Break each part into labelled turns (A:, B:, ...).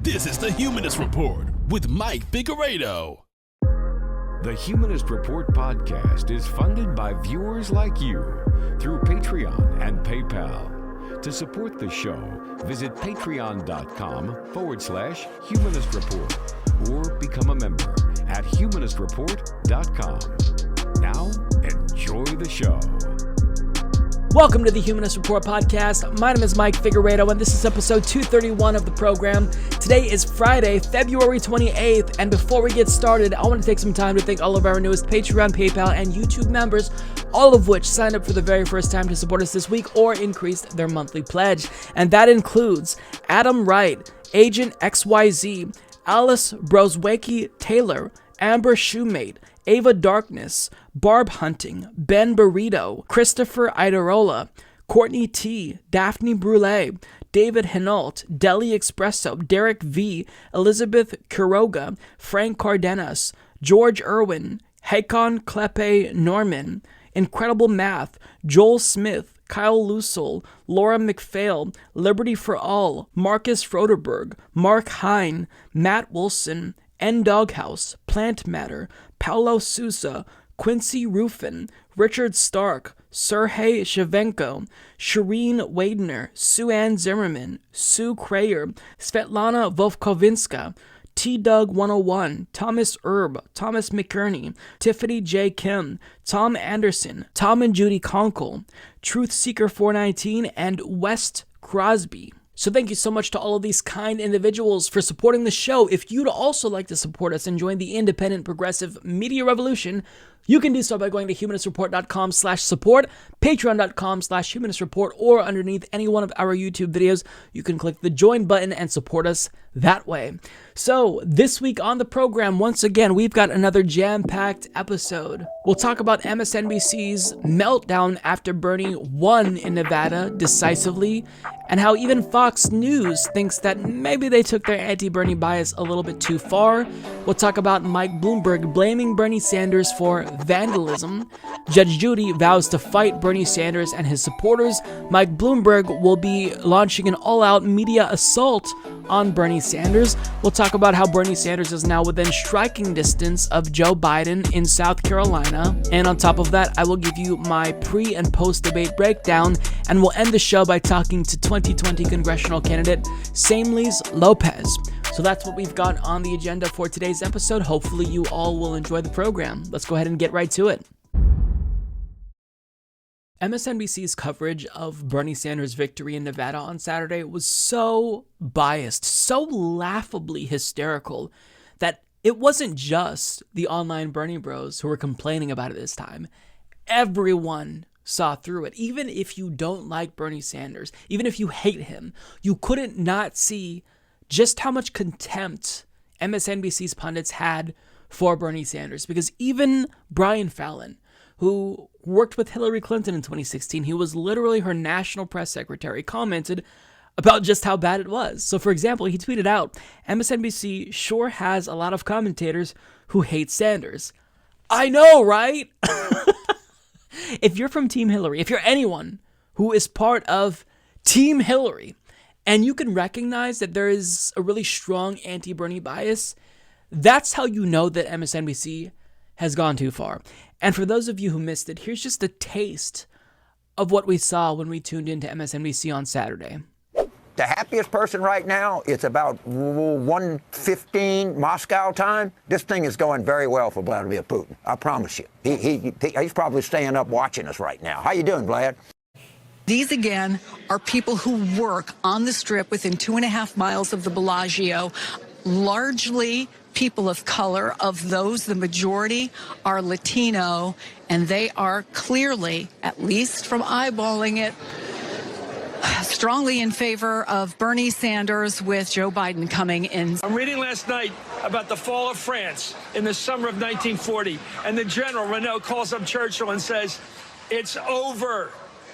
A: This is the Humanist Report with Mike Figueredo.
B: The Humanist Report podcast is funded by viewers like you through Patreon and PayPal. To support the show, visit patreon.com/Humanist Report or become a member at humanistreport.com. Now, enjoy the show.
C: Welcome to the Humanist Report podcast. My name is Mike Figueredo, and this is episode 231 of the program. Today is Friday, February 28th, and before we get started, I want to take some time to thank all of our newest Patreon, PayPal, and YouTube members, all of which signed up for the very first time to support us this week or increased their monthly pledge. And that includes Adam Wright, Agent XYZ, Alice Brozwecki Taylor, Amber Shoemate, Ava Darkness, Barb Hunting, Ben Burrito, Christopher Idarola, Courtney T, Daphne Brule, David Hinault, Deli Espresso, Derek V, Elizabeth Quiroga, Frank Cardenas, George Irwin, Hakon Klepe Norman, Incredible Math, Joel Smith, Kyle Lusel, Laura McPhail, Liberty for All, Marcus Froderberg, Mark Hine, Matt Wilson, N Doghouse, Plant Matter, Paulo Sousa, Quincy Ruffin, Richard Stark, Sergei Shavenko, Shireen Wadner, Sue Ann Zimmerman, Sue Crayer, Svetlana Vovkovinska, T-Dug 101, Thomas Erb, Thomas McKerney, Tiffany J. Kim, Tom Anderson, Tom and Judy Conkle, Truth Seeker 419, and West Crosby. So thank you so much to all of these kind individuals for supporting the show. If you'd also like to support us and join the independent progressive media revolution, you can do so by going to humanistreport.com/support, patreon.com/humanistreport, or underneath any one of our YouTube videos, you can click the join button and support us that way. So this week on the program, once again, we've got another jam-packed episode. We'll talk about MSNBC's meltdown after Bernie won in Nevada decisively, and how even Fox News thinks that maybe they took their anti-Bernie bias a little bit too far. We'll talk about Mike Bloomberg blaming Bernie Sanders for vandalism. Judge Judy vows to fight Bernie Sanders and his supporters. Mike Bloomberg will be launching an all-out media assault on Bernie Sanders. We'll talk about how Bernie Sanders is now within striking distance of Joe Biden in South Carolina. And on top of that, I will give you my pre- and post-debate breakdown, and we'll end the show by talking to 2020 congressional candidate Samelys Lopez. So that's what we've got on the agenda for today's episode. Hopefully you all will enjoy the program. Let's go ahead and get right to it. MSNBC's coverage of Bernie Sanders' victory in Nevada on Saturday was so biased, so laughably hysterical, that it wasn't just the online Bernie bros who were complaining about it this time. Everyone saw through it. Even if you don't like Bernie Sanders, even if you hate him, you couldn't not see just how much contempt MSNBC's pundits had for Bernie Sanders. Because even Brian Fallon, who worked with Hillary Clinton in 2016, he was literally her national press secretary, commented about just how bad it was. So for example, he tweeted out, MSNBC sure has a lot of commentators who hate Sanders. I know, right? If you're from Team Hillary, if you're anyone who is part of Team Hillary, and you can recognize that there is a really strong anti-Bernie bias, that's how you know that MSNBC has gone too far. And for those of you who missed it, here's just a taste of what we saw when we tuned into MSNBC on Saturday.
D: The happiest person right now, it's about 1:15 Moscow time. This thing is going very well for Vladimir Putin. I promise you. He's probably staying up watching us right now. How you doing, Vlad?
E: These, again, are people who work on the Strip within 2.5 miles of the Bellagio, largely people of color. Of those, the majority are Latino, and they are clearly, at least from eyeballing it, strongly in favor of Bernie Sanders with Joe Biden coming in.
F: I'm reading last night about the fall of France in the summer of 1940, and the general, Renault, calls up Churchill and says, "It's over.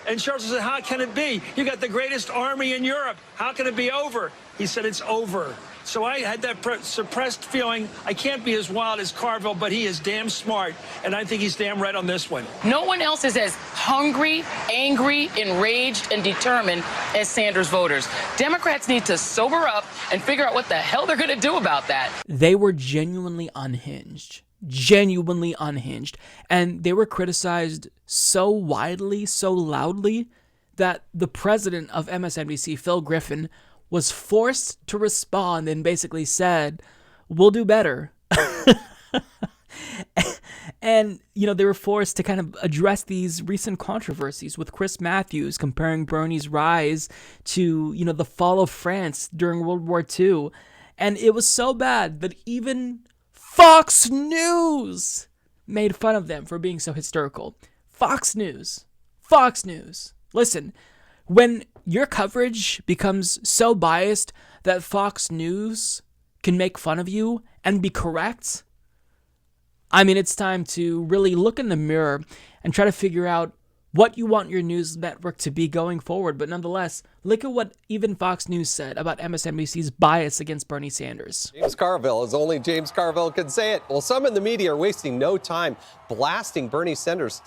F: And Churchill said, how can it be? You got the greatest army in Europe. How can it be over? He said, it's over. So I had that suppressed feeling. I can't be as wild as Carville, but he is damn smart, and I think he's damn right on this one.
G: No one else is as hungry, angry, enraged, and determined as Sanders voters. Democrats need to sober up and figure out what the hell they're going to do about that.
C: They were genuinely unhinged. And they were criticized so widely, so loudly, that the president of MSNBC, Phil Griffin, was forced to respond and basically said, we'll do better. And, they were forced to kind of address these recent controversies with Chris Matthews comparing Bernie's rise to, the fall of France during World War II. And it was so bad that even Fox News made fun of them for being so hysterical. Fox News. Listen, when your coverage becomes so biased that Fox News can make fun of you and be correct, it's time to really look in the mirror and try to figure out what you want your news network to be going forward. But nonetheless, look at what even Fox News said about MSNBC's bias against Bernie Sanders.
H: James Carville, as only James Carville can say it. Well, some in the media are wasting no time blasting Bernie Sanders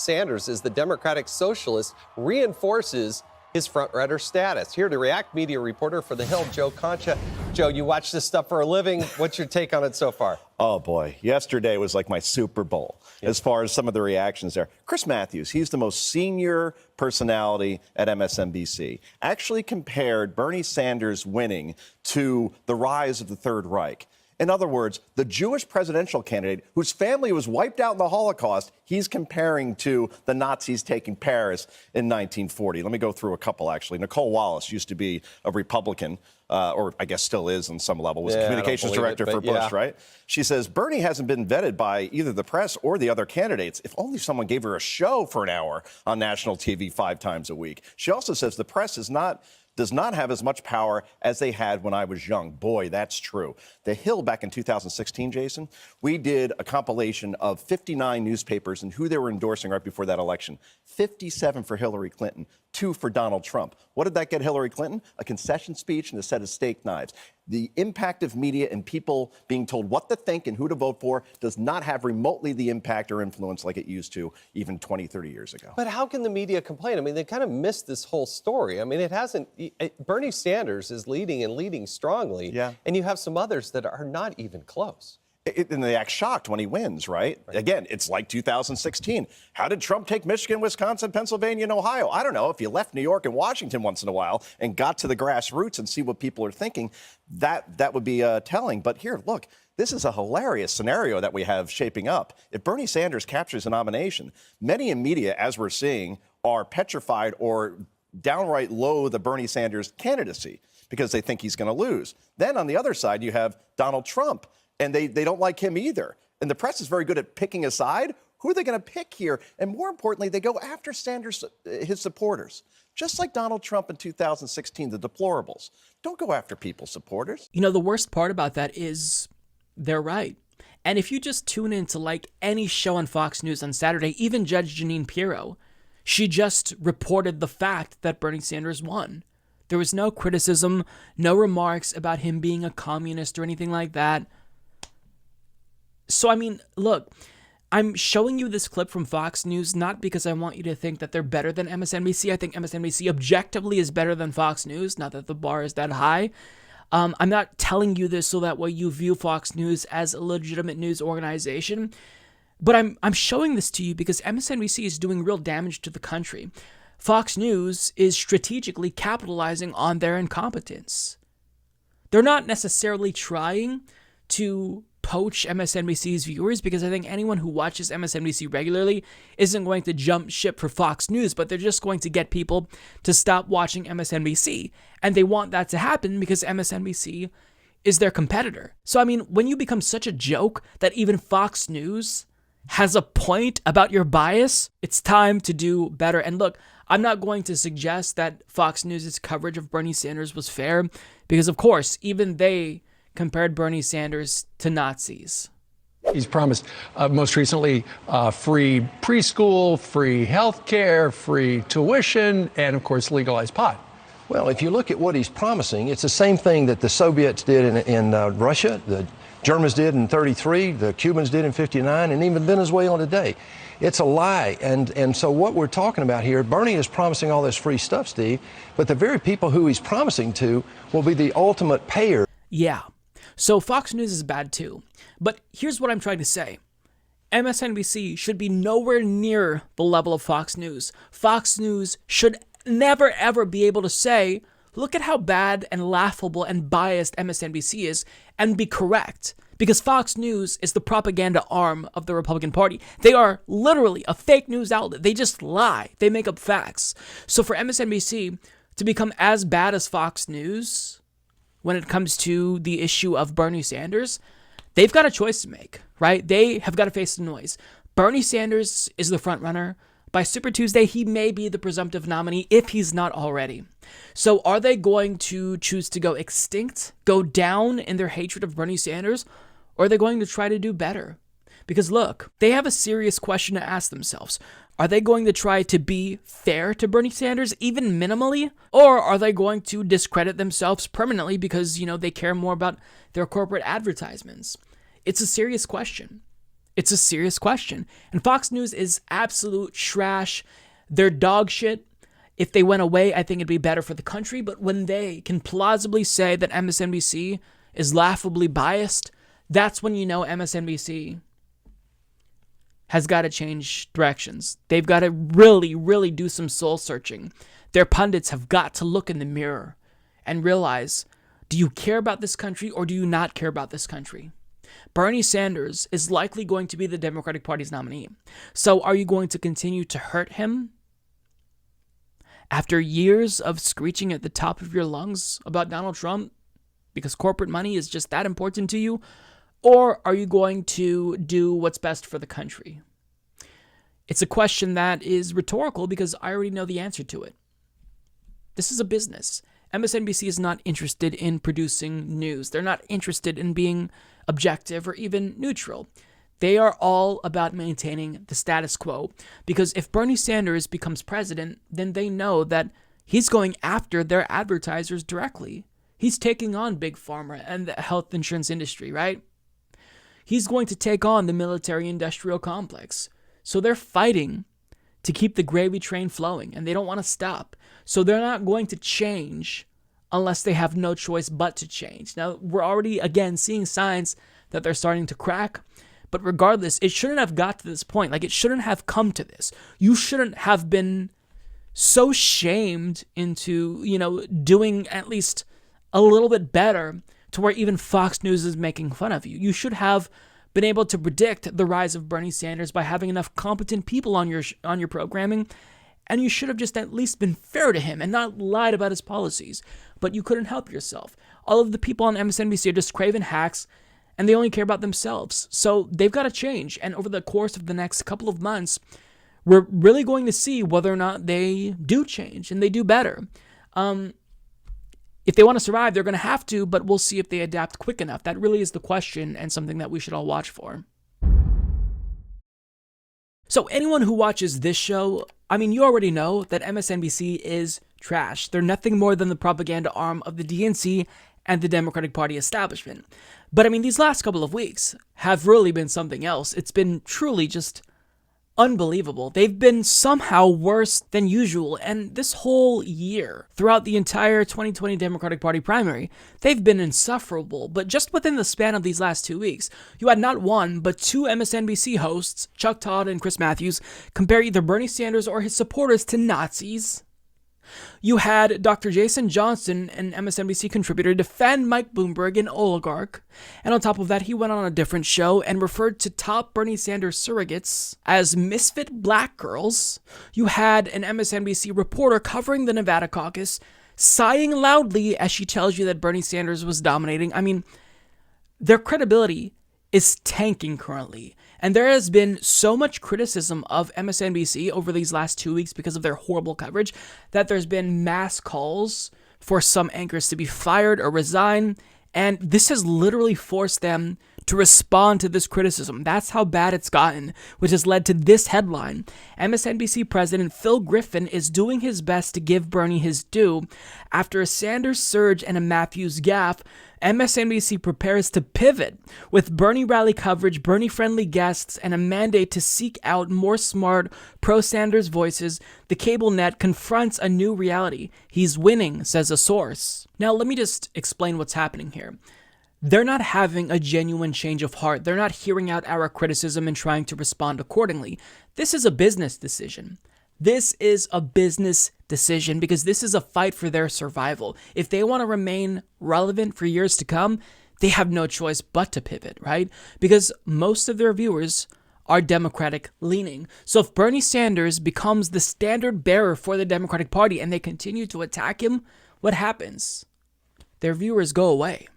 H: as the Democratic Socialist reinforces his front-runner status. Here to react, media reporter for The Hill, Joe Concha. Joe, you watch this stuff for a living. What's your take on it so far?
I: Oh, boy. Yesterday was like my Super Bowl as far as some of the reactions there. Chris Matthews, he's the most senior personality at MSNBC, actually compared Bernie Sanders winning to the rise of the Third Reich. In other words, the Jewish presidential candidate whose family was wiped out in the Holocaust, he's comparing to the Nazis taking Paris in 1940. Let me go through a couple, actually. Nicole Wallace used to be a Republican, or I guess still is on some level, was the communications director for Bush, right? She says, Bernie hasn't been vetted by either the press or the other candidates. If only someone gave her a show for an hour on national TV 5 times a week. She also says the press does not have as much power as they had when I was young. Boy, that's true. The Hill back in 2016, Jason, we did a compilation of 59 newspapers and who they were endorsing right before that election. 57 for Hillary Clinton, 2 for Donald Trump. What did that get Hillary Clinton? A concession speech and a set of steak knives. The impact of media and people being told what to think and who to vote for does not have remotely the impact or influence like it used to even 20, 30 years ago.
H: But how can the media complain? They kind of missed this whole story. It hasn't. Bernie Sanders is leading strongly. Yeah. And you have some others that are not even close.
I: And they act shocked when he wins, right? Again, it's like 2016. How did Trump take Michigan, Wisconsin, Pennsylvania, and Ohio? I don't know. If you left New York and Washington once in a while and got to the grassroots and see what people are thinking, that would be telling. But here, look, this is a hilarious scenario that we have shaping up. If Bernie Sanders captures a nomination, many in media, as we're seeing, are petrified or downright loathe the Bernie Sanders candidacy because they think he's going to lose. Then on the other side, you have Donald Trump. And they don't like him either. And the press is very good at picking a side. Who are they going to pick here? And more importantly, they go after Sanders, his supporters. Just like Donald Trump in 2016, the deplorables. Don't go after people's supporters.
C: The worst part about that is they're right. And if you just tune in to like any show on Fox News on Saturday, even Judge Jeanine Pirro, she just reported the fact that Bernie Sanders won. There was no criticism, no remarks about him being a communist or anything like that. So, look, I'm showing you this clip from Fox News not because I want you to think that they're better than MSNBC. I think MSNBC objectively is better than Fox News, not that the bar is that high. I'm not telling you this so that way you view Fox News as a legitimate news organization, but I'm showing this to you because MSNBC is doing real damage to the country. Fox News is strategically capitalizing on their incompetence. They're not necessarily trying to poach MSNBC's viewers because I think anyone who watches MSNBC regularly isn't going to jump ship for Fox News, but they're just going to get people to stop watching MSNBC. And they want that to happen because MSNBC is their competitor. So, when you become such a joke that even Fox News has a point about your bias, it's time to do better. And look, I'm not going to suggest that Fox News' coverage of Bernie Sanders was fair because, of course, even they compared Bernie Sanders to Nazis.
J: He's promised most recently free preschool, free health care, free tuition, and of course legalized pot.
K: Well, if you look at what he's promising, it's the same thing that the Soviets did in Russia, the Germans did in 33, the Cubans did in 59, and even Venezuela today. It's a lie. And so what we're talking about here, Bernie is promising all this free stuff, Steve, but the very people who he's promising to will be the ultimate payer.
C: Yeah. So Fox News is bad too. But here's what I'm trying to say. MSNBC should be nowhere near the level of Fox News. Fox News should never, ever be able to say, look at how bad and laughable and biased MSNBC is, and be correct. Because Fox News is the propaganda arm of the Republican Party. They are literally a fake news outlet. They just lie. They make up facts. So for MSNBC to become as bad as Fox News when it comes to the issue of Bernie Sanders, they've got a choice to make, right? They have got to face the noise. Bernie Sanders is the front runner. By Super Tuesday, he may be the presumptive nominee if he's not already. So are they going to choose to go extinct, go down in their hatred of Bernie Sanders, or are they going to try to do better? Because look, they have a serious question to ask themselves. Are they going to try to be fair to Bernie Sanders, even minimally? Or are they going to discredit themselves permanently because, they care more about their corporate advertisements? It's a serious question. It's a serious question. And Fox News is absolute trash. They're dog shit. If they went away, I think it'd be better for the country. But when they can plausibly say that MSNBC is laughably biased, that's when you know MSNBC has got to change directions. They've got to really, really do some soul searching. Their pundits have got to look in the mirror and realize, do you care about this country or do you not care about this country? Bernie Sanders is likely going to be the Democratic Party's nominee. So are you going to continue to hurt him? After years of screeching at the top of your lungs about Donald Trump because corporate money is just that important to you? Or are you going to do what's best for the country? It's a question that is rhetorical because I already know the answer to it. This is a business. MSNBC is not interested in producing news. They're not interested in being objective or even neutral. They are all about maintaining the status quo. Because if Bernie Sanders becomes president, then they know that he's going after their advertisers directly. He's taking on Big Pharma and the health insurance industry, right? He's going to take on the military-industrial complex. So they're fighting to keep the gravy train flowing, and they don't want to stop. So they're not going to change unless they have no choice but to change. Now, we're already, again, seeing signs that they're starting to crack. But regardless, it shouldn't have got to this point. Like, it shouldn't have come to this. You shouldn't have been so shamed into, doing at least a little bit better to where even Fox News is making fun of you. You should have been able to predict the rise of Bernie Sanders by having enough competent people on your programming, and you should have just at least been fair to him and not lied about his policies. But you couldn't help yourself. All of the people on MSNBC are just craven hacks, and they only care about themselves. So they've got to change, and over the course of the next couple of months, we're really going to see whether or not they do change and they do better. If they want to survive, they're going to have to, but we'll see if they adapt quick enough. That really is the question and something that we should all watch for. So anyone who watches this show, you already know that MSNBC is trash. They're nothing more than the propaganda arm of the DNC and the Democratic Party establishment. But these last couple of weeks have really been something else. It's been truly just unbelievable. They've been somehow worse than usual, and this whole year, throughout the entire 2020 Democratic Party primary, they've been insufferable. But just within the span of these last 2 weeks, you had not one, but two MSNBC hosts, Chuck Todd and Chris Matthews, compare either Bernie Sanders or his supporters to Nazis. You had Dr. Jason Johnson, an MSNBC contributor, defend Mike Bloomberg, an oligarch. And on top of that, he went on a different show and referred to top Bernie Sanders surrogates as misfit black girls. You had an MSNBC reporter covering the Nevada caucus, sighing loudly as she tells you that Bernie Sanders was dominating. Their credibility is tanking currently. And there has been so much criticism of MSNBC over these last 2 weeks because of their horrible coverage that there's been mass calls for some anchors to be fired or resign. And this has literally forced them to respond to this criticism. That's how bad it's gotten, which has led to this headline. MSNBC President Phil Griffin is doing his best to give Bernie his due. After a Sanders surge and a Matthews gaffe, MSNBC prepares to pivot. With Bernie rally coverage, Bernie-friendly guests, and a mandate to seek out more smart, pro-Sanders voices, the cable net confronts a new reality. He's winning, says a source. Now, let me just explain what's happening here. They're not having a genuine change of heart. They're not hearing out our criticism and trying to respond accordingly. This is a business decision. This is a business decision because this is a fight for their survival. If they want to remain relevant for years to come, they have no choice but to pivot, right? Because most of their viewers are Democratic leaning. So if Bernie Sanders becomes the standard bearer for the Democratic Party and they continue to attack him, what happens? Their viewers go away.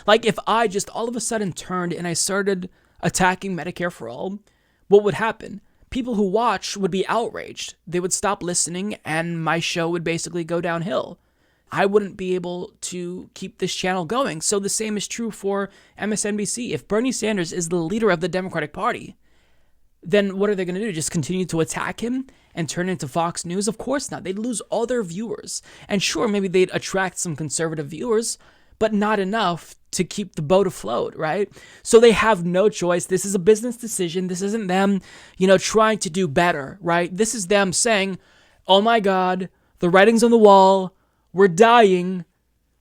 C: Like if I just all of a sudden turned and I started attacking Medicare for all, what would happen? People who watch would be outraged. They would stop listening and my show would basically go downhill. I wouldn't be able to keep this channel going. So the same is true for MSNBC. If Bernie Sanders is the leader of the Democratic Party, then what are they going to do? Just continue to attack him and turn into Fox News? Of course not. They'd lose all their viewers. And sure, maybe they'd attract some conservative viewers, but not enough to keep the boat afloat, right? So they have no choice. This is a business decision. This isn't them, trying to do better, right? This is them saying, oh my God, the writing's on the wall. We're dying.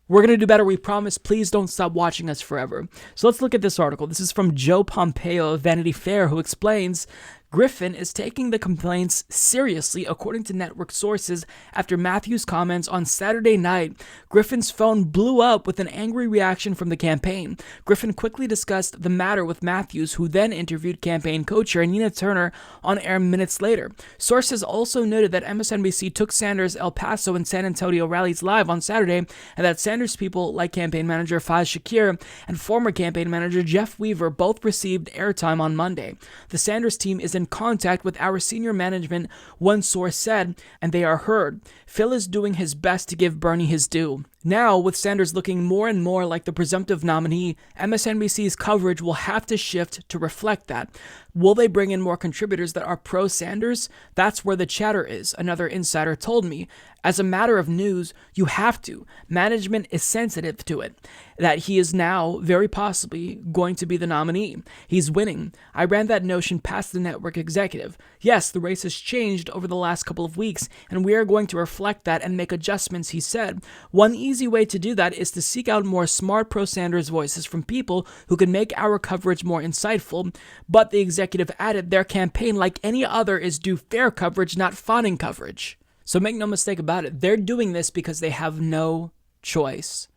C: We're going to do better. We promise. Please don't stop watching us forever. So let's look at this article. This is from Joe Pompeo of Vanity Fair, who explains Griffin is taking the complaints seriously, according to network sources, after Matthews' comments on Saturday night. Griffin's phone blew up with an angry reaction from the campaign. Griffin quickly discussed the matter with Matthews, who then interviewed campaign co-chair Nina Turner on air minutes later. Sources also noted that MSNBC took Sanders' El Paso and San Antonio rallies live on Saturday, and that Sanders people like campaign manager Faz Shakir and former campaign manager Jeff Weaver both received airtime on Monday. The Sanders team is in contact with our senior management, one source said, and they are heard. Phil is doing his best to give Bernie his due. Now, with Sanders looking more and more like the presumptive nominee, MSNBC's coverage will have to shift to reflect that. Will they bring in more contributors that are pro-Sanders? That's where the chatter is, another insider told me. As a matter of news, you have to. Management is sensitive to it, that he is now very possibly going to be the nominee. He's winning. I ran that notion past the network executive. Yes, the race has changed over the last couple of weeks, and we are going to reflect that and make adjustments, he said. One easy way to do that is to seek out more smart pro-Sanders voices from people who can make our coverage more insightful. But the executive added their campaign, like any other, is due fair coverage, not fawning coverage. So make no mistake about it, they're doing this because they have no choice.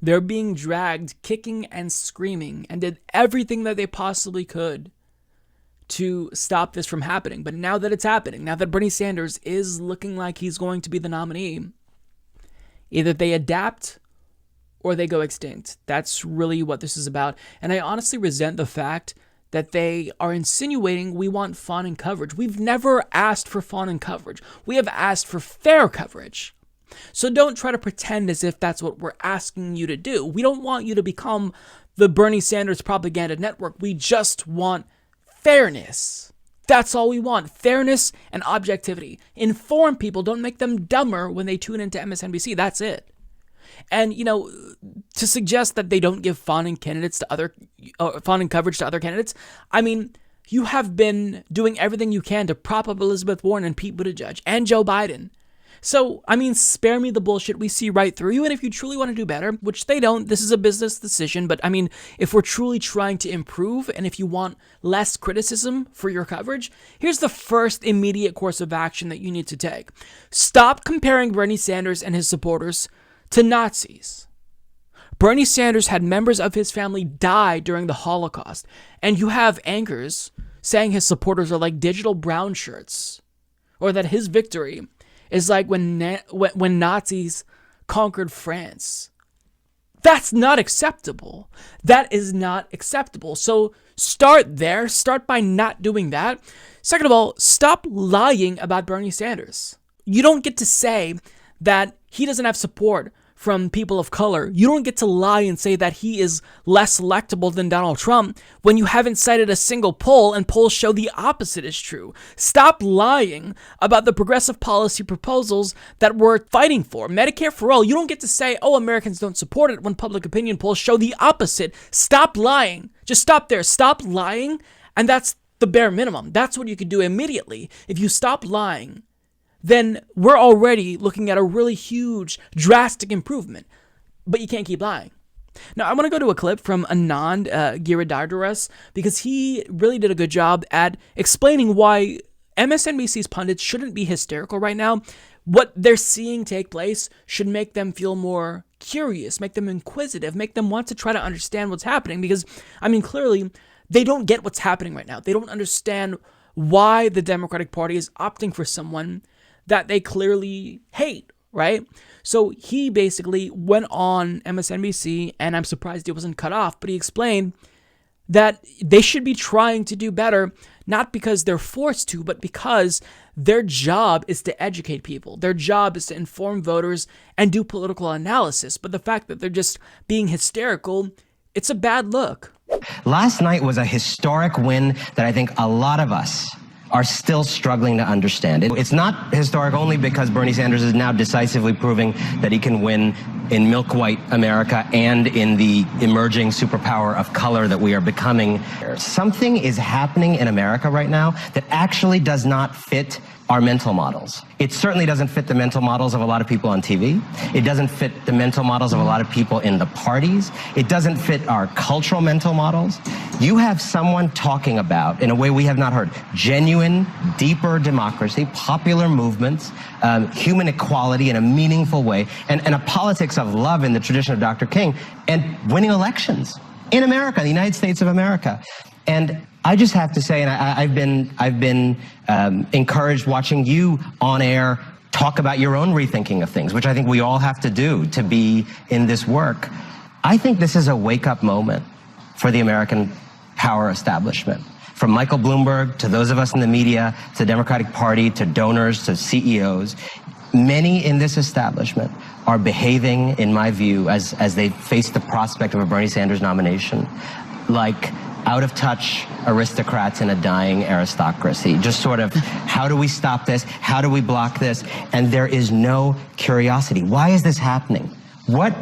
C: They're being dragged kicking and screaming and did everything that they possibly could to stop this from happening. But now that it's happening, now that Bernie Sanders is looking like he's going to be the nominee, either they adapt or they go extinct. That's really what this is about. And I honestly resent the fact that they are insinuating we want fawning coverage. We've never asked for fawning coverage. We have asked for fair coverage. So don't try to pretend as if that's what we're asking you to do. We don't want you to become the Bernie Sanders propaganda network. We just want fairness. That's all we want. Fairness and objectivity. Inform people. Don't make them dumber when they tune into MSNBC. That's it. And, to suggest that they don't give fawning coverage to other candidates, I mean, you have been doing everything you can to prop up Elizabeth Warren and Pete Buttigieg and Joe Biden. So, I mean, spare me the bullshit. We see right through you. And if you truly want to do better, which they don't, this is a business decision. But I mean, if we're truly trying to improve and if you want less criticism for your coverage, here's the first immediate course of action that you need to take. Stop comparing Bernie Sanders and his supporters to Nazis. Bernie Sanders had members of his family die during the Holocaust, and you have anchors saying his supporters are like digital brown shirts, or that his victory is like when Nazis conquered France. That's not acceptable. That is not acceptable. So start there. Start by not doing that. Second of all, stop lying about Bernie Sanders. You don't get to say that he doesn't have support from people of color. You don't get to lie and say that he is less electable than Donald Trump when you haven't cited a single poll, and polls show the opposite is true. Stop lying about the progressive policy proposals that we're fighting for. Medicare for all, you don't get to say, oh, Americans don't support it when public opinion polls show the opposite. Stop lying. Just stop there. Stop lying, and that's the bare minimum. That's what you could do immediately. If you stop lying, then we're already looking at a really huge, drastic improvement. But you can't keep lying. Now, I want to go to a clip from Anand Giridharadas because he really did a good job at explaining why MSNBC's pundits shouldn't be hysterical right now. What they're seeing take place should make them feel more curious, make them inquisitive, make them want to try to understand what's happening because, I mean, clearly, they don't get what's happening right now. They don't understand why the Democratic Party is opting for someone that they clearly hate, right? So he basically went on MSNBC, and I'm surprised it wasn't cut off, but he explained that they should be trying to do better, not because they're forced to, but because their job is to educate people. Their job is to inform voters and do political analysis. But the fact that they're just being hysterical, it's a bad look.
L: Last night was a historic win that I think a lot of us are still struggling to understand. It's not historic only because Bernie Sanders is now decisively proving that he can win in milk-white America and in the emerging superpower of color that we are becoming. Something is happening in America right now that actually does not fit our mental models. It certainly doesn't fit the mental models of a lot of people on TV. It doesn't fit the mental models of a lot of people in the parties. It doesn't fit our cultural mental models. You have someone talking about, in a way we have not heard, genuine, deeper democracy, popular movements, human equality in a meaningful way, and a politics of love in the tradition of Dr. King, and winning elections in America, the United States of America. And I just have to say, and I've been encouraged watching you on air talk about your own rethinking of things, which I think we all have to do to be in this work. I think this is a wake-up moment for the American power establishment. From Michael Bloomberg to those of us in the media, to the Democratic Party, to donors, to CEOs, many in this establishment are behaving, in my view, as they face the prospect of a Bernie Sanders nomination, like out-of-touch aristocrats in a dying aristocracy. Just sort of, how do we stop this? How do we block this? And there is no curiosity. Why is this happening? What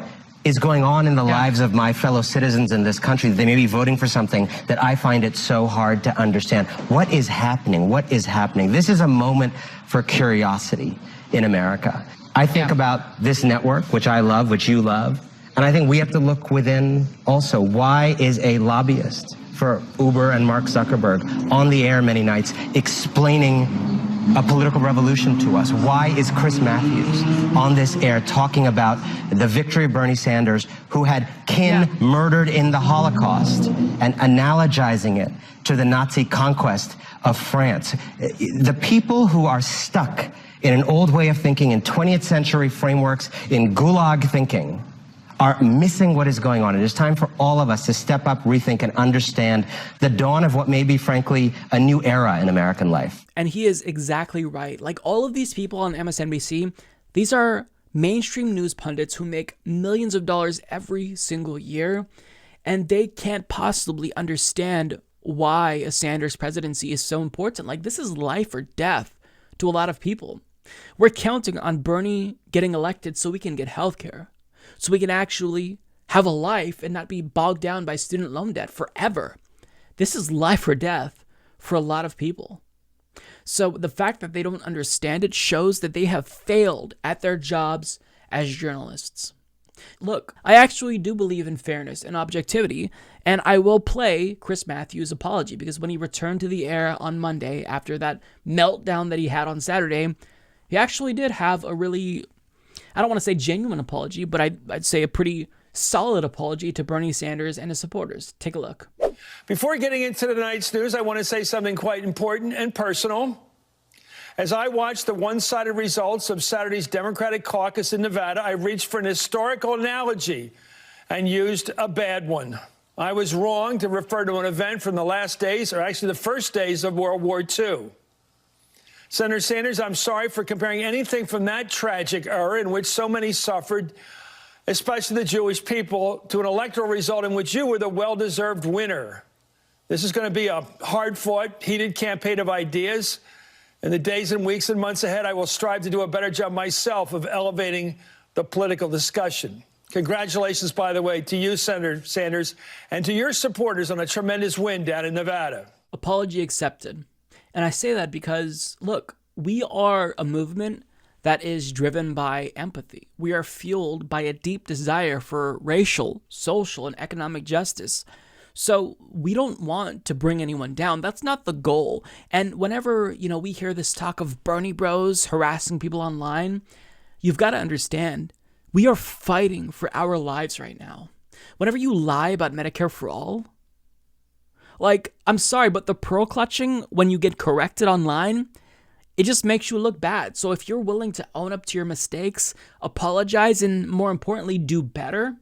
L: is going on in the lives of my fellow citizens in this country? They may be voting for something that I find it so hard to understand. What is happening? What is happening? This is a moment for curiosity in America. I think about this network, which I love, which you love, and I think we have to look within also. Why is a lobbyist for Uber and Mark Zuckerberg on the air many nights explaining a political revolution to us? Why is Chris Matthews on this air talking about the victory of Bernie Sanders, who had kin murdered in the Holocaust, and analogizing it to the Nazi conquest of France? The people who are stuck in an old way of thinking, in 20th century frameworks, in gulag thinking, are missing what is going on. It is time for all of us to step up, rethink, and understand the dawn of what may be, frankly, a new era in American life.
C: And he is exactly right. Like all of these people on MSNBC, these are mainstream news pundits who make millions of dollars every single year, and they can't possibly understand why a Sanders presidency is so important. Like, this is life or death to a lot of people. We're counting on Bernie getting elected so we can get health care, so we can actually have a life and not be bogged down by student loan debt forever. This is life or death for a lot of people. So the fact that they don't understand it shows that they have failed at their jobs as journalists. Look, I actually do believe in fairness and objectivity, and I will play Chris Matthews' apology, because when he returned to the air on Monday after that meltdown that he had on Saturday, he actually did have a really, I don't want to say genuine apology, but I'd say a pretty solid apology to Bernie Sanders and his supporters. Take a look.
F: Before getting into tonight's news, I want to say something quite important and personal. As I watched the one-sided results of Saturday's Democratic caucus in Nevada, I reached for an historical analogy and used a bad one. I was wrong to refer to an event from the last days, or actually the first days of World War II. Senator Sanders, I'm sorry for comparing anything from that tragic era in which so many suffered especially the Jewish people, to an electoral result in which you were the well-deserved winner. This is going to be a hard-fought, heated campaign of ideas. In the days and weeks and months ahead, I will strive to do a better job myself of elevating the political discussion. Congratulations, by the way, to you, Senator Sanders, and to your supporters on a tremendous win down in Nevada.
C: Apology accepted. And I say that because, look, we are a movement that is driven by empathy. We are fueled by a deep desire for racial, social, and economic justice. So we don't want to bring anyone down. That's not the goal. And whenever, we hear this talk of Bernie bros harassing people online, you've got to understand, we are fighting for our lives right now. Whenever you lie about Medicare for all, I'm sorry, but the pearl clutching when you get corrected online, it just makes you look bad. So if you're willing to own up to your mistakes, apologize, and more importantly, do better,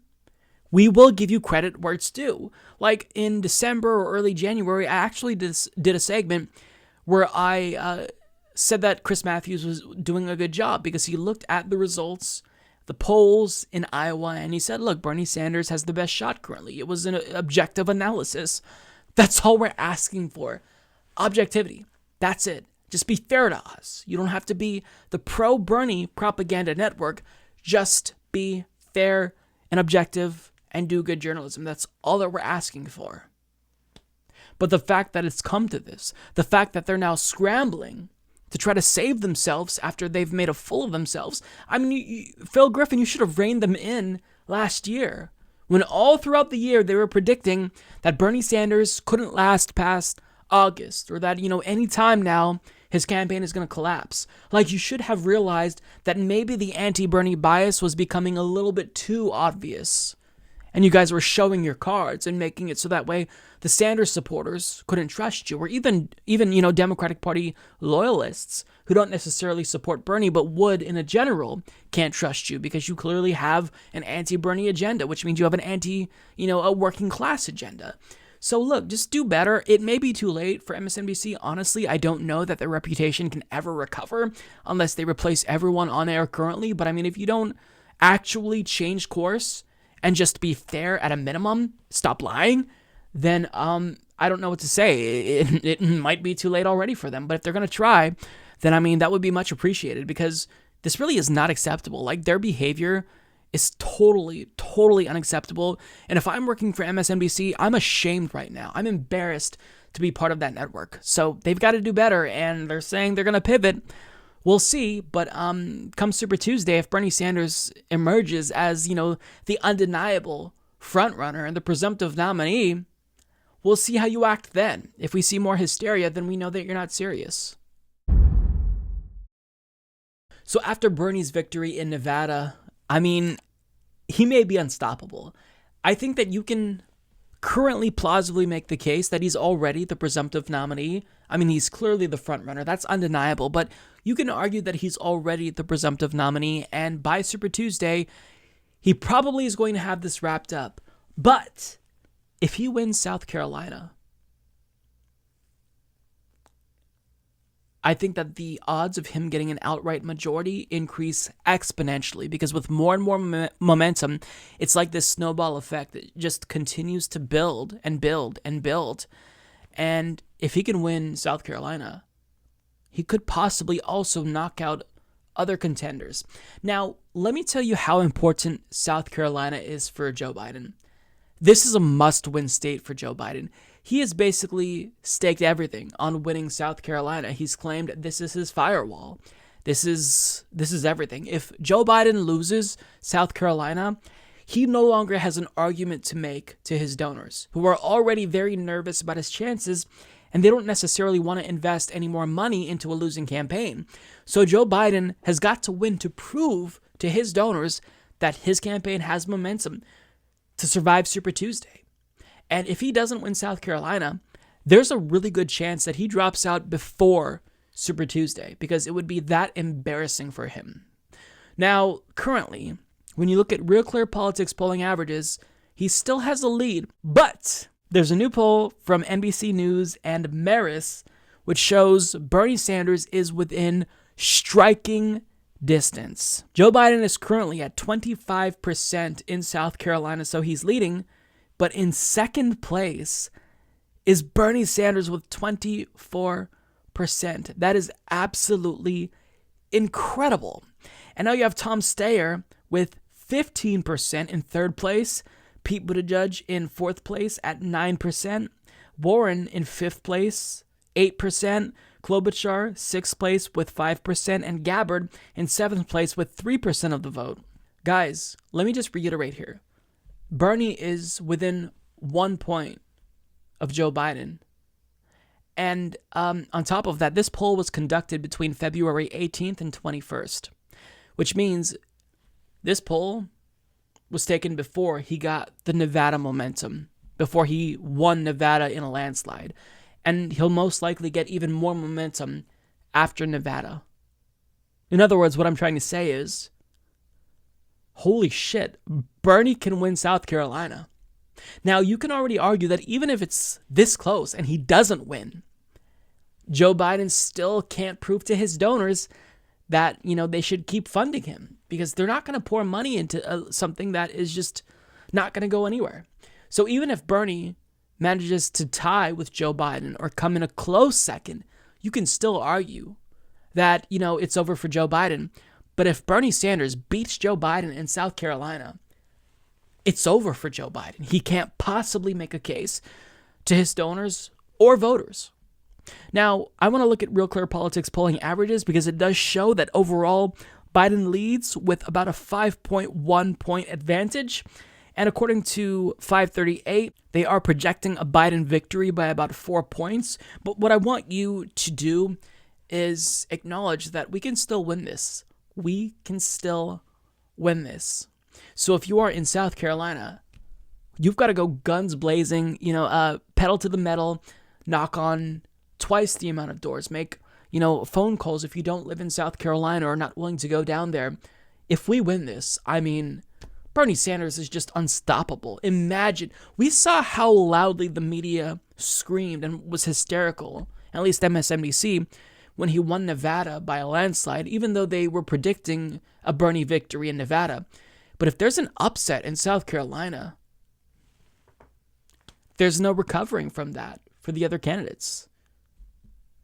C: we will give you credit where it's due. Like in December or early January, I actually did a segment where I said that Chris Matthews was doing a good job because he looked at the results, the polls in Iowa, and he said, look, Bernie Sanders has the best shot currently. It was an objective analysis. That's all we're asking for. Objectivity. That's it. Just be fair to us. You don't have to be the pro-Bernie propaganda network. Just be fair and objective and do good journalism. That's all that we're asking for. But the fact that it's come to this, the fact that they're now scrambling to try to save themselves after they've made a fool of themselves. I mean, Phil Griffin, you should have reined them in last year, when all throughout the year they were predicting that Bernie Sanders couldn't last past August, or that, any time now his campaign is going to collapse. You should have realized that maybe the anti-Bernie bias was becoming a little bit too obvious. And you guys were showing your cards and making it so that way the Sanders supporters couldn't trust you, or even Democratic Party loyalists who don't necessarily support Bernie but would in a general can't trust you because you clearly have an anti-Bernie agenda, which means you have an a working class agenda. So look, just do better. It may be too late for MSNBC. Honestly, I don't know that their reputation can ever recover unless they replace everyone on air currently. But I mean, if you don't actually change course and just be fair at a minimum, stop lying, then I don't know what to say. It might be too late already for them. But if they're going to try, then I mean, that would be much appreciated because this really is not acceptable. Their behavior is totally, totally unacceptable. And if I'm working for MSNBC, I'm ashamed right now. I'm embarrassed to be part of that network. So they've got to do better, and they're saying they're going to pivot. We'll see, but come Super Tuesday, if Bernie Sanders emerges as, the undeniable frontrunner and the presumptive nominee, we'll see how you act then. If we see more hysteria, then we know that you're not serious. So after Bernie's victory in Nevada, I mean, he may be unstoppable. I think that you can currently plausibly make the case that he's already the presumptive nominee. I mean, he's clearly the front runner. That's undeniable. But you can argue that he's already the presumptive nominee. And by Super Tuesday, he probably is going to have this wrapped up. But if he wins South Carolina, I think that the odds of him getting an outright majority increase exponentially because with more and more momentum, it's like this snowball effect that just continues to build and build and build. And if he can win South Carolina, he could possibly also knock out other contenders. Now, let me tell you how important South Carolina is for Joe Biden. This is a must-win state for Joe Biden. He has basically staked everything on winning South Carolina. He's claimed this is his firewall. This is everything. If Joe Biden loses South Carolina, he no longer has an argument to make to his donors, who are already very nervous about his chances, and they don't necessarily want to invest any more money into a losing campaign. So Joe Biden has got to win to prove to his donors that his campaign has momentum to survive Super Tuesday. And if he doesn't win South Carolina, there's a really good chance that he drops out before Super Tuesday because it would be that embarrassing for him. Now, currently, when you look at Real Clear Politics polling averages, he still has a lead. But there's a new poll from NBC News and Marist which shows Bernie Sanders is within striking distance. Joe Biden is currently at 25% in South Carolina, so he's leading. But in second place is Bernie Sanders with 24%. That is absolutely incredible. And now you have Tom Steyer with 15% in third place, Pete Buttigieg in fourth place at 9%, Warren in fifth place, 8%, Klobuchar, sixth place with 5%, and Gabbard in seventh place with 3% of the vote. Guys, let me just reiterate here. Bernie is within 1 point of Joe Biden. And on top of that, this poll was conducted between February 18th and 21st, which means this poll was taken before he got the Nevada momentum, before he won Nevada in a landslide. And he'll most likely get even more momentum after Nevada. In other words, what I'm trying to say is, holy shit, Bernie can win South Carolina. Now, you can already argue that even if it's this close and he doesn't win, Joe Biden still can't prove to his donors that, they should keep funding him, because they're not going to pour money into something that is just not going to go anywhere. So even if Bernie manages to tie with Joe Biden or come in a close second, you can still argue that, it's over for Joe Biden. But if Bernie Sanders beats Joe Biden in South Carolina, it's over for Joe Biden. He can't possibly make a case to his donors or voters. Now, I want to look at Real Clear Politics polling averages, because it does show that overall Biden leads with about a 5.1 point advantage. And according to 538, they are projecting a Biden victory by about 4 points. But what I want you to do is acknowledge that we can still win this. We can still win this. So if you are in South Carolina, you've got to go guns blazing, pedal to the metal, knock on twice the amount of doors, make, phone calls if you don't live in South Carolina or are not willing to go down there. If we win this, Bernie Sanders is just unstoppable. Imagine, we saw how loudly the media screamed and was hysterical, at least MSNBC, when he won Nevada by a landslide, even though they were predicting a Bernie victory in Nevada. But if there's an upset in South Carolina, there's no recovering from that for the other candidates.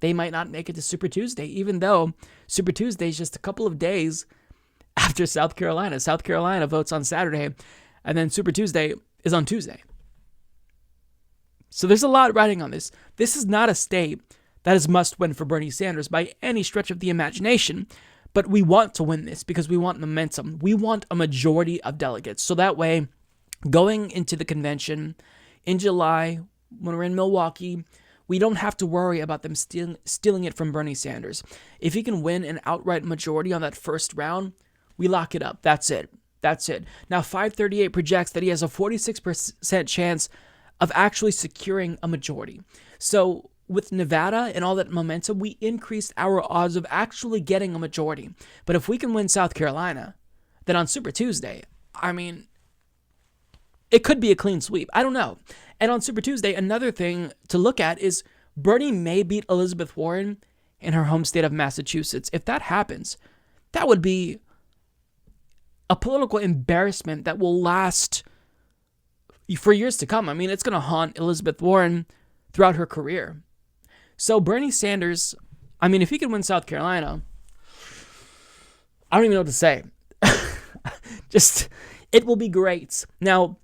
C: They might not make it to Super Tuesday, even though Super Tuesday is just a couple of days after South Carolina. South Carolina votes on Saturday, and then Super Tuesday is on Tuesday. So there's a lot riding on this. This is not a state that is must win for Bernie Sanders by any stretch of the imagination, but we want to win this because we want momentum. We want a majority of delegates. So that way, going into the convention in July, when we're in Milwaukee, we don't have to worry about them stealing it from Bernie Sanders. If he can win an outright majority on that first round, we lock it up. That's it. Now, 538 projects that he has a 46% chance of actually securing a majority. So with Nevada and all that momentum, we increased our odds of actually getting a majority. But if we can win South Carolina, then on Super Tuesday, it could be a clean sweep. I don't know. And on Super Tuesday, another thing to look at is Bernie may beat Elizabeth Warren in her home state of Massachusetts. If that happens, that would be a political embarrassment that will last for years to come. It's going to haunt Elizabeth Warren throughout her career. So Bernie Sanders, if he can win South Carolina, I don't even know what to say. It will be great. Now,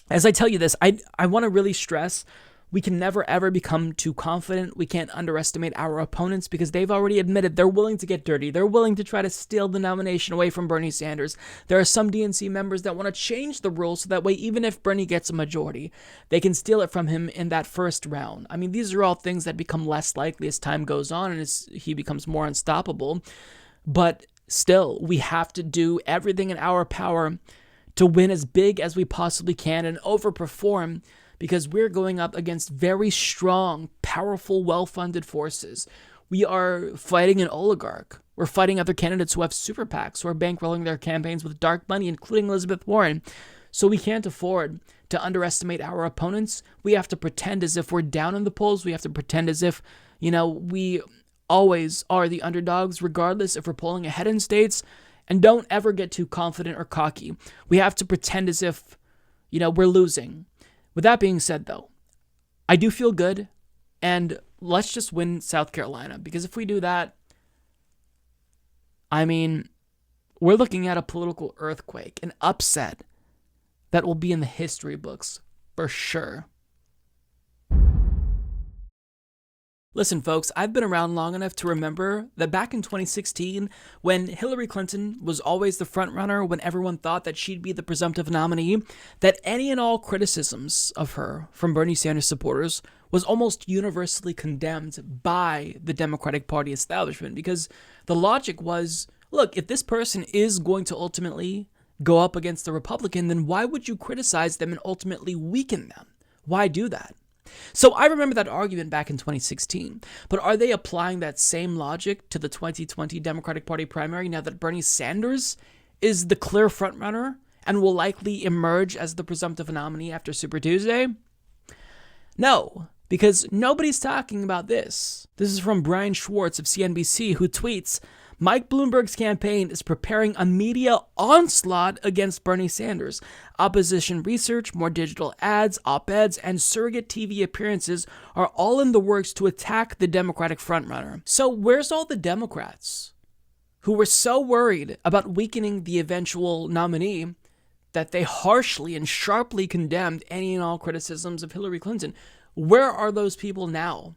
C: as I tell you this, I want to really stress, we can never ever become too confident. We can't underestimate our opponents, because they've already admitted they're willing to get dirty. They're willing to try to steal the nomination away from Bernie Sanders. There are some DNC members that want to change the rules so that way, even if Bernie gets a majority, they can steal it from him in that first round. These are all things that become less likely as time goes on and as he becomes more unstoppable. But still, we have to do everything in our power to win as big as we possibly can and overperform, because we're going up against very strong, powerful, well-funded forces. We are fighting an oligarch. We're fighting other candidates who have super PACs, who are bankrolling their campaigns with dark money, including Elizabeth Warren. So we can't afford to underestimate our opponents. We have to pretend as if we're down in the polls. We have to pretend as if, we always are the underdogs, regardless if we're polling ahead in states. And don't ever get too confident or cocky. We have to pretend as if, we're losing. With that being said, though, I do feel good, and let's just win South Carolina, because if we do that, we're looking at a political earthquake, an upset that will be in the history books for sure. Listen, folks, I've been around long enough to remember that back in 2016, when Hillary Clinton was always the front runner, when everyone thought that she'd be the presumptive nominee, that any and all criticisms of her from Bernie Sanders supporters was almost universally condemned by the Democratic Party establishment, because the logic was, look, if this person is going to ultimately go up against the Republican, then why would you criticize them and ultimately weaken them? Why do that? So I remember that argument back in 2016, but are they applying that same logic to the 2020 Democratic Party primary now that Bernie Sanders is the clear frontrunner and will likely emerge as the presumptive nominee after Super Tuesday? No, because nobody's talking about this. This is from Brian Schwartz of CNBC, who tweets, Mike Bloomberg's campaign is preparing a media onslaught against Bernie Sanders. Opposition research, more digital ads, op-eds, and surrogate TV appearances are all in the works to attack the Democratic frontrunner. So where's all the Democrats who were so worried about weakening the eventual nominee that they harshly and sharply condemned any and all criticisms of Hillary Clinton? Where are those people now?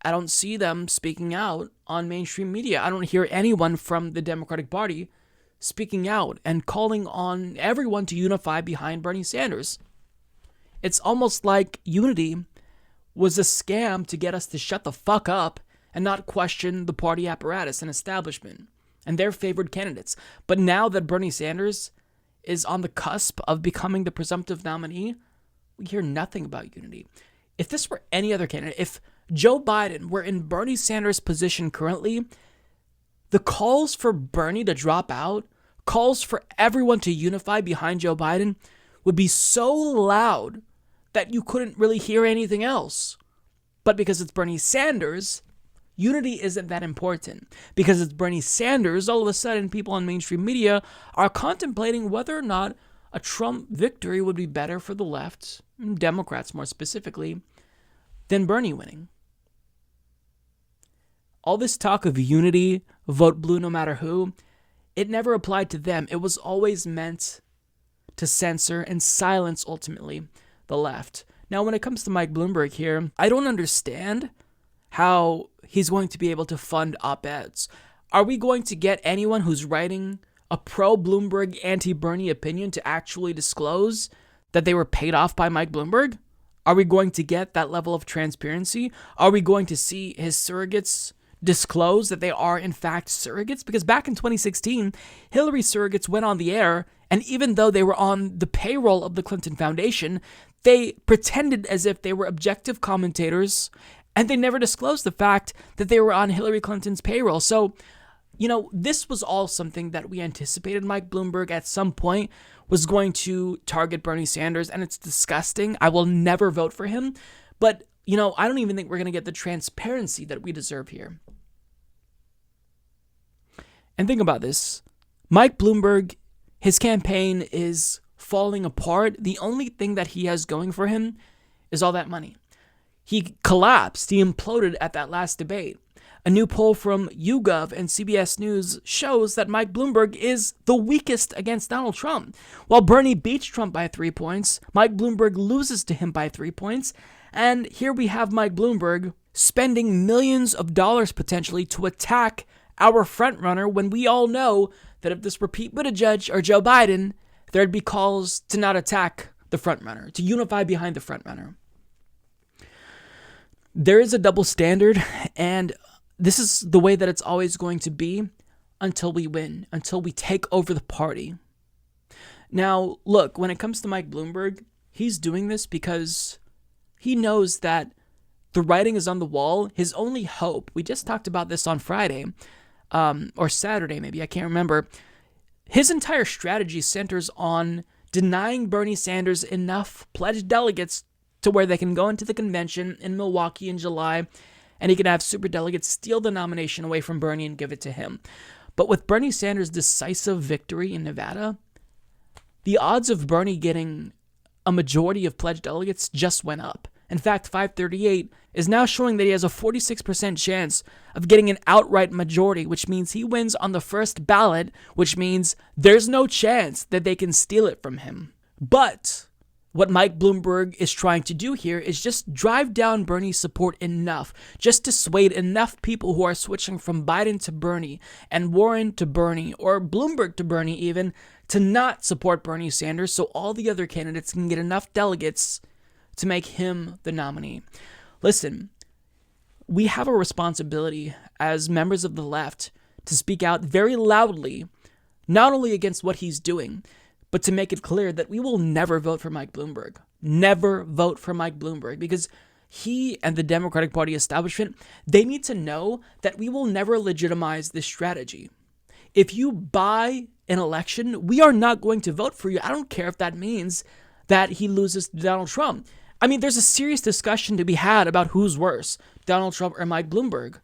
C: I don't see them speaking out on mainstream media. I don't hear anyone from the Democratic Party speaking out and calling on everyone to unify behind Bernie Sanders. It's almost like unity was a scam to get us to shut the fuck up and not question the party apparatus and establishment and their favored candidates. But now that Bernie Sanders is on the cusp of becoming the presumptive nominee, we hear nothing about unity. If this were any other candidate, if Joe Biden were in Bernie Sanders' position currently, the calls for Bernie to drop out, calls for everyone to unify behind Joe Biden would be so loud that you couldn't really hear anything else. But because it's Bernie Sanders, unity isn't that important. Because it's Bernie Sanders, all of a sudden people on mainstream media are contemplating whether or not a Trump victory would be better for the left, Democrats more specifically, than Bernie winning. All this talk of unity, vote blue no matter who, it never applied to them. It was always meant to censor and silence, ultimately, the left. Now, when it comes to Mike Bloomberg here, I don't understand how he's going to be able to fund op-eds. Are we going to get anyone who's writing a pro-Bloomberg, anti-Bernie opinion to actually disclose that they were paid off by Mike Bloomberg? Are we going to get that level of transparency? Are we going to see his surrogates disclose that they are in fact surrogates? Because back in 2016, Hillary surrogates went on the air, and even though they were on the payroll of the Clinton Foundation, they pretended as if they were objective commentators, and they never disclosed the fact that they were on Hillary Clinton's payroll. So, this was all something that we anticipated. Mike Bloomberg at some point was going to target Bernie Sanders, and it's disgusting. I will never vote for him. But, I don't even think we're going to get the transparency that we deserve here. And think about this. Mike Bloomberg, his campaign is falling apart. The only thing that he has going for him is all that money. He collapsed. He imploded at that last debate. A new poll from YouGov and CBS News shows that Mike Bloomberg is the weakest against Donald Trump. While Bernie beats Trump by 3 points, Mike Bloomberg loses to him by 3 points. And here we have Mike Bloomberg spending millions of dollars potentially to attack our frontrunner, when we all know that if this were Pete Buttigieg or Joe Biden, there'd be calls to not attack the frontrunner, to unify behind the frontrunner. There is a double standard, and this is the way that it's always going to be until we win, until we take over the party. Now, look, when it comes to Mike Bloomberg, he's doing this because he knows that the writing is on the wall. His only hope, we just talked about this on Friday, or Saturday maybe, I can't remember. His entire strategy centers on denying Bernie Sanders enough pledged delegates to where they can go into the convention in Milwaukee in July, and he can have superdelegates steal the nomination away from Bernie and give it to him. But with Bernie Sanders' decisive victory in Nevada, the odds of Bernie getting a majority of pledged delegates just went up. In fact, 538 is now showing that he has a 46% chance of getting an outright majority, which means he wins on the first ballot, which means there's no chance that they can steal it from him. But what Mike Bloomberg is trying to do here is just drive down Bernie's support enough, just to sway enough people who are switching from Biden to Bernie and Warren to Bernie or Bloomberg to Bernie even, to not support Bernie Sanders so all the other candidates can get enough delegates to make him the nominee. Listen, we have a responsibility as members of the left to speak out very loudly, not only against what he's doing, but to make it clear that we will never vote for Mike Bloomberg. Never vote for Mike Bloomberg, because he and the Democratic Party establishment, they need to know that we will never legitimize this strategy. If you buy an election, we are not going to vote for you. I don't care if that means that he loses to Donald Trump. I mean, there's a serious discussion to be had about who's worse, Donald Trump or Mike Bloomberg.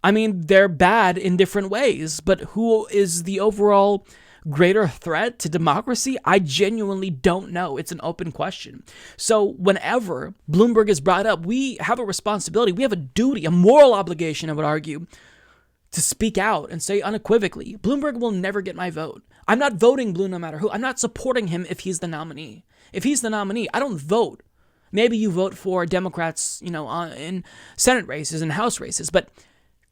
C: I mean, they're bad in different ways, but who is the overall greater threat to democracy? I genuinely don't know. It's an open question. So whenever Bloomberg is brought up, we have a responsibility. We have a duty, a moral obligation, I would argue, to speak out and say unequivocally, Bloomberg will never get my vote. I'm not voting blue no matter who. I'm not supporting him if he's the nominee. If he's the nominee, I don't vote. Maybe you vote for Democrats, in Senate races and House races, but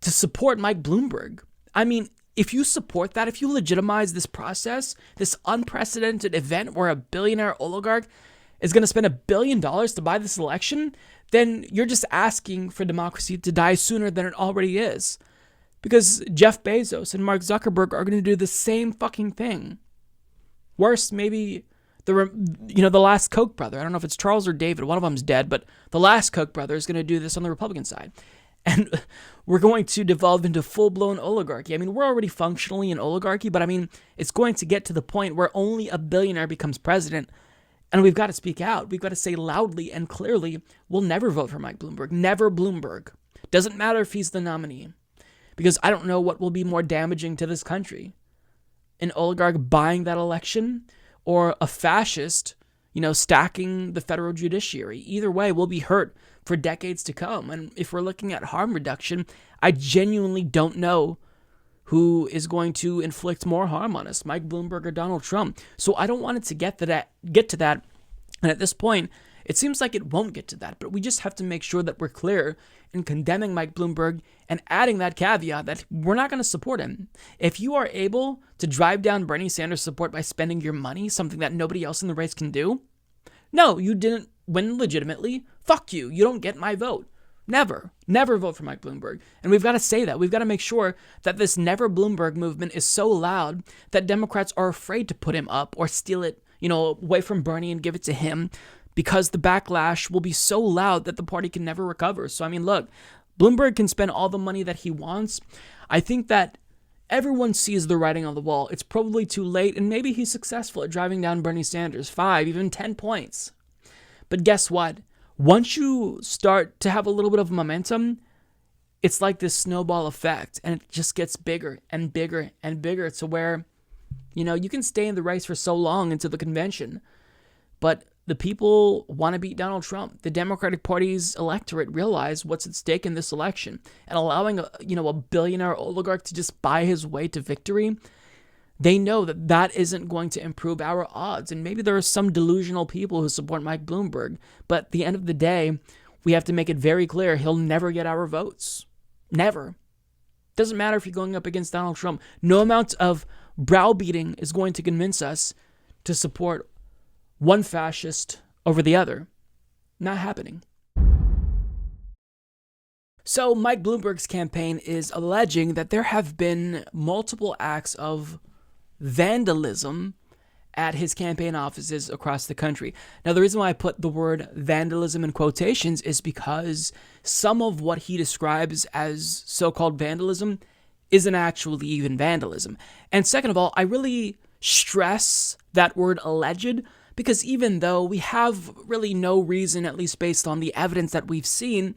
C: to support Mike Bloomberg, I mean, if you support that, if you legitimize this process, this unprecedented event where a billionaire oligarch is going to spend $1 billion to buy this election, then you're just asking for democracy to die sooner than it already is. Because Jeff Bezos and Mark Zuckerberg are going to do the same fucking thing. Worse, maybe the last Koch brother. I don't know if it's Charles or David. One of them's dead, but the last Koch brother is going to do this on the Republican side. And we're going to devolve into full-blown oligarchy. I mean, we're already functionally an oligarchy, but I mean, it's going to get to the point where only a billionaire becomes president. And we've got to speak out. We've got to say loudly and clearly, we'll never vote for Mike Bloomberg. Never Bloomberg. Doesn't matter if he's the nominee. Because I don't know what will be more damaging to this country. An oligarch buying that election or a fascist, stacking the federal judiciary. Either way, we'll be hurt for decades to come. And if we're looking at harm reduction, I genuinely don't know who is going to inflict more harm on us, Mike Bloomberg or Donald Trump. So I don't want it to get to that. And at this point, it seems like it won't get to that, but we just have to make sure that we're clear in condemning Mike Bloomberg and adding that caveat that we're not going to support him. If you are able to drive down Bernie Sanders' support by spending your money, something that nobody else in the race can do, no, you didn't win legitimately. Fuck you. You don't get my vote. Never vote for Mike Bloomberg. And we've got to say that. We've got to make sure that this never Bloomberg movement is so loud that Democrats are afraid to put him up or steal it, away from Bernie and give it to him, because the backlash will be so loud that the party can never recover. So, I mean, look, Bloomberg can spend all the money that he wants. I think that everyone sees the writing on the wall. It's probably too late, and maybe he's successful at driving down Bernie Sanders 5, even 10 points. But guess what? Once you start to have a little bit of momentum, it's like this snowball effect, and it just gets bigger and bigger and bigger to where, you can stay in the race for so long into the convention, but the people want to beat Donald Trump. The Democratic Party's electorate realize what's at stake in this election, and allowing a billionaire oligarch to just buy his way to victory, they know that that isn't going to improve our odds. And maybe there are some delusional people who support Mike Bloomberg, but at the end of the day, we have to make it very clear he'll never get our votes. Never. Doesn't matter if you're going up against Donald Trump. No amount of browbeating is going to convince us to support one fascist over the other. Not happening. So Mike Bloomberg's campaign is alleging that there have been multiple acts of vandalism at his campaign offices across the country. Now, the reason why I put the word vandalism in quotations is because some of what he describes as so-called vandalism isn't actually even vandalism. And second of all, I really stress that word alleged, because even though we have really no reason, at least based on the evidence that we've seen,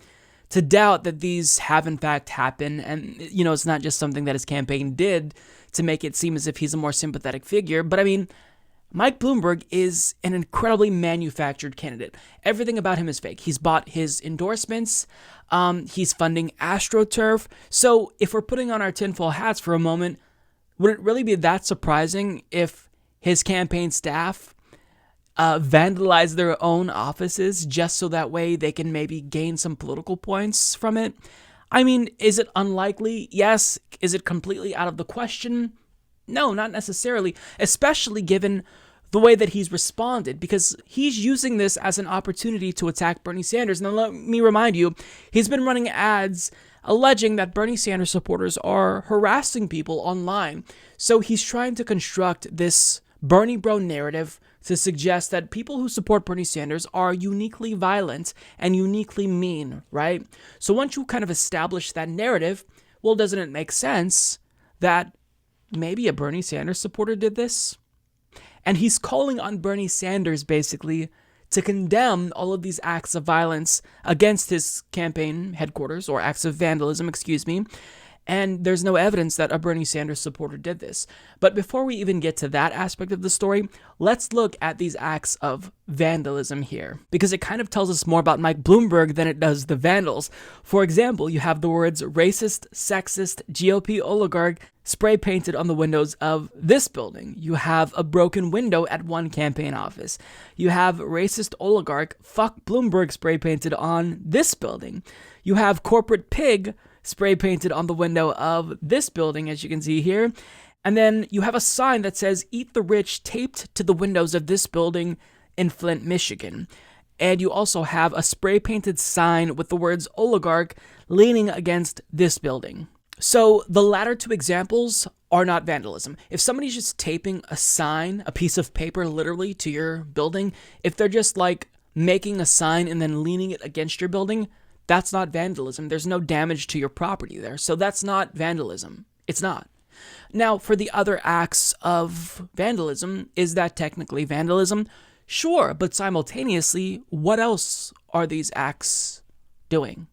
C: to doubt that these have in fact happened. And, it's not just something that his campaign did to make it seem as if he's a more sympathetic figure. But I mean, Mike Bloomberg is an incredibly manufactured candidate. Everything about him is fake. He's bought his endorsements. He's funding AstroTurf. So if we're putting on our tinfoil hats for a moment, would it really be that surprising if his campaign staff vandalize their own offices just so that way they can maybe gain some political points from it? I mean, is it unlikely? Yes. Is it completely out of the question? No, not necessarily, especially given the way that he's responded, because he's using this as an opportunity to attack Bernie Sanders. Now, let me remind you, he's been running ads alleging that Bernie Sanders supporters are harassing people online. So he's trying to construct this Bernie bro narrative to suggest that people who support Bernie Sanders are uniquely violent and uniquely mean, right? So once you kind of establish that narrative, well, doesn't it make sense that maybe a Bernie Sanders supporter did this? And he's calling on Bernie Sanders basically to condemn all of these acts of violence against his campaign headquarters, or acts of vandalism, and there's no evidence that a Bernie Sanders supporter did this. But before we even get to that aspect of the story, let's look at these acts of vandalism here, because it kind of tells us more about Mike Bloomberg than it does the vandals. For example, you have the words racist, sexist, GOP oligarch spray painted on the windows of this building. You have a broken window at one campaign office. You have racist oligarch, fuck Bloomberg spray painted on this building. You have corporate pig spray painted on the window of this building, as you can see here. And then you have a sign that says "Eat the Rich" taped to the windows of this building in Flint, Michigan. And you also have a spray painted sign with the words oligarch leaning against this building. So the latter two examples are not vandalism. If somebody's just taping a sign, a piece of paper literally to your building, if they're just like making a sign and then leaning it against your building, that's not vandalism. There's no damage to your property there. So that's not vandalism. It's not. Now, for the other acts of vandalism, is that technically vandalism? Sure, but simultaneously, what else are these acts doing?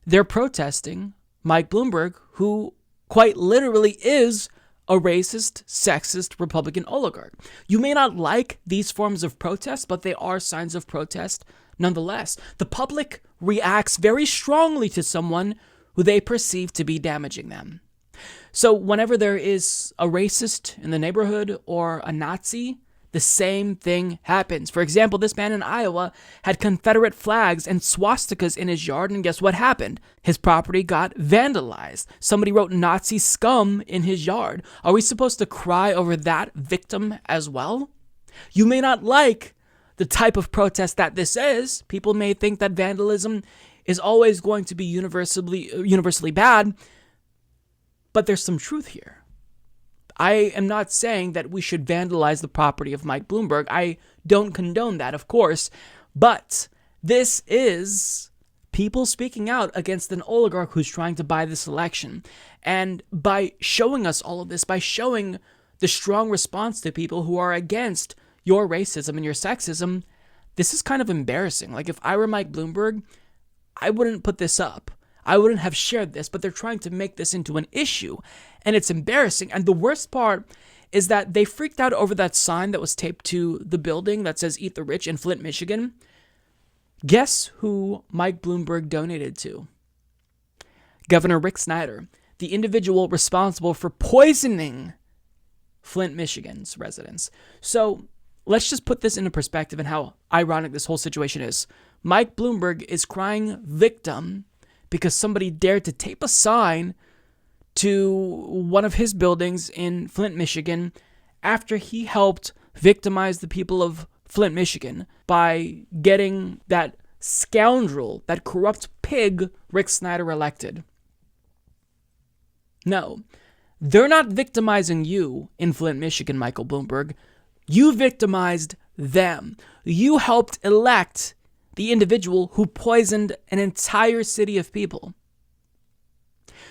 C: They're protesting Mike Bloomberg, who quite literally is a racist, sexist Republican oligarch. You may not like these forms of protest, but they are signs of protest nonetheless. The public reacts very strongly to someone who they perceive to be damaging them. So whenever there is a racist in the neighborhood or a Nazi, the same thing happens. For example, this man in Iowa had Confederate flags and swastikas in his yard, and guess what happened? His property got vandalized. Somebody wrote Nazi scum in his yard. Are we supposed to cry over that victim as well? You may not like the type of protest that this is. People may think that vandalism is always going to be universally bad, but there's some truth here. I am not saying that we should vandalize the property of Mike Bloomberg. I don't condone that, of course, but this is people speaking out against an oligarch who's trying to buy this election. And by showing us all of this, by showing the strong response to people who are against your racism and your sexism, this is kind of embarrassing. Like, if I were Mike Bloomberg, I wouldn't put this up. I wouldn't have shared this, but they're trying to make this into an issue, and it's embarrassing. And the worst part is that they freaked out over that sign that was taped to the building that says "Eat the Rich" in Flint, Michigan. Guess who Mike Bloomberg donated to? Governor Rick Snyder, the individual responsible for poisoning Flint, Michigan's residents. So let's just put this into perspective and how ironic this whole situation is. Mike Bloomberg is crying victim because somebody dared to tape a sign to one of his buildings in Flint, Michigan, after he helped victimize the people of Flint, Michigan by getting that scoundrel, that corrupt pig, Rick Snyder, elected. No, they're not victimizing you in Flint, Michigan, Michael Bloomberg. You victimized them. You helped elect the individual who poisoned an entire city of people.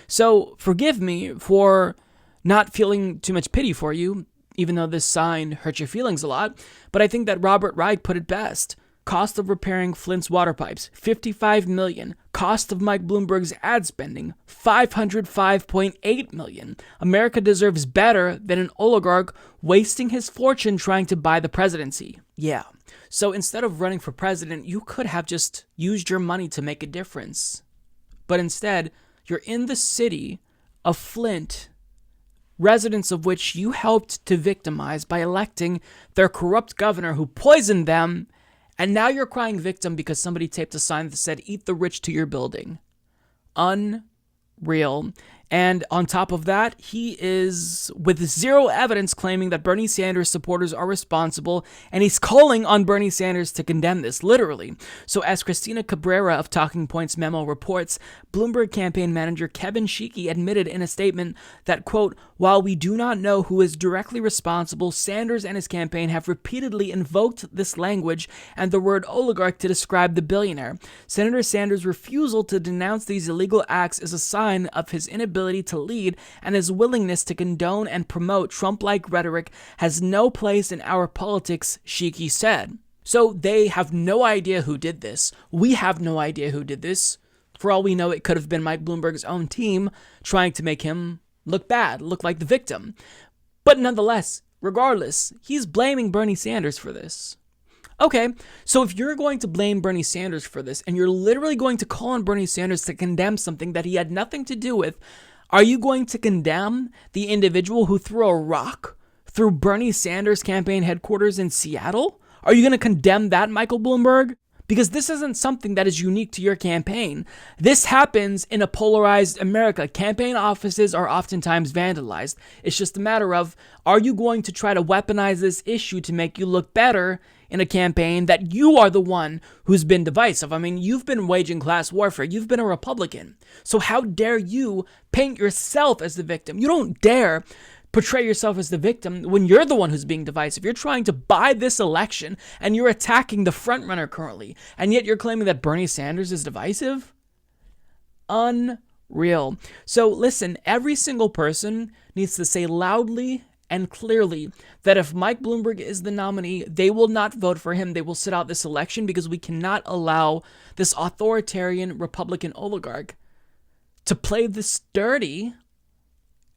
C: So forgive me for not feeling too much pity for you, even though this sign hurt your feelings a lot, but I think that Robert Reich put it best. Cost of repairing Flint's water pipes, $55 million. Cost of Mike Bloomberg's ad spending, $505.8 million. America deserves better than an oligarch wasting his fortune trying to buy the presidency. Yeah. So instead of running for president, you could have just used your money to make a difference. But instead, you're in the city of Flint, residents of which you helped to victimize by electing their corrupt governor who poisoned them. And now you're crying victim because somebody taped a sign that said, "Eat the rich to your building." Unreal. And on top of that, he is, with zero evidence, claiming that Bernie Sanders supporters are responsible, and he's calling on Bernie Sanders to condemn this, literally. So as Christina Cabrera of Talking Points Memo reports, Bloomberg campaign manager Kevin Sheekey admitted in a statement that, quote, "While we do not know who is directly responsible, Sanders and his campaign have repeatedly invoked this language and the word oligarch to describe the billionaire. Senator Sanders' refusal to denounce these illegal acts is a sign of his inability to lead, and his willingness to condone and promote Trump-like rhetoric has no place in our politics," Sheekey said. So they have no idea who did this. We have no idea who did this. For all we know, it could have been Mike Bloomberg's own team trying to make him look bad, look like the victim. But nonetheless, regardless, he's blaming Bernie Sanders for this. Okay, so if you're going to blame Bernie Sanders for this, and you're literally going to call on Bernie Sanders to condemn something that he had nothing to do with, are you going to condemn the individual who threw a rock through Bernie Sanders' campaign headquarters in Seattle? Are you going to condemn that, Michael Bloomberg? Because this isn't something that is unique to your campaign. This happens in a polarized America. Campaign offices are oftentimes vandalized. It's just a matter of, are you going to try to weaponize this issue to make you look better in a campaign that you are the one who's been divisive? I mean, you've been waging class warfare. You've been a Republican. So how dare you paint yourself as the victim? You don't dare portray yourself as the victim when you're the one who's being divisive. You're trying to buy this election, and you're attacking the frontrunner currently, and yet you're claiming that Bernie Sanders is divisive? Unreal. So listen, every single person needs to say loudly and clearly that if Mike Bloomberg is the nominee, they will not vote for him. They will sit out this election because we cannot allow this authoritarian Republican oligarch to play this dirty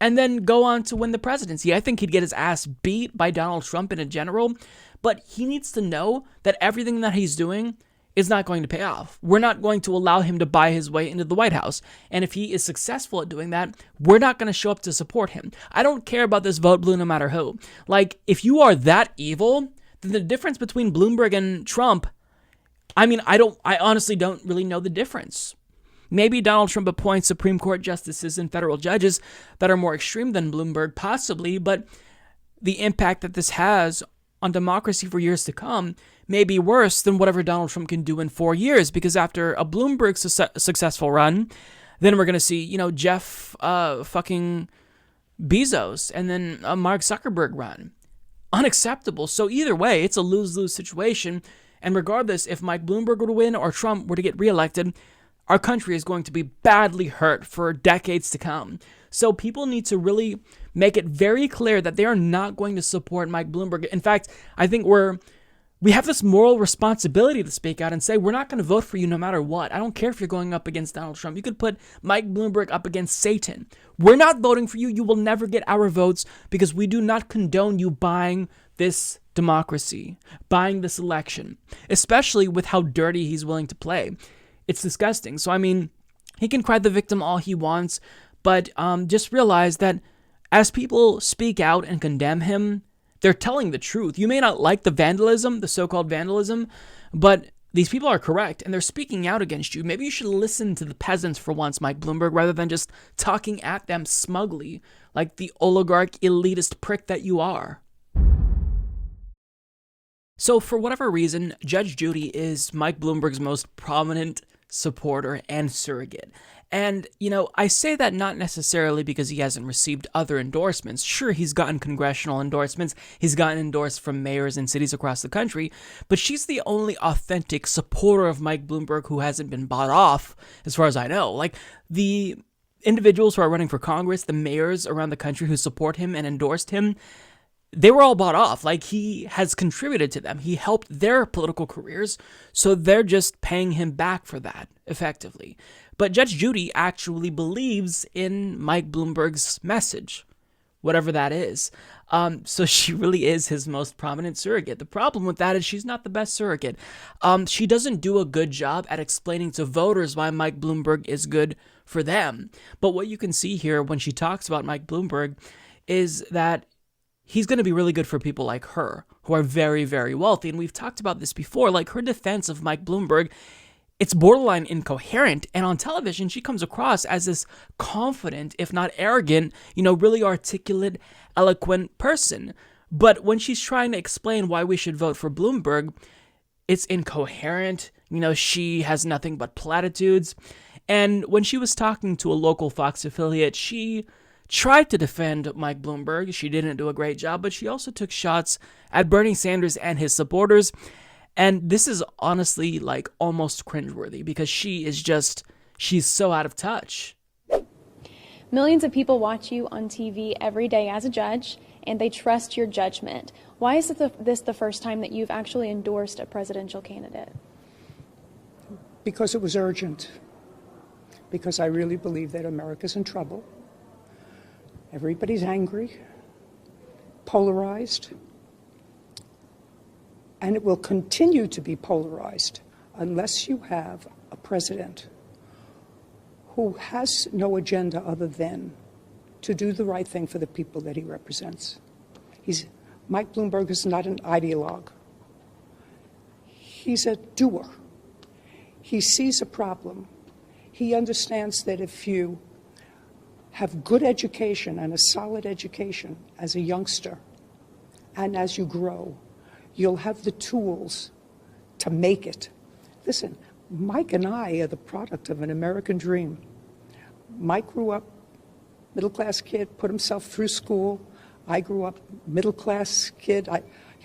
C: and then go on to win the presidency. I think he'd get his ass beat by Donald Trump in general, but he needs to know that everything that he's doing is not going to pay off. We're not going to allow him to buy his way into the White House. And if he is successful at doing that, we're not going to show up to support him. I don't care about this vote blue no matter who. Like, if you are that evil, then the difference between Bloomberg and Trump, I mean, I honestly don't really know the difference. Maybe Donald Trump appoints Supreme Court justices and federal judges that are more extreme than Bloomberg, possibly, but the impact that this has on democracy for years to come may be worse than whatever Donald Trump can do in 4 years, because after a Bloomberg successful run, then we're going to see, Jeff fucking Bezos and then a Mark Zuckerberg run. Unacceptable. So either way, it's a lose-lose situation. And regardless, if Mike Bloomberg were to win or Trump were to get reelected, our country is going to be badly hurt for decades to come. So people need to really make it very clear that they are not going to support Mike Bloomberg. In fact, I think we have this moral responsibility to speak out and say, we're not going to vote for you no matter what. I don't care if you're going up against Donald Trump. You could put Mike Bloomberg up against Satan. We're not voting for you. You will never get our votes because we do not condone you buying this democracy, buying this election, especially with how dirty he's willing to play. It's disgusting. So, I mean, he can cry the victim all he wants, but just realize that as people speak out and condemn him, they're telling the truth. You may not like the vandalism, the so-called vandalism, but these people are correct, and they're speaking out against you. Maybe you should listen to the peasants for once, Mike Bloomberg, rather than just talking at them smugly like the oligarch elitist prick that you are. So for whatever reason, Judge Judy is Mike Bloomberg's most prominent supporter and surrogate. And, I say that not necessarily because he hasn't received other endorsements. Sure, he's gotten congressional endorsements. He's gotten endorsed from mayors in cities across the country. But she's the only authentic supporter of Mike Bloomberg who hasn't been bought off, as far as I know. Like, the individuals who are running for Congress, the mayors around the country who support him and endorsed him, they were all bought off. Like, he has contributed to them. He helped their political careers, so they're just paying him back for that, effectively. But Judge Judy actually believes in Mike Bloomberg's message, whatever that is. So she really is his most prominent surrogate. The problem with that is she's not the best surrogate. She doesn't do a good job at explaining to voters why Mike Bloomberg is good for them. But what you can see here when she talks about Mike Bloomberg is that he's going to be really good for people like her, who are very, very wealthy. And we've talked about this before. Like, her defense of Mike Bloomberg, it's borderline incoherent. And on television, she comes across as this confident, if not arrogant, really articulate, eloquent person. But when she's trying to explain why we should vote for Bloomberg, it's incoherent. She has nothing but platitudes. And when she was talking to a local Fox affiliate, she tried to defend Mike Bloomberg. She didn't do a great job, but she also took shots at Bernie Sanders and his supporters. And this is honestly like almost cringeworthy because she's so out of touch.
M: Millions of people watch you on TV every day as a judge, and they trust your judgment. Why is this the first time that you've actually endorsed a presidential candidate?
N: Because it was urgent. Because I really believe that America's in trouble. Everybody's angry, polarized, and it will continue to be polarized unless you have a president who has no agenda other than to do the right thing for the people that he represents. Mike Bloomberg is not an ideologue. He's a doer. He sees a problem. He understands that if you have good education and a solid education as a youngster, and as you grow, you'll have the tools to make it. Listen, Mike and I are the product of an American dream. Mike grew up middle-class kid, put himself through school. I grew up middle-class kid.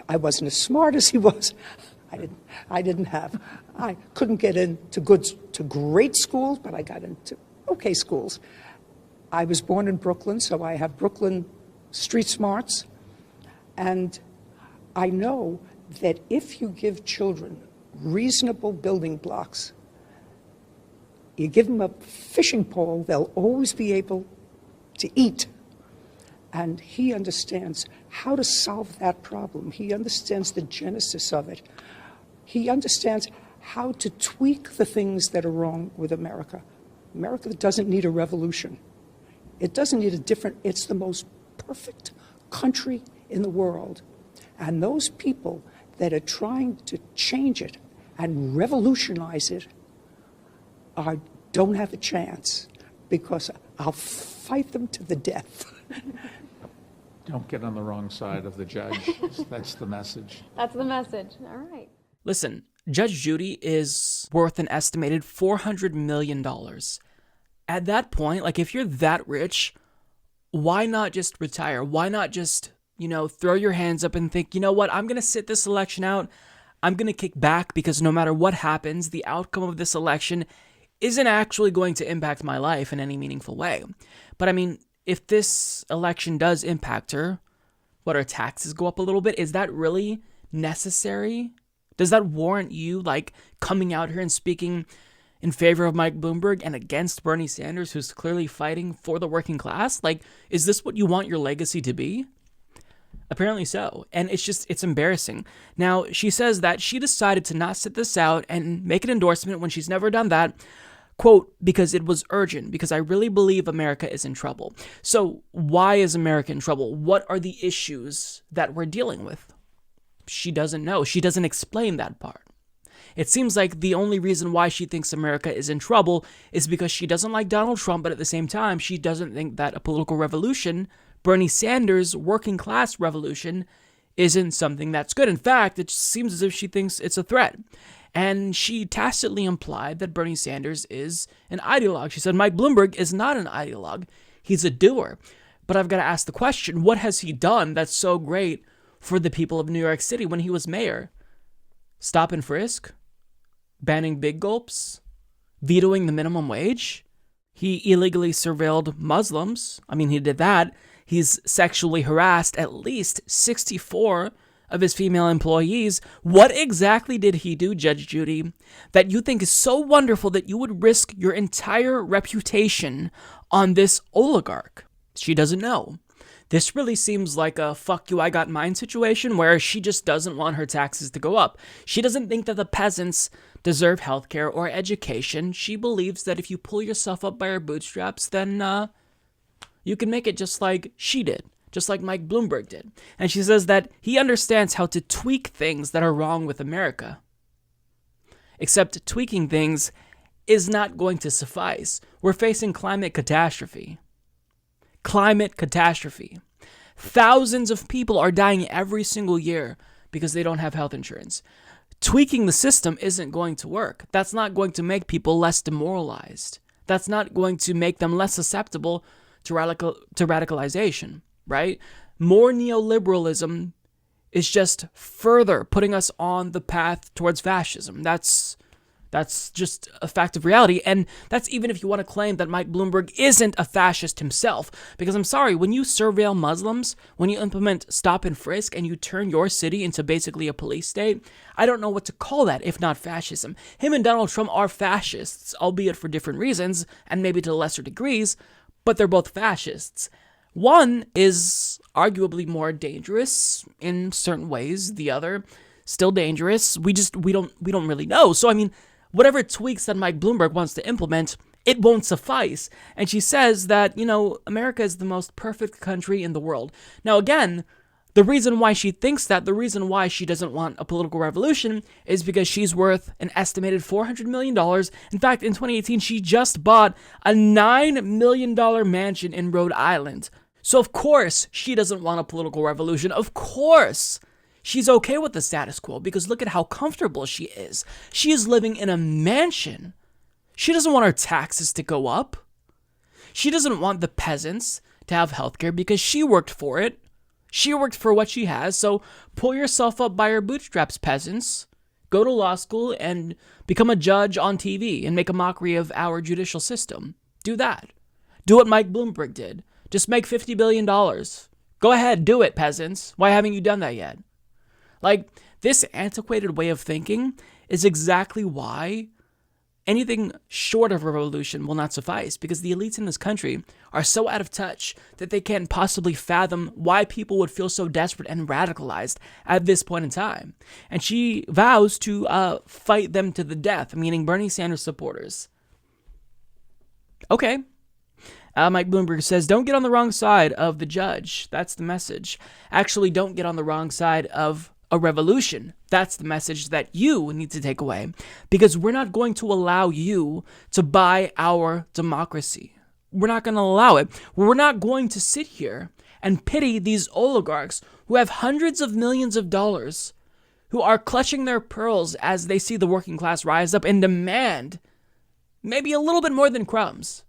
N: I wasn't as smart as he was. I couldn't get into great schools, but I got into okay schools. I was born in Brooklyn, so I have Brooklyn street smarts. And I know that if you give children reasonable building blocks, you give them a fishing pole, they'll always be able to eat. And he understands how to solve that problem. He understands the genesis of it. He understands how to tweak the things that are wrong with America. America doesn't need a revolution. It doesn't need it's the most perfect country in the world. And those people that are trying to change it and revolutionize it don't have a chance, because I'll fight them to the death.
O: Don't get on the wrong side of the judge. That's the message.
M: That's the message. All right.
C: Listen, Judge Judy is worth an estimated $400 million. At that point, like, if you're that rich, why not just retire? Why not just, throw your hands up and think, you know what, I'm going to sit this election out. I'm going to kick back because no matter what happens, the outcome of this election isn't actually going to impact my life in any meaningful way. But I mean, if this election does impact her, what, her taxes go up a little bit? Is that really necessary? Does that warrant you, coming out here and speaking in favor of Mike Bloomberg and against Bernie Sanders, who's clearly fighting for the working class? Is this what you want your legacy to be? Apparently so. And it's embarrassing. Now, she says that she decided to not sit this out and make an endorsement when she's never done that, quote, because it was urgent, because I really believe America is in trouble. So why is America in trouble? What are the issues that we're dealing with? She doesn't know. She doesn't explain that part. It seems like the only reason why she thinks America is in trouble is because she doesn't like Donald Trump, but at the same time, she doesn't think that a political revolution, Bernie Sanders' working class revolution, isn't something that's good. In fact, it seems as if she thinks it's a threat. And she tacitly implied that Bernie Sanders is an ideologue. She said Mike Bloomberg is not an ideologue. He's a doer. But I've got to ask the question, what has he done that's so great for the people of New York City when he was mayor? Stop and frisk? Banning big gulps? Vetoing the minimum wage? He illegally surveilled Muslims. I mean, he did that. He's sexually harassed at least 64 of his female employees. What exactly did he do, Judge Judy, that you think is so wonderful that you would risk your entire reputation on this oligarch? She doesn't know. This really seems like a fuck you, I got mine situation where she just doesn't want her taxes to go up. She doesn't think that the peasants deserve healthcare or education. She believes that if you pull yourself up by your bootstraps, then you can make it just like she did. Just like Mike Bloomberg did. And she says that he understands how to tweak things that are wrong with America. Except tweaking things is not going to suffice. We're facing climate catastrophe. Climate catastrophe. Thousands of people are dying every single year because they don't have health insurance. Tweaking the system isn't going to work. That's not going to make people less demoralized. That's not going to make them less susceptible to radicalization. Right? More neoliberalism is just further putting us on the path towards fascism. That's just a fact of reality. And that's even if you want to claim that Mike Bloomberg isn't a fascist himself. Because I'm sorry, when you surveil Muslims, when you implement stop and frisk, and you turn your city into basically a police state, I don't know what to call that if not fascism. Him and Donald Trump are fascists, albeit for different reasons, and maybe to lesser degrees, but they're both fascists. One is arguably more dangerous in certain ways. The other, still dangerous. We don't really know. So, I mean, whatever tweaks that Mike Bloomberg wants to implement, it won't suffice. And she says that, America is the most perfect country in the world. Now, again, the reason why she thinks that, the reason why she doesn't want a political revolution is because she's worth an estimated $400 million. In fact, in 2018, she just bought a $9 million mansion in Rhode Island. So of course she doesn't want a political revolution. Of course she's okay with the status quo because look at how comfortable she is. She is living in a mansion. She doesn't want her taxes to go up. She doesn't want the peasants to have healthcare because she worked for it. She worked for what she has. So pull yourself up by your bootstraps, peasants. Go to law school and become a judge on TV and make a mockery of our judicial system. Do that. Do what Mike Bloomberg did. Just make $50 billion. Go ahead, do it, peasants. Why haven't you done that yet? Like, this antiquated way of thinking is exactly why anything short of a revolution will not suffice, because the elites in this country are so out of touch that they can't possibly fathom why people would feel so desperate and radicalized at this point in time. And she vows to fight them to the death, meaning Bernie Sanders supporters. Okay. Mike Bloomberg says, don't get on the wrong side of the judge. That's the message. Actually, don't get on the wrong side of a revolution. That's the message that you need to take away. Because we're not going to allow you to buy our democracy. We're not going to allow it. We're not going to sit here and pity these oligarchs who have hundreds of millions of dollars, who are clutching their pearls as they see the working class rise up and demand maybe a little bit more than crumbs.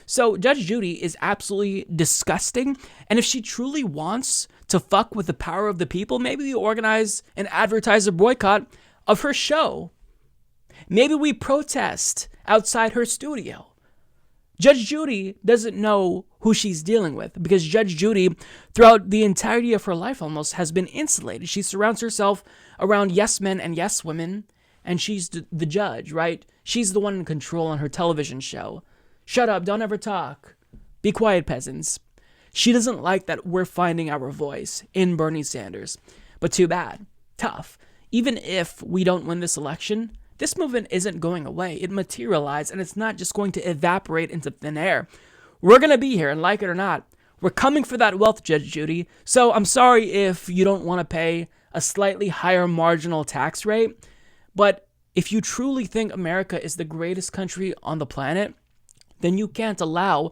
C: So Judge Judy is absolutely disgusting, and if she truly wants to fuck with the power of the people, maybe we organize an advertiser boycott of her show. Maybe we protest outside her studio. Judge Judy doesn't know who she's dealing with because Judge Judy, throughout the entirety of her life almost, has been insulated. She surrounds herself around yes men and yes women, and she's the judge, right? She's the one in control on her television show. Shut up, don't ever talk. Be quiet, peasants. She doesn't like that we're finding our voice in Bernie Sanders. But too bad. Tough. Even if we don't win this election, this movement isn't going away. It materialized, and it's not just going to evaporate into thin air. We're going to be here, and like it or not, we're coming for that wealth, Judge Judy. So I'm sorry if you don't want to pay a slightly higher marginal tax rate, but if you truly think America is the greatest country on the planet, then you can't allow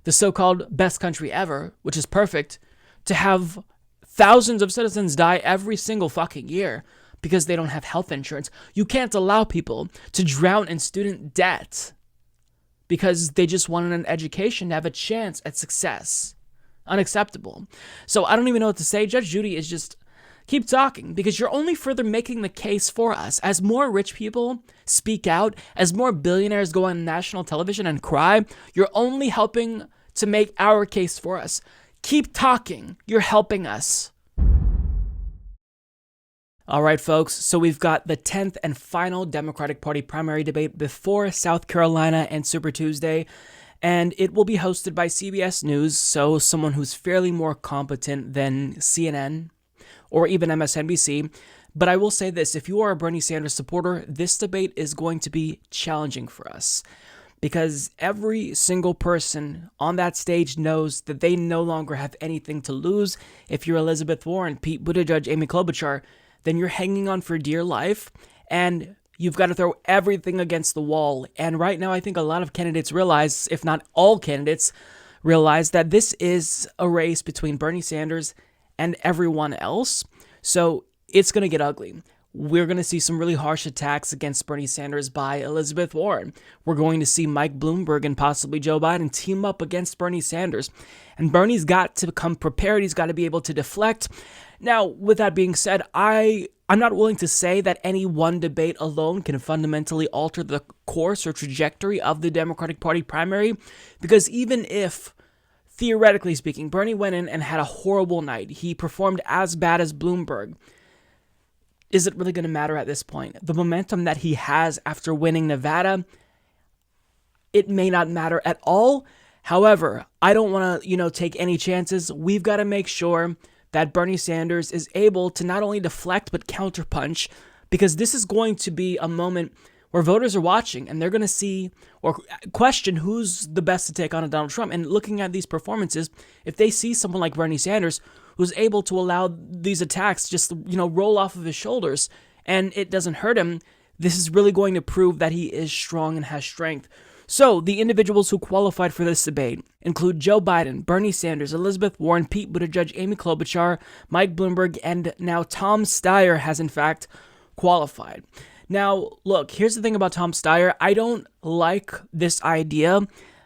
C: the so-called best country ever, which is perfect, to have thousands of citizens die every single fucking year because they don't have health insurance. You can't allow people to drown in student debt because they just wanted an education to have a chance at success. Unacceptable. So I don't even know what to say. Judge Judy is just... keep talking, because you're only further making the case for us. As more rich people speak out, as more billionaires go on national television and cry, you're only helping to make our case for us. Keep talking. You're helping us. All right, folks, so we've got the 10th and final Democratic Party primary debate before South Carolina and Super Tuesday, and it will be hosted by CBS News, so someone who's fairly more competent than CNN or even MSNBC. But I will say this, if you are a Bernie Sanders supporter, this debate is going to be challenging for us, because every single person on that stage knows that they no longer have anything to lose. If you're Elizabeth Warren, Pete Buttigieg, Amy Klobuchar, then you're hanging on for dear life, and you've got to throw everything against the wall. And right now, I think a lot of candidates realize, if not all candidates, realize that this is a race between Bernie Sanders and everyone else. So it's going to get ugly. We're going to see some really harsh attacks against Bernie Sanders by Elizabeth Warren. We're going to see Mike Bloomberg and possibly Joe Biden team up against Bernie Sanders. And Bernie's got to come prepared. He's got to be able to deflect. Now, with that being said, I'm not willing to say that any one debate alone can fundamentally alter the course or trajectory of the Democratic Party primary, because even if, theoretically speaking, Bernie went in and had a horrible night, he performed as bad as Bloomberg, is it really going to matter at this point? The momentum that he has after winning Nevada, it may not matter at all. However, I don't want to, take any chances. We've got to make sure that Bernie Sanders is able to not only deflect but counterpunch, because this is going to be a moment where voters are watching and they're going to see or question who's the best to take on a Donald Trump. And looking at these performances, if they see someone like Bernie Sanders who's able to allow these attacks just, roll off of his shoulders and it doesn't hurt him, this is really going to prove that he is strong and has strength. So, the individuals who qualified for this debate include Joe Biden, Bernie Sanders, Elizabeth Warren, Pete Buttigieg, Amy Klobuchar, Mike Bloomberg, and now Tom Steyer has in fact qualified. Now, look, here's the thing about Tom Steyer. I don't like this idea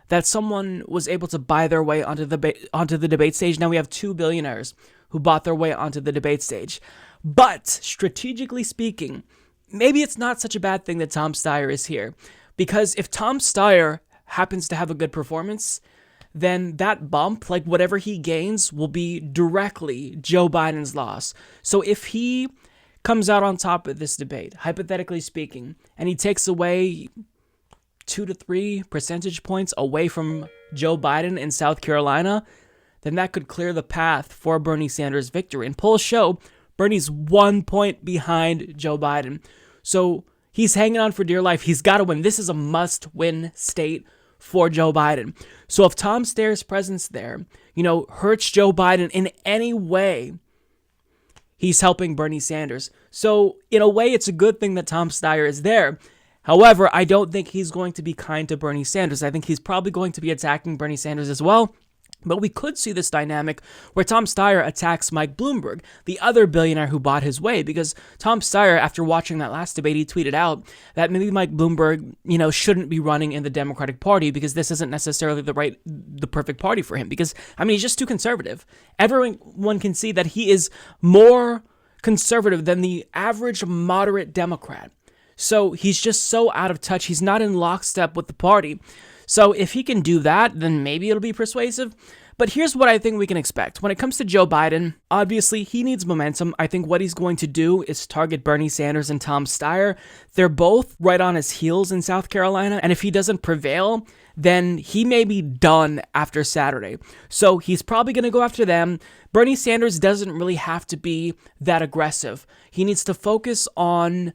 C: that someone was able to buy their way onto the debate stage. Now we have 2 billionaires who bought their way onto the debate stage. But, strategically speaking, maybe it's not such a bad thing that Tom Steyer is here. Because if Tom Steyer happens to have a good performance, then that bump, like whatever he gains, will be directly Joe Biden's loss. So if he comes out on top of this debate, hypothetically speaking, and he takes away 2 to 3 percentage points away from Joe Biden in South Carolina, then that could clear the path for Bernie Sanders' victory. And polls show Bernie's 1 point behind Joe Biden. So he's hanging on for dear life. He's got to win. This is a must-win state for Joe Biden. So if Tom Steyer's presence there, hurts Joe Biden in any way, he's helping Bernie Sanders. So in a way, it's a good thing that Tom Steyer is there. However, I don't think he's going to be kind to Bernie Sanders. I think he's probably going to be attacking Bernie Sanders as well. But we could see this dynamic where Tom Steyer attacks Mike Bloomberg, the other billionaire who bought his way, because Tom Steyer, after watching that last debate, he tweeted out that maybe Mike Bloomberg, shouldn't be running in the Democratic Party because this isn't necessarily the perfect party for him. Because, he's just too conservative. Everyone can see that he is more conservative than the average moderate Democrat. So he's just so out of touch. He's not in lockstep with the party. So if he can do that, then maybe it'll be persuasive. But here's what I think we can expect. When it comes to Joe Biden, obviously he needs momentum. I think what he's going to do is target Bernie Sanders and Tom Steyer. They're both right on his heels in South Carolina. And if he doesn't prevail, then he may be done after Saturday. So he's probably going to go after them. Bernie Sanders doesn't really have to be that aggressive. He needs to focus on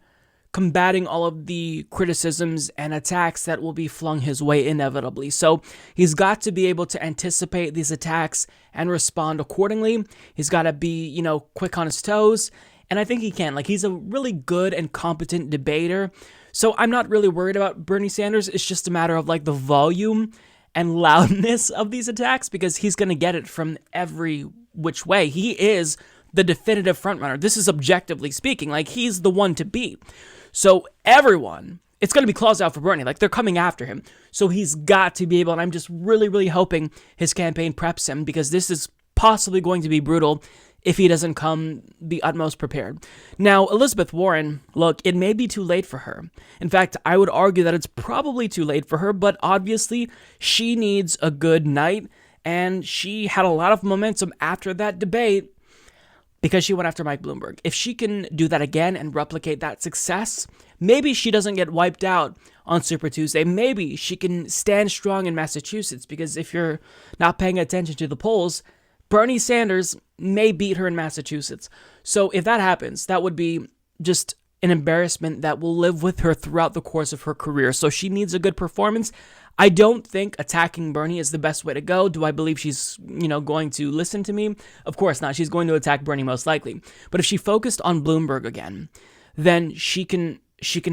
C: combating all of the criticisms and attacks that will be flung his way inevitably. So he's got to be able to anticipate these attacks and respond accordingly. He's got to be, quick on his toes. And I think he can. He's a really good and competent debater. So I'm not really worried about Bernie Sanders. It's just a matter of the volume and loudness of these attacks, because he's going to get it from every which way. He is the definitive frontrunner. This is objectively speaking. He's the one to beat. So everyone, it's going to be claws out for Bernie. They're coming after him. So he's got to be able, and I'm just really, really hoping his campaign preps him, because this is possibly going to be brutal if he doesn't come the utmost prepared. Now, Elizabeth Warren, look, it may be too late for her. In fact, I would argue that it's probably too late for her, but obviously she needs a good night. And she had a lot of momentum after that debate because she went after Mike Bloomberg. If she can do that again and replicate that success, maybe she doesn't get wiped out on Super Tuesday. Maybe she can stand strong in Massachusetts, because if you're not paying attention to the polls, Bernie Sanders may beat her in Massachusetts. So if that happens, that would be just an embarrassment that will live with her throughout the course of her career. So she needs a good performance. I don't think attacking Bernie is the best way to go. Do I believe she's, going to listen to me? Of course not. She's going to attack Bernie most likely. But if she focused on Bloomberg again, then she can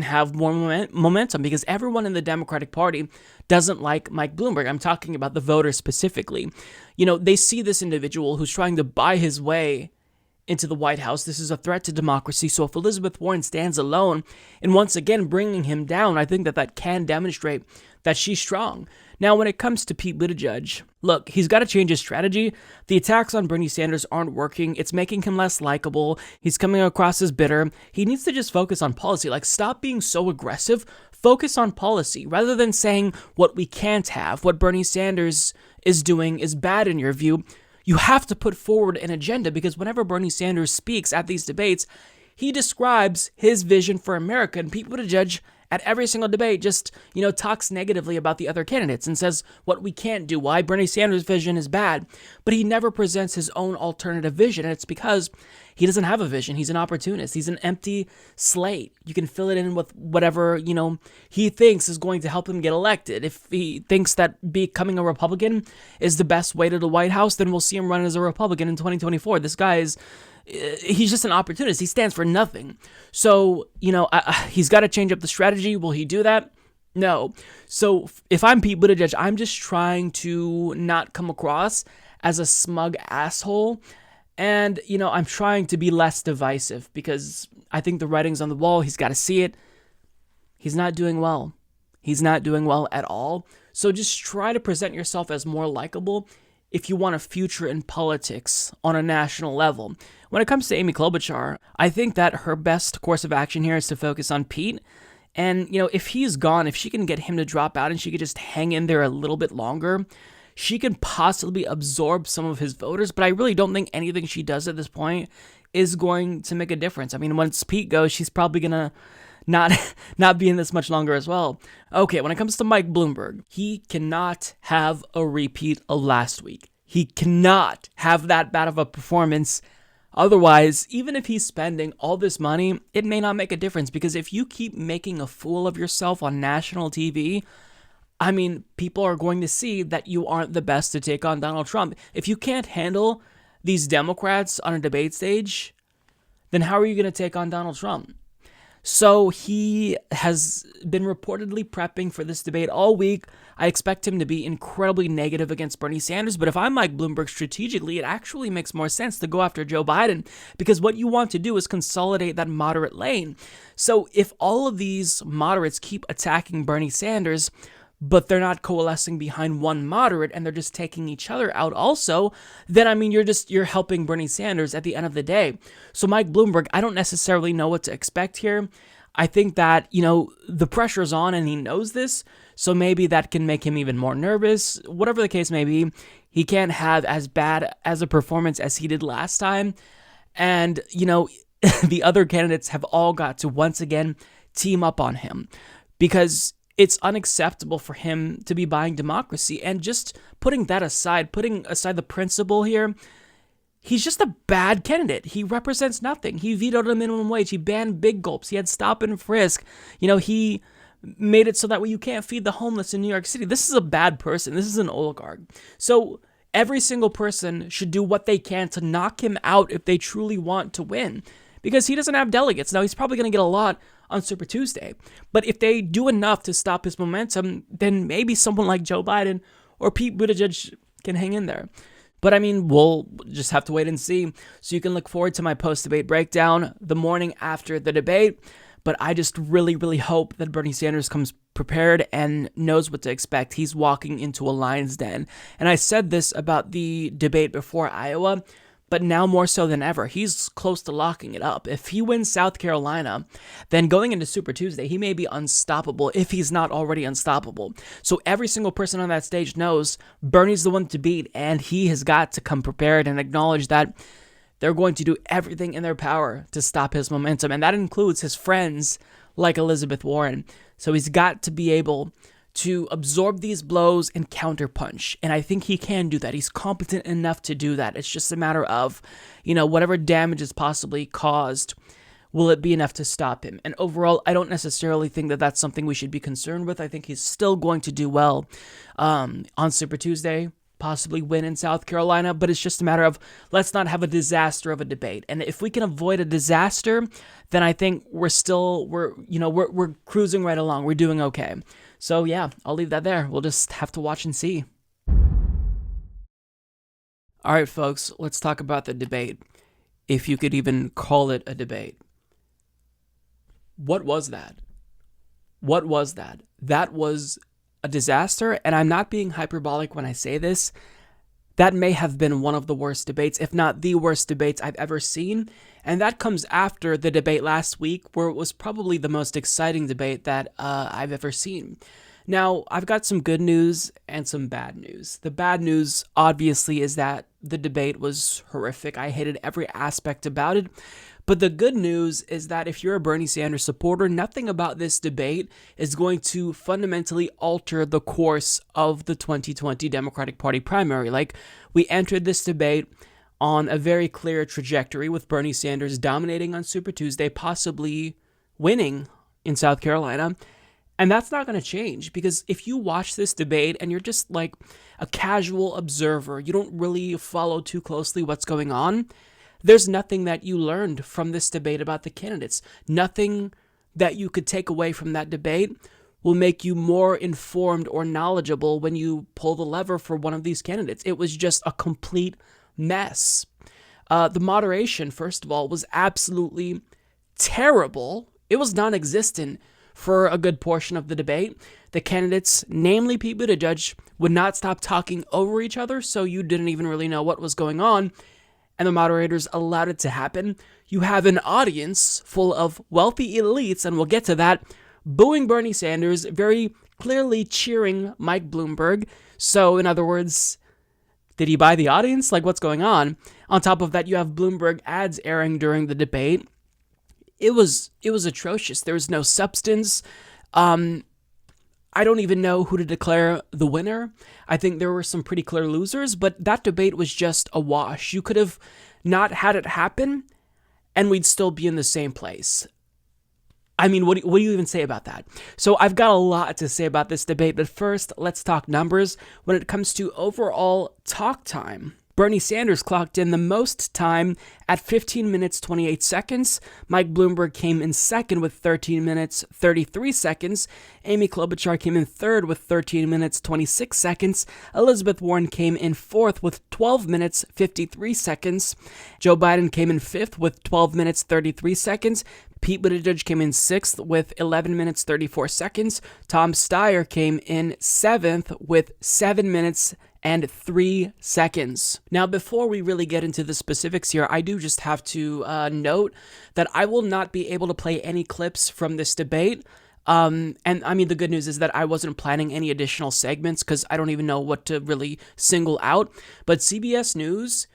C: have more momentum, because everyone in the Democratic Party doesn't like Mike Bloomberg. I'm talking about the voters specifically. They see this individual who's trying to buy his way into the White House. This is a threat to democracy. So if Elizabeth Warren stands alone and once again bringing him down, I think that can demonstrate that she's strong. Now, when it comes to Pete Buttigieg, look, he's got to change his strategy. The attacks on Bernie Sanders aren't working. It's making him less likable. He's coming across as bitter. He needs to just focus on policy. Stop being so aggressive. Focus on policy rather than saying what we can't have, what Bernie Sanders is doing is bad in your view. You have to put forward an agenda, because whenever Bernie Sanders speaks at these debates, he describes his vision for America, and Pete Buttigieg at every single debate just, talks negatively about the other candidates and says what we can't do, why Bernie Sanders' vision is bad. But he never presents his own alternative vision, and it's because he doesn't have a vision. He's an opportunist. He's an empty slate. You can fill it in with whatever, he thinks is going to help him get elected. If he thinks that becoming a Republican is the best way to the White House, then we'll see him run as a Republican in 2024. This guy he's just an opportunist. He stands for nothing. So, he's got to change up the strategy. Will he do that? No. So if I'm Pete Buttigieg, I'm just trying to not come across as a smug asshole. And, I'm trying to be less divisive, because I think the writing's on the wall. He's got to see it. He's not doing well. He's not doing well at all. So just try to present yourself as more likable if you want a future in politics on a national level. When it comes to Amy Klobuchar, I think that her best course of action here is to focus on Pete. And, if he's gone, if she can get him to drop out and she could just hang in there a little bit longer, she can possibly absorb some of his voters. But I really don't think anything she does at this point is going to make a difference. I mean, once Pete goes, she's probably going to not be in this much longer as well. Okay, when it comes to Mike Bloomberg, he cannot have a repeat of last week. He cannot have that bad of a performance. Otherwise, even if he's spending all this money, it may not make a difference, because if you keep making a fool of yourself on national TV, I mean, people are going to see that you aren't the best to take on Donald Trump. If you can't handle these Democrats on a debate stage, then how are you going to take on Donald Trump? So he has been reportedly prepping for this debate all week. I expect him to be incredibly negative against Bernie Sanders, but if I'm Mike Bloomberg, strategically, it actually makes more sense to go after Joe Biden, because what you want to do is consolidate that moderate lane. So if all of these moderates keep attacking Bernie Sanders, but they're not coalescing behind one moderate and they're just taking each other out also, then I mean, you're helping Bernie Sanders at the end of the day. So Mike Bloomberg, I don't necessarily know what to expect here. I think that, the pressure's on and he knows this, so maybe that can make him even more nervous. Whatever the case may be, he can't have as bad as a performance as he did last time. And, the other candidates have all got to once again team up on him, because it's unacceptable for him to be buying democracy. And just putting that aside, putting aside the principle here, he's just a bad candidate. He represents nothing. He vetoed a minimum wage. He banned big gulps. He had stop and frisk. He made it so that way you can't feed the homeless in New York City. This is a bad person. This is an oligarch. So every single person should do what they can to knock him out if they truly want to win, because he doesn't have delegates. Now, he's probably going to get a lot on Super Tuesday, but if they do enough to stop his momentum, then maybe someone like Joe Biden or Pete Buttigieg can hang in there. But I mean, we'll just have to wait and see. So you can look forward to my post-debate breakdown the morning after the debate. But I just really, really hope that Bernie Sanders comes prepared and knows what to expect. He's walking into a lion's den. And I said this about the debate before Iowa, but now more so than ever, he's close to locking it up. If he wins South Carolina, then going into Super Tuesday, he may be unstoppable if he's not already unstoppable. So every single person on that stage knows Bernie's the one to beat, and he has got to come prepared and acknowledge that they're going to do everything in their power to stop his momentum, and that includes his friends like Elizabeth Warren. So he's got to be able to absorb these blows and counterpunch, and I think he can do that. He's competent enough to do that. It's just a matter of, whatever damage is possibly caused, will it be enough to stop him? And overall, I don't necessarily think that that's something we should be concerned with. I think he's still going to do well on Super Tuesday, possibly win in South Carolina, but it's just a matter of, let's not have a disaster of a debate. And if we can avoid a disaster, then I think we're cruising right along. We're doing okay. So yeah, I'll leave that there. We'll just have to watch and see. All right, folks, let's talk about the debate, if you could even call it a debate. What was that? What was that? That was a disaster, and I'm not being hyperbolic when I say this. That may have been one of the worst debates, if not the worst debates I've ever seen, and that comes after the debate last week, where it was probably the most exciting debate that I've ever seen. Now, I've got some good news and some bad news. The bad news, obviously, is that the debate was horrific. I hated every aspect about it. But the good news is that if you're a Bernie Sanders supporter, nothing about this debate is going to fundamentally alter the course of the 2020 Democratic Party primary. Like, we entered this debate on a very clear trajectory with Bernie Sanders dominating on Super Tuesday, possibly winning in South Carolina. And that's not going to change, because if you watch this debate and you're just like a casual observer, you don't really follow too closely what's going on, there's nothing that you learned from this debate about the candidates. Nothing that you could take away from that debate will make you more informed or knowledgeable when you pull the lever for one of these candidates. It was just a complete mess. The moderation, first of all, was absolutely terrible. It was non-existent for a good portion of the debate. The candidates, namely Pete Buttigieg, would not stop talking over each other, so you didn't even really know what was going on, and the moderators allowed it to happen. You have an audience full of wealthy elites, and we'll get to that, booing Bernie Sanders, very clearly cheering Mike Bloomberg. So, in other words, did he buy the audience? Like, what's going on? On top of that, you have Bloomberg ads airing during the debate. It was atrocious. There was no substance. I don't even know who to declare the winner. I think there were some pretty clear losers, but that debate was just a wash. You could have not had it happen, and we'd still be in the same place. I mean, what do you even say about that? So I've got a lot to say about this debate, but first, let's talk numbers. When it comes to overall talk time, Bernie Sanders clocked in the most time at 15 minutes, 28 seconds. Mike Bloomberg came in second with 13 minutes, 33 seconds. Amy Klobuchar came in third with 13 minutes, 26 seconds. Elizabeth Warren came in fourth with 12 minutes, 53 seconds. Joe Biden came in fifth with 12 minutes, 33 seconds. Pete Buttigieg came in sixth with 11 minutes, 34 seconds. Tom Steyer came in seventh with 7 minutes and 3 seconds. Now, before we really get into the specifics here, I do just have to note that I will not be able to play any clips from this debate. And I mean, the good news is that I wasn't planning any additional segments because I don't even know what to really single out. But CBS News,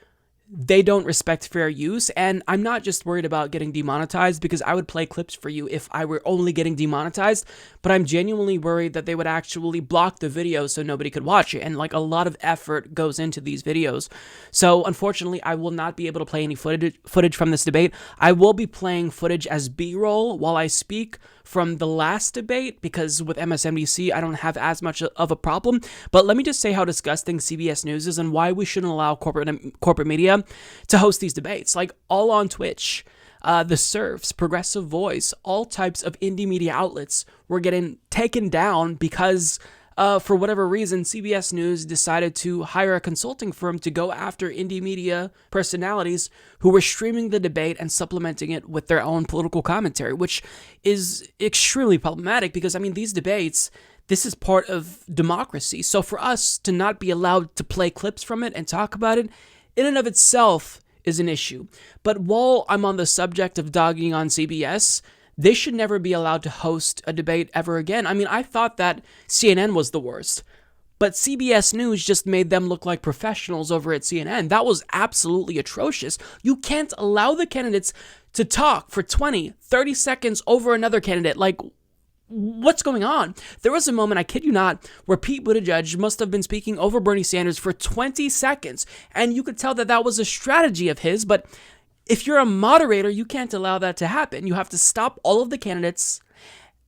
C: they don't respect fair use, and I'm not just worried about getting demonetized, because I would play clips for you if I were only getting demonetized, but I'm genuinely worried that they would actually block the video so nobody could watch it, and like a lot of effort goes into these videos. So unfortunately, I will not be able to play any footage from this debate. I will be playing footage as B-roll while I speak from the last debate, because with MSNBC, I don't have as much of a problem. But let me just say how disgusting CBS News is and why we shouldn't allow corporate media to host these debates. Like, all on Twitch, the Serfs, Progressive Voice, all types of indie media outlets were getting taken down because for whatever reason, CBS News decided to hire a consulting firm to go after indie media personalities who were streaming the debate and supplementing it with their own political commentary, which is extremely problematic because, I mean, these debates, this is part of democracy. So for us to not be allowed to play clips from it and talk about it, in and of itself, is an issue. But while I'm on the subject of dogging on CBS, they should never be allowed to host a debate ever again. I mean, I thought that CNN was the worst, but CBS News just made them look like professionals over at CNN. That was absolutely atrocious. You can't allow the candidates to talk for 20, 30 seconds over another candidate. Like, what's going on? There was a moment, I kid you not, where Pete Buttigieg must have been speaking over Bernie Sanders for 20 seconds, and you could tell that that was a strategy of his, but if you're a moderator, you can't allow that to happen. You have to stop all of the candidates,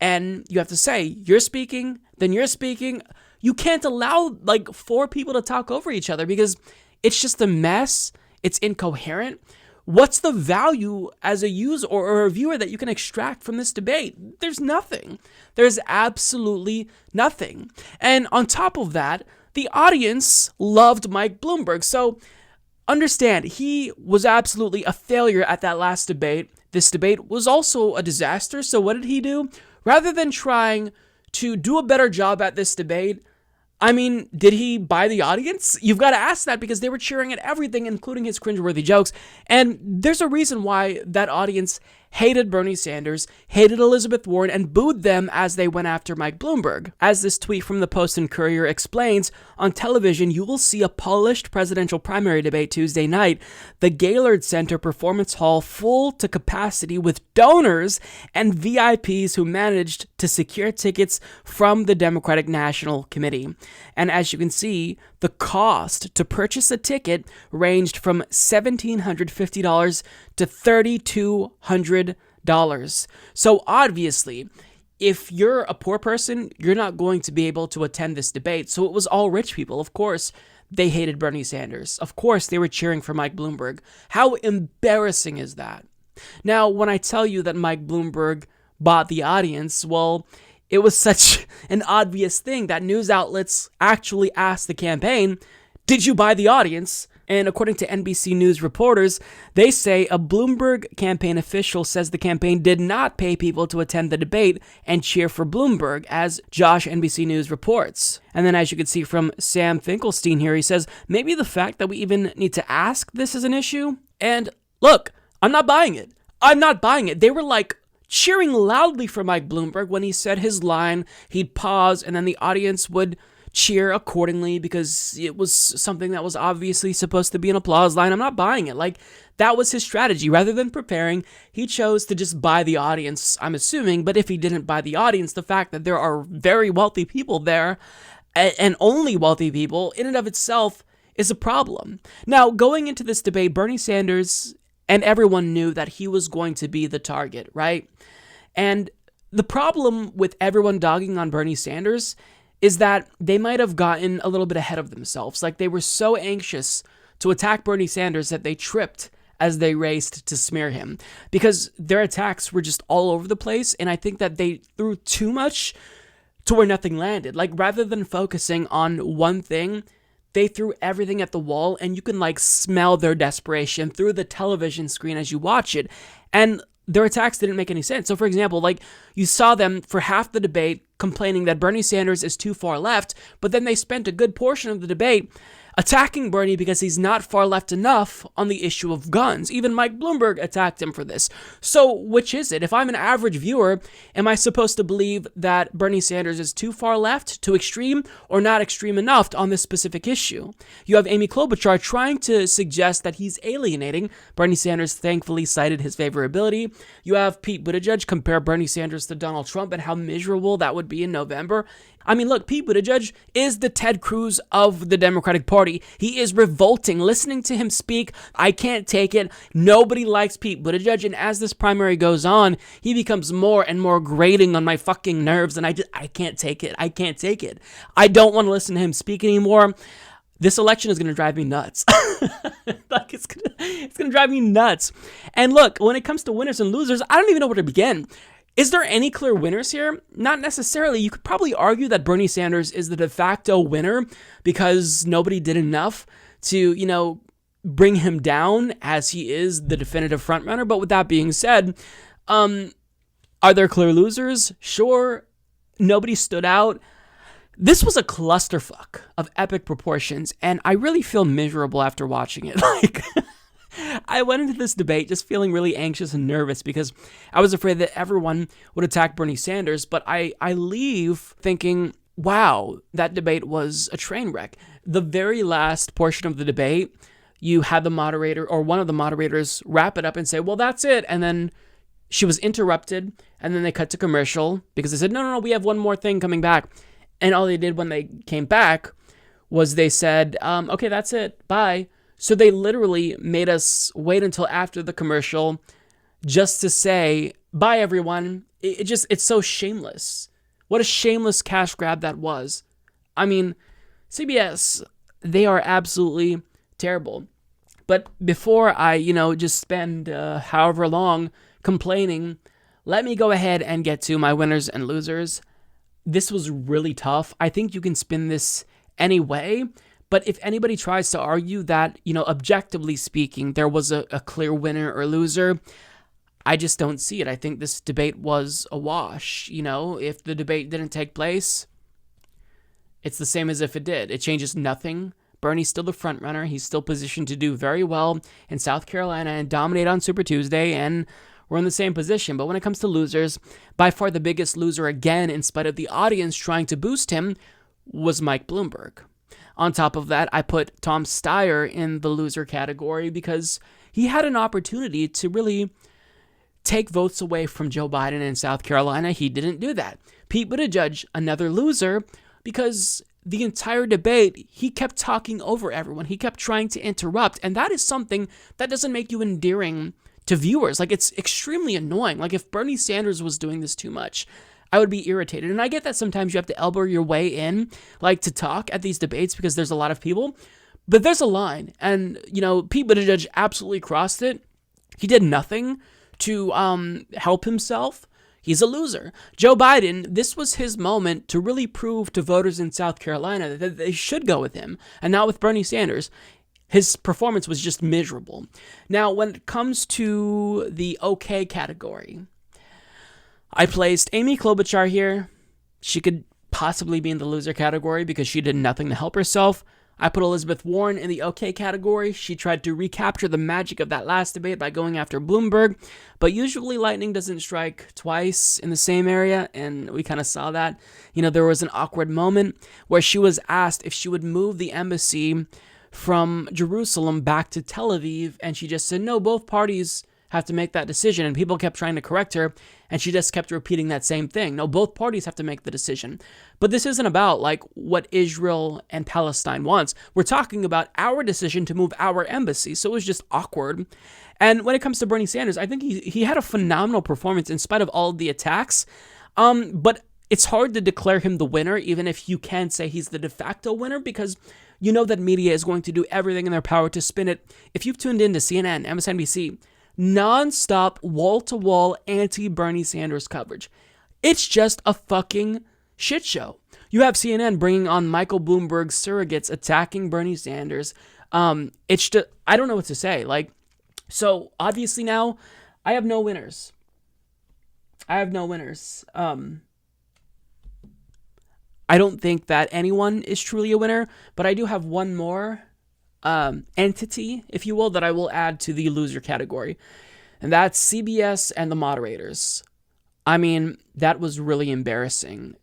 C: and you have to say, you're speaking, then you're speaking. You can't allow, like, 4 people to talk over each other because it's just a mess. It's incoherent. What's the value as a user or a viewer that you can extract from this debate? There's nothing. There's absolutely nothing. And on top of that, the audience loved Mike Bloomberg. So understand, he was absolutely a failure at that last debate. This debate was also a disaster. So what did he do? Rather than trying to do a better job at this debate, I mean, did he buy the audience? You've got to ask that because they were cheering at everything, including his cringeworthy jokes. And there's a reason why that audience hated Bernie Sanders, hated Elizabeth Warren, and booed them as they went after Mike Bloomberg. As this tweet from the Post and Courier explains, on television, you will see a polished presidential primary debate Tuesday night. The Gaylord Center Performance Hall full to capacity with donors and VIPs who managed to secure tickets from the Democratic National Committee. And as you can see, the cost to purchase a ticket ranged from $1,750 to $3,200. So obviously, if you're a poor person, you're not going to be able to attend this debate. So it was all rich people. Of course, they hated Bernie Sanders. Of course, they were cheering for Mike Bloomberg. How embarrassing is that? Now, when I tell you that Mike Bloomberg bought the audience, well, it was such an obvious thing that news outlets actually asked the campaign, did you buy the audience? And according to NBC News reporters, they say a Bloomberg campaign official says the campaign did not pay people to attend the debate and cheer for Bloomberg, as Josh NBC News reports. And then as you can see from Sam Finkelstein here, he says, maybe the fact that we even need to ask this is an issue. And look, I'm not buying it. I'm not buying it. They were like cheering loudly for Mike Bloomberg when he said his line. He'd pause and then the audience would cheer accordingly because it was something that was obviously supposed to be an applause line. I'm not buying it. Like, that was his strategy. Rather than preparing, he chose to just buy the audience, I'm assuming. But if he didn't buy the audience, the fact that there are very wealthy people there and only wealthy people in and of itself is a problem. Now, going into this debate, Bernie Sanders and everyone knew that he was going to be the target, right? And the problem with everyone dogging on Bernie Sanders is that they might have gotten a little bit ahead of themselves. Like, they were so anxious to attack Bernie Sanders that they tripped as they raced to smear him because their attacks were just all over the place. And I think that they threw too much to where nothing landed. Like, rather than focusing on one thing, they threw everything at the wall, and you can like smell their desperation through the television screen as you watch it. And their attacks didn't make any sense. So for example, like, you saw them for half the debate complaining that Bernie Sanders is too far left, but then they spent a good portion of the debate attacking Bernie because he's not far left enough on the issue of guns. Even Mike Bloomberg attacked him for this. So which is it? If I'm an average viewer, am I supposed to believe that Bernie Sanders is too far left, too extreme, or not extreme enough on this specific issue? You have Amy Klobuchar trying to suggest that he's alienating. Bernie Sanders thankfully cited his favorability. You have Pete Buttigieg compare Bernie Sanders to Donald Trump and how miserable that would be in November. I mean, look, Pete Buttigieg is the Ted Cruz of the Democratic Party. He is revolting. Listening to him speak, I can't take it. Nobody likes Pete Buttigieg, and as this primary goes on, he becomes more and more grating on my fucking nerves, and I can't take it. I can't take it. I don't want to listen to him speak anymore. This election is going to drive me nuts. Like, it's going to drive me nuts. And look, when it comes to winners and losers, I don't even know where to begin. Is there any clear winners here? Not necessarily. You could probably argue that Bernie Sanders is the de facto winner because nobody did enough to, bring him down as he is the definitive frontrunner. But with that being said, are there clear losers? Sure. Nobody stood out. This was a clusterfuck of epic proportions, and I really feel miserable after watching it. Like, I went into this debate just feeling really anxious and nervous because I was afraid that everyone would attack Bernie Sanders, but I leave thinking, wow, that debate was a train wreck. The very last portion of the debate, you had the moderator or one of the moderators wrap it up and say, well, that's it. And then she was interrupted, and then they cut to commercial because they said, no, we have one more thing coming back. And all they did when they came back was they said, okay, that's it, bye. So they literally made us wait until after the commercial just to say, bye, everyone. It's so shameless. What a shameless cash grab that was. I mean, CBS, they are absolutely terrible. But before I, just spend however long complaining, let me go ahead and get to my winners and losers. This was really tough. I think you can spin this any way. But if anybody tries to argue that, objectively speaking, there was a clear winner or loser, I just don't see it. I think this debate was a wash. If the debate didn't take place, it's the same as if it did. It changes nothing. Bernie's still the front runner. He's still positioned to do very well in South Carolina and dominate on Super Tuesday, and we're in the same position. But when it comes to losers, by far the biggest loser, again, in spite of the audience trying to boost him, was Mike Bloomberg. On top of that, I put Tom Steyer in the loser category because he had an opportunity to really take votes away from Joe Biden in South Carolina. He didn't do that. Pete Buttigieg, another loser, because the entire debate, he kept talking over everyone. He kept trying to interrupt, and that is something that doesn't make you endearing to viewers. It's extremely annoying. If Bernie Sanders was doing this too much, I would be irritated. And I get that sometimes you have to elbow your way in, to talk at these debates because there's a lot of people. But there's a line. And, Pete Buttigieg absolutely crossed it. He did nothing to help himself. He's a loser. Joe Biden, this was his moment to really prove to voters in South Carolina that they should go with him and not with Bernie Sanders. His performance was just miserable. Now, when it comes to the okay category, I placed Amy Klobuchar here. She could possibly be in the loser category because she did nothing to help herself. I put Elizabeth Warren in the okay category. She tried to recapture the magic of that last debate by going after Bloomberg, but usually lightning doesn't strike twice in the same area, and we kind of saw that. There was an awkward moment where she was asked if she would move the embassy from Jerusalem back to Tel Aviv, and she just said, no, both parties have to make that decision, and people kept trying to correct her, and she just kept repeating that same thing. No, both parties have to make the decision. But this isn't about what Israel and Palestine wants. We're talking about our decision to move our embassy, so it was just awkward. And when it comes to Bernie Sanders, I think he had a phenomenal performance in spite of all of the attacks, but it's hard to declare him the winner, even if you can say he's the de facto winner, because you know that media is going to do everything in their power to spin it. If you've tuned in to CNN, MSNBC, non-stop, wall-to-wall anti-Bernie Sanders coverage. It's just a fucking shit show. You have CNN bringing on Michael Bloomberg's surrogates attacking Bernie Sanders. It's just, I don't know what to say. So obviously now, I have no winners. I don't think that anyone is truly a winner, but I do have one more entity, if you will, that I will add to the loser category. And that's CBS and the moderators. I mean, that was really embarrassing.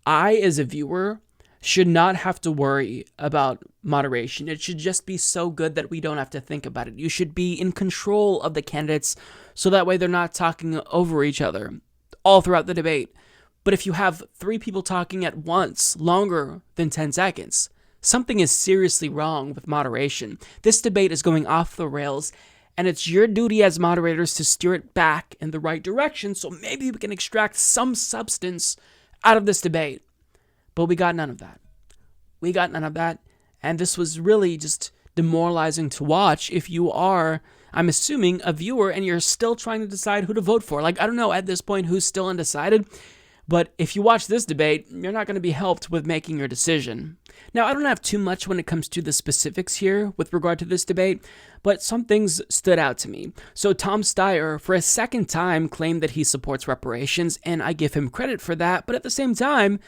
C: I, as a viewer, should not have to worry about moderation. It should just be so good that we don't have to think about it. You should be in control of the candidates so that way they're not talking over each other all throughout the debate. But if you have 3 people talking at once, longer than 10 seconds, something is seriously wrong with moderation. This debate is going off the rails, and it's your duty as moderators to steer it back in the right direction so maybe we can extract some substance out of this debate. But we got none of that. And this was really just demoralizing to watch if you are, I'm assuming, a viewer and you're still trying to decide who to vote for. I don't know at this point who's still undecided. But if you watch this debate, you're not going to be helped with making your decision. Now, I don't have too much when it comes to the specifics here with regard to this debate, but some things stood out to me. So Tom Steyer, for a second time, claimed that he supports reparations, and I give him credit for that. But at the same time,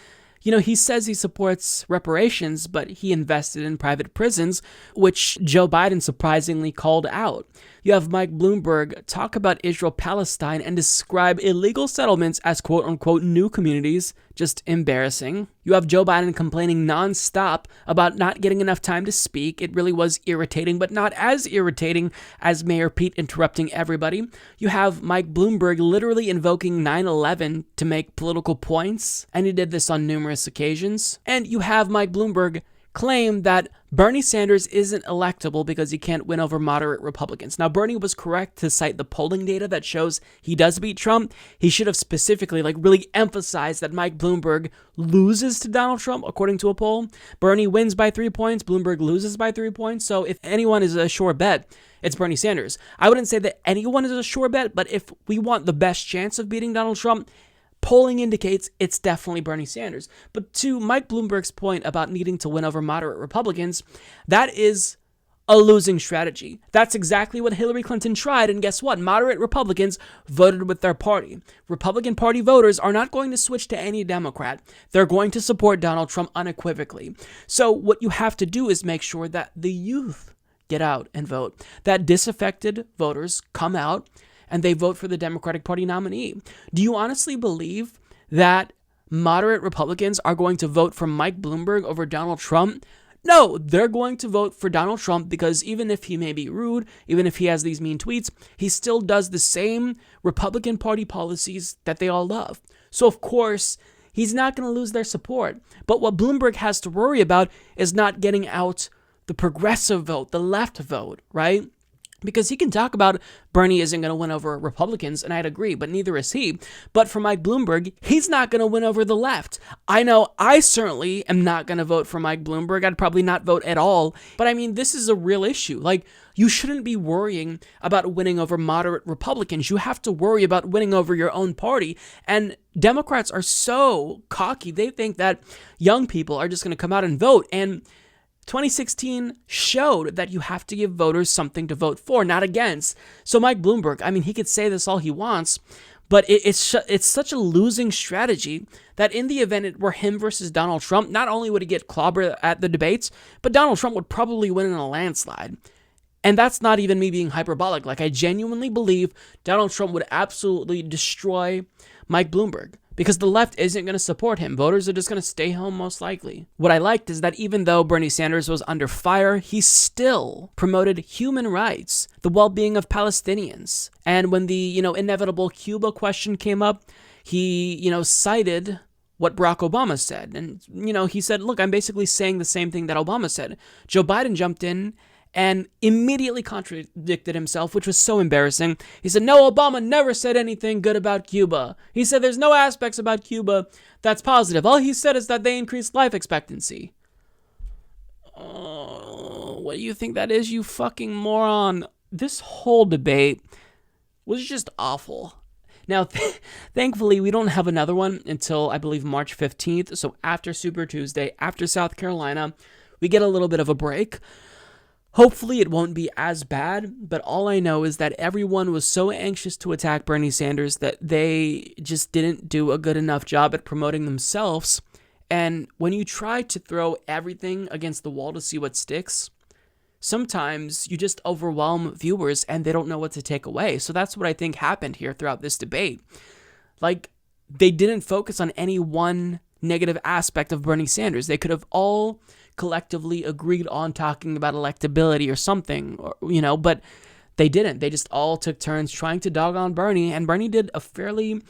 C: He says he supports reparations, but he invested in private prisons, which Joe Biden surprisingly called out. You have Mike Bloomberg talk about Israel-Palestine and describe illegal settlements as quote-unquote new communities. Just embarrassing. You have Joe Biden complaining nonstop about not getting enough time to speak. It really was irritating, but not as irritating as Mayor Pete interrupting everybody. You have Mike Bloomberg literally invoking 9/11 to make political points, and he did this on numerous occasions. And you have Mike Bloomberg claim that Bernie Sanders isn't electable because he can't win over moderate Republicans. Now, Bernie was correct to cite the polling data that shows he does beat Trump. He should have specifically, really emphasized that Mike Bloomberg loses to Donald Trump, according to a poll. Bernie wins by 3 points. Bloomberg loses by 3 points. So if anyone is a sure bet, it's Bernie Sanders. I wouldn't say that anyone is a sure bet, but if we want the best chance of beating Donald Trump, polling indicates it's definitely Bernie Sanders. But to Mike Bloomberg's point about needing to win over moderate Republicans, that is a losing strategy. That's exactly what Hillary Clinton tried, and guess what? Moderate Republicans voted with their party. Republican Party voters are not going to switch to any Democrat. They're going to support Donald Trump unequivocally. So what you have to do is make sure that the youth get out and vote, that disaffected voters come out and they vote for the Democratic Party nominee. Do you honestly believe that moderate Republicans are going to vote for Mike Bloomberg over Donald Trump? No, they're going to vote for Donald Trump because even if he may be rude, even if he has these mean tweets, he still does the same Republican Party policies that they all love. So of course, he's not going to lose their support. But what Bloomberg has to worry about is not getting out the progressive vote, the left vote, right? Because he can talk about Bernie isn't going to win over Republicans, and I'd agree, but neither is he. But for Mike Bloomberg, he's not going to win over the left. I know I certainly am not going to vote for Mike Bloomberg. I'd probably not vote at all. But I mean, this is a real issue. You shouldn't be worrying about winning over moderate Republicans. You have to worry about winning over your own party. And Democrats are so cocky. They think that young people are just going to come out and vote. And 2016 showed that you have to give voters something to vote for, not against. So Mike Bloomberg, I mean, he could say this all he wants, but it's such a losing strategy that in the event it were him versus Donald Trump, not only would he get clobbered at the debates, but Donald Trump would probably win in a landslide. And that's not even me being hyperbolic. I genuinely believe Donald Trump would absolutely destroy Mike Bloomberg, because the left isn't going to support him. Voters are just going to stay home most likely. What I liked is that even though Bernie Sanders was under fire, he still promoted human rights, the well-being of Palestinians. And when the, inevitable Cuba question came up, he, cited what Barack Obama said. And, he said, look, I'm basically saying the same thing that Obama said. Joe Biden jumped in and immediately contradicted himself, which was so embarrassing. He said, no, Obama never said anything good about Cuba. He said there's no aspects about Cuba that's positive. All he said is that they increased life expectancy. What do you think that is, you fucking moron? This whole debate was just awful. Now, thankfully, we don't have another one until, I believe, March 15th. So after Super Tuesday, after South Carolina, we get a little bit of a break. Hopefully it won't be as bad, but all I know is that everyone was so anxious to attack Bernie Sanders that they just didn't do a good enough job at promoting themselves. And when you try to throw everything against the wall to see what sticks, sometimes you just overwhelm viewers and they don't know what to take away. So that's what I think happened here throughout this debate. They didn't focus on any one negative aspect of Bernie Sanders. They could have all collectively agreed on talking about electability or something, but they didn't. They just all took turns trying to dog on Bernie, and Bernie did a fairly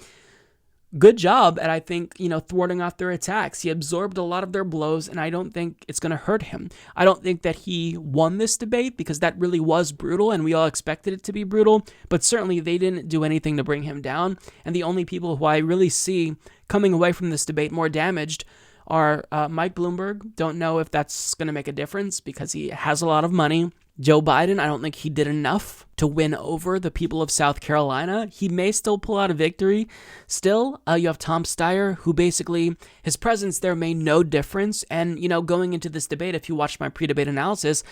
C: good job at, I think, thwarting off their attacks. He absorbed a lot of their blows, and I don't think it's going to hurt him. I don't think that he won this debate because that really was brutal, and we all expected it to be brutal, but certainly they didn't do anything to bring him down, and the only people who I really see coming away from this debate more damaged are Mike Bloomberg. Don't know if that's going to make a difference because he has a lot of money. Joe Biden, I don't think he did enough to win over the people of South Carolina. He may still pull out a victory. Still, you have Tom Steyer, who basically, his presence there made no difference. And, going into this debate, if you watched my pre-debate analysis,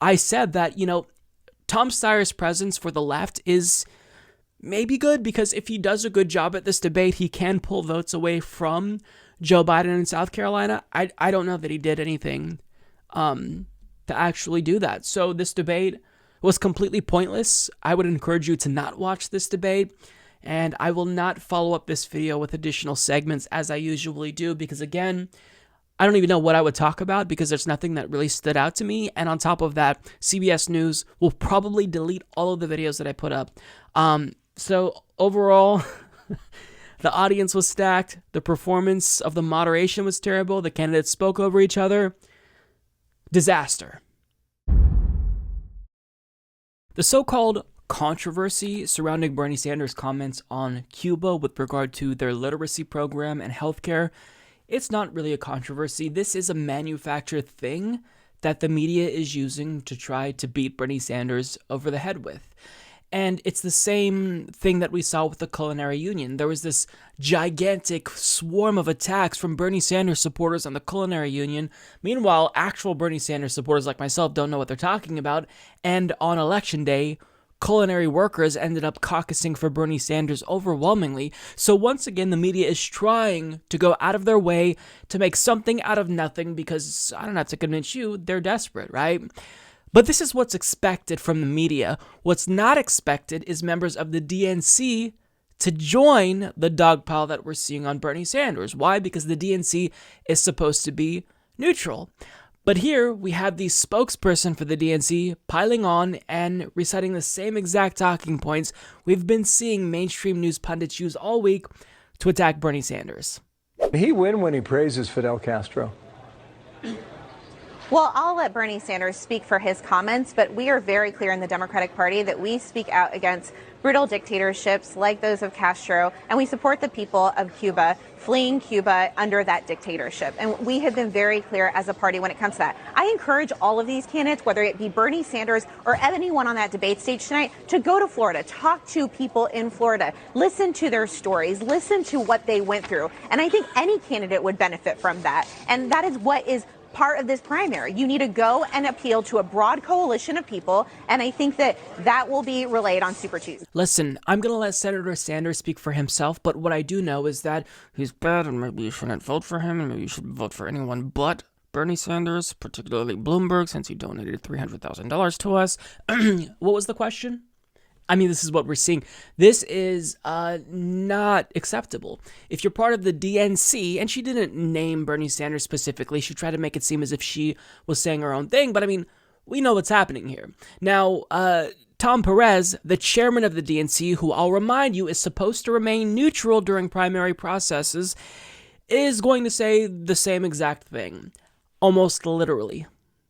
C: I said that, Tom Steyer's presence for the left is maybe good because if he does a good job at this debate, he can pull votes away from Joe Biden in South Carolina, I don't know that he did anything to actually do that. So this debate was completely pointless. I would encourage you to not watch this debate, and I will not follow up this video with additional segments as I usually do, because again, I don't even know what I would talk about because there's nothing that really stood out to me. And on top of that, CBS News will probably delete all of the videos that I put up. So overall, the audience was stacked. The performance of the moderation was terrible. The candidates spoke over each other. Disaster. The so-called controversy surrounding Bernie Sanders' comments on Cuba with regard to their literacy program and healthcare, it's not really a controversy. This is a manufactured thing that the media is using to try to beat Bernie Sanders over the head with. And it's the same thing that we saw with the Culinary Union. There was this gigantic swarm of attacks from Bernie Sanders supporters on the Culinary Union. Meanwhile, actual Bernie Sanders supporters like myself don't know what they're talking about. And on Election Day, culinary workers ended up caucusing for Bernie Sanders overwhelmingly. So once again, the media is trying to go out of their way to make something out of nothing because, I don't have to convince you, they're desperate, right? But this is what's expected from the media. What's not expected is members of the DNC to join the dogpile that we're seeing on Bernie Sanders. Why? Because the DNC is supposed to be neutral. But here we have the spokesperson for the DNC piling on and reciting the same exact talking points we've been seeing mainstream news pundits use all week to attack Bernie Sanders.
P: He win when he praises Fidel Castro.
Q: Well, I'll let Bernie Sanders speak for his comments, but we are very clear in the Democratic Party that we speak out against brutal dictatorships like those of Castro, and we support the people of Cuba fleeing Cuba under that dictatorship. And we have been very clear as a party when it comes to that. I encourage all of these candidates, whether it be Bernie Sanders or anyone on that debate stage tonight, to go to Florida, talk to people in Florida, listen to their stories, listen to what they went through. And I think any candidate would benefit from that. And that is what is part of this primary. You need to go and appeal to a broad coalition of people, and I think that that will be relayed on Super Tuesday.
C: Listen, I'm going to let Senator Sanders speak for himself, but what I do know is that he's bad, and maybe you shouldn't vote for him, and maybe you should vote for anyone but Bernie Sanders, particularly Bloomberg, since he donated $300,000 to us. What was the question? I mean, this is what we're seeing. This is not acceptable. If you're part of the DNC, and she didn't name Bernie Sanders specifically, she tried to make it seem as if she was saying her own thing, but I mean, we know what's happening here. Now, Tom Perez, the chairman of the DNC, who I'll remind you is supposed to remain neutral during primary processes, is going to say the same exact thing, almost literally.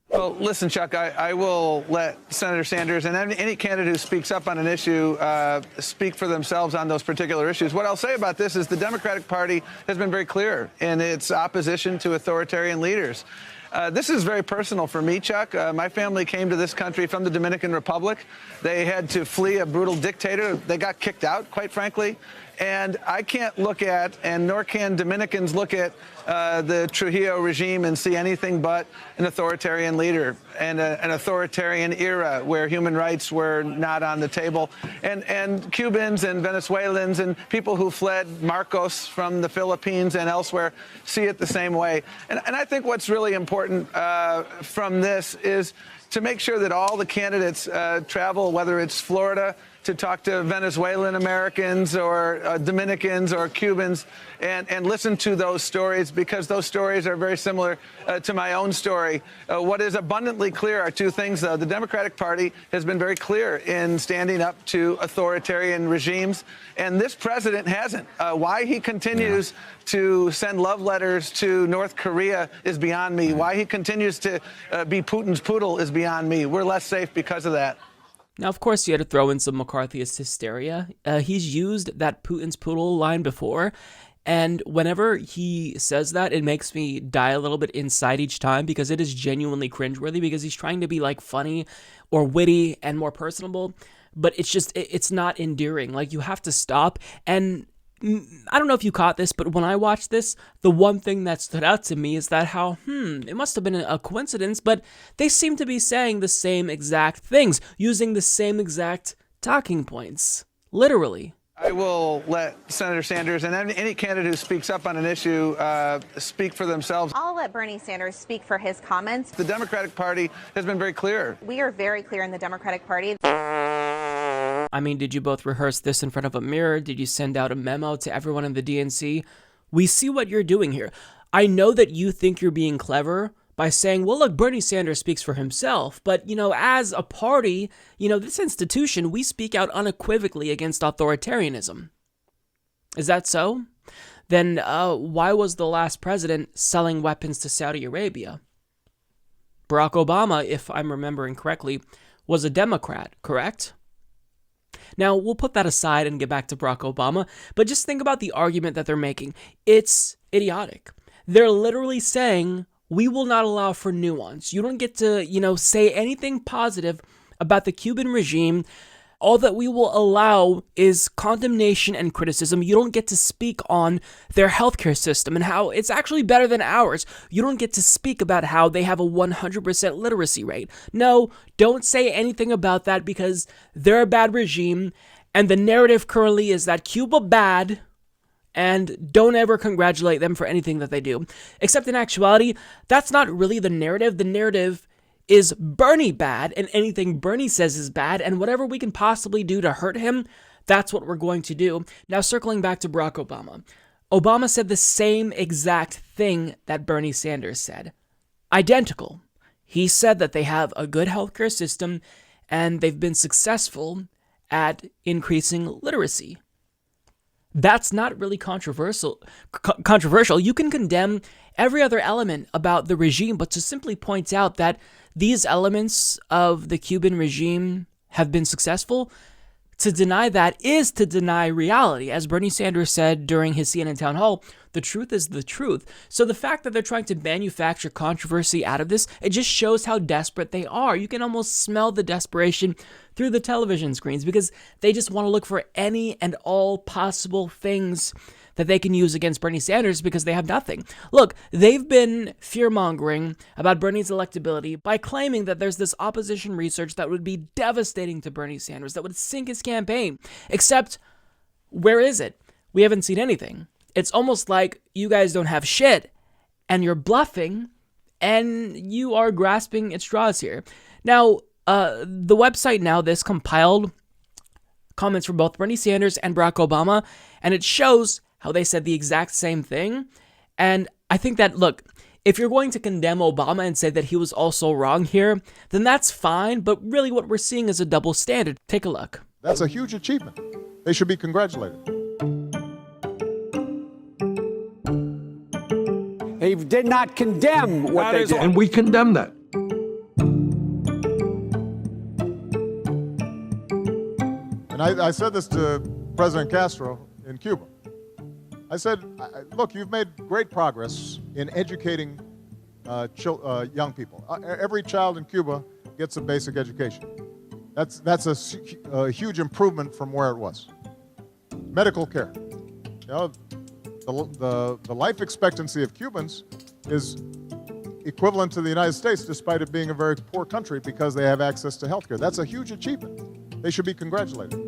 R: Well, listen, Chuck, I will let Senator Sanders and any candidate who speaks up on an issue speak for themselves on those particular issues. What I'll say about this is the Democratic Party has been very clear in its opposition to authoritarian leaders. This is very personal for me, Chuck. My family came to this country from the Dominican Republic. They had to flee a brutal dictator. They got kicked out, quite frankly. And I can't look at, and nor can Dominicans look at the Trujillo regime and see anything but an authoritarian leader and an authoritarian era where human rights were not on the table. And Cubans and Venezuelans and people who fled Marcos from the Philippines and elsewhere see it the same way. And I think what's really important from this is to make sure that all the candidates travel, whether it's Florida, to talk to Venezuelan Americans or Dominicans or Cubans and listen to those stories, because those stories are very similar to my own story. What is abundantly clear are two things, though. The Democratic Party has been very clear in standing up to authoritarian regimes, and this president hasn't. Why he continues to send love letters to North Korea is beyond me. Why he continues to be Putin's poodle is beyond me. We're less safe because of that.
C: Now, of course, you had to throw in some McCarthyist hysteria. He's used that Putin's poodle line before, and whenever he says that, it makes me die a little bit inside each time, because it is genuinely cringeworthy, because he's trying to be like funny or witty and more personable, but it's just, it's not endearing. Like, you have to stop. And I don't know if you caught this, but when I watched this, the one thing that stood out to me is that how, it must have been a coincidence, but they seem to be saying the same exact things, using the same exact talking points, literally.
R: I will let Senator Sanders and any candidate who speaks up on an issue speak for themselves.
Q: I'll let Bernie Sanders speak for his comments.
R: The Democratic Party has been very clear.
Q: We are very clear in the Democratic Party.
C: I mean, did you both rehearse this in front of a mirror? Did you send out a memo to everyone in the DNC? We see what you're doing here. I know that you think you're being clever by saying, well, look, Bernie Sanders speaks for himself. But, as a party, this institution, we speak out unequivocally against authoritarianism. Is that so? Then why was the last president selling weapons to Saudi Arabia? Barack Obama, if I'm remembering correctly, was a Democrat, correct? Now, we'll put that aside and get back to Barack Obama, but just think about the argument that they're making. It's idiotic. They're literally saying, we will not allow for nuance. You don't get to, say anything positive about the Cuban regime. All that we will allow is condemnation and criticism. You don't get to speak on their healthcare system and how it's actually better than ours. You don't get to speak about how they have a 100% literacy rate. No, don't say anything about that because they're a bad regime. And the narrative currently is that Cuba bad, and don't ever congratulate them for anything that they do. Except in actuality, that's not really the narrative. The narrative is Bernie bad, and anything Bernie says is bad, and whatever we can possibly do to hurt him, that's what we're going to do. Now, circling back to Barack Obama. Obama said the same exact thing that Bernie Sanders said. Identical. He said that they have a good healthcare system, and they've been successful at increasing literacy. That's not really controversial. You can condemn every other element about the regime, but to simply point out that these elements of the Cuban regime have been successful, to deny that is to deny reality. As Bernie Sanders said during his CNN town hall, the truth is the truth. So the fact that they're trying to manufacture controversy out of this, it just shows how desperate they are. You can almost smell the desperation through the television screens because they just want to look for any and all possible things that they can use against Bernie Sanders because they have nothing. Look, they've been fear-mongering about Bernie's electability by claiming that there's this opposition research that would be devastating to Bernie Sanders, that would sink his campaign. Except, where is it? We haven't seen anything. It's almost like you guys don't have shit, and you're bluffing, and you are grasping at straws here. Now, the website Now This compiled comments from both Bernie Sanders and Barack Obama, and it shows how they said the exact same thing. And I think that, look, if you're going to condemn Obama and say that he was also wrong here, then that's fine, but really what we're seeing is a double standard. Take a look.
S: That's a huge achievement. They should be congratulated.
T: They did not condemn what they did.
P: And we condemn that.
S: And I said this to President Castro in Cuba. I said, look, you've made great progress in educating young people. Every child in Cuba gets a basic education. That's a huge improvement from where it was. Medical care. The life expectancy of Cubans is equivalent to the United States, despite it being a very poor country, because they have access to health care. That's a huge achievement. They should be congratulated.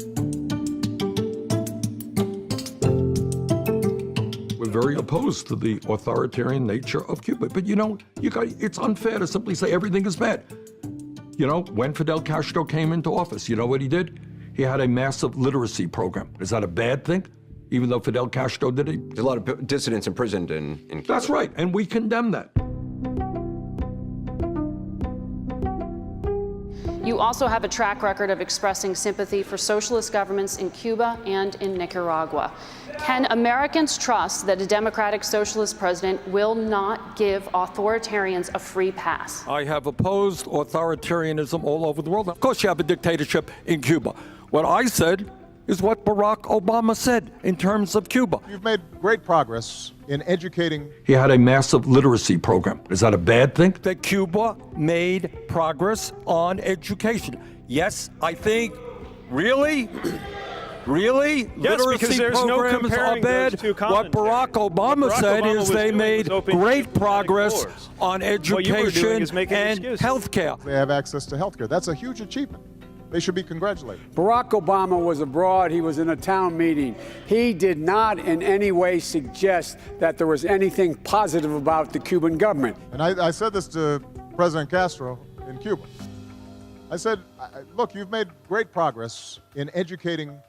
P: We're very opposed to the authoritarian nature of Cuba. But it's unfair to simply say everything is bad. When Fidel Castro came into office, you know what he did? He had a massive literacy program. Is that a bad thing? Even though Fidel Castro did it?
U: There's a lot of dissidents imprisoned in Cuba.
P: That's right, and we condemn that.
V: You also have a track record of expressing sympathy for socialist governments in Cuba and in Nicaragua. Can Americans trust that a democratic socialist president will not give authoritarians a free pass?
P: I have opposed authoritarianism all over the world. Of course, you have a dictatorship in Cuba. What I said is what Barack Obama said in terms of Cuba.
S: You've made great progress in educating.
P: He had a massive literacy program. Is that a bad thing? That Cuba made progress on education. Yes, I think. Really? Really?
W: Yes,
P: literacy
W: because there's
P: programs
W: no comparing
P: are bad.
W: those two
P: What Barack Obama said is they made great progress on education and health care.
S: They have access to health care. That's a huge achievement. They should be congratulated.
T: Barack Obama was abroad. He was in a town meeting. He did not in any way suggest that there was anything positive about the Cuban government.
S: And I said this to President Castro in Cuba. I said, look, you've made great progress in educating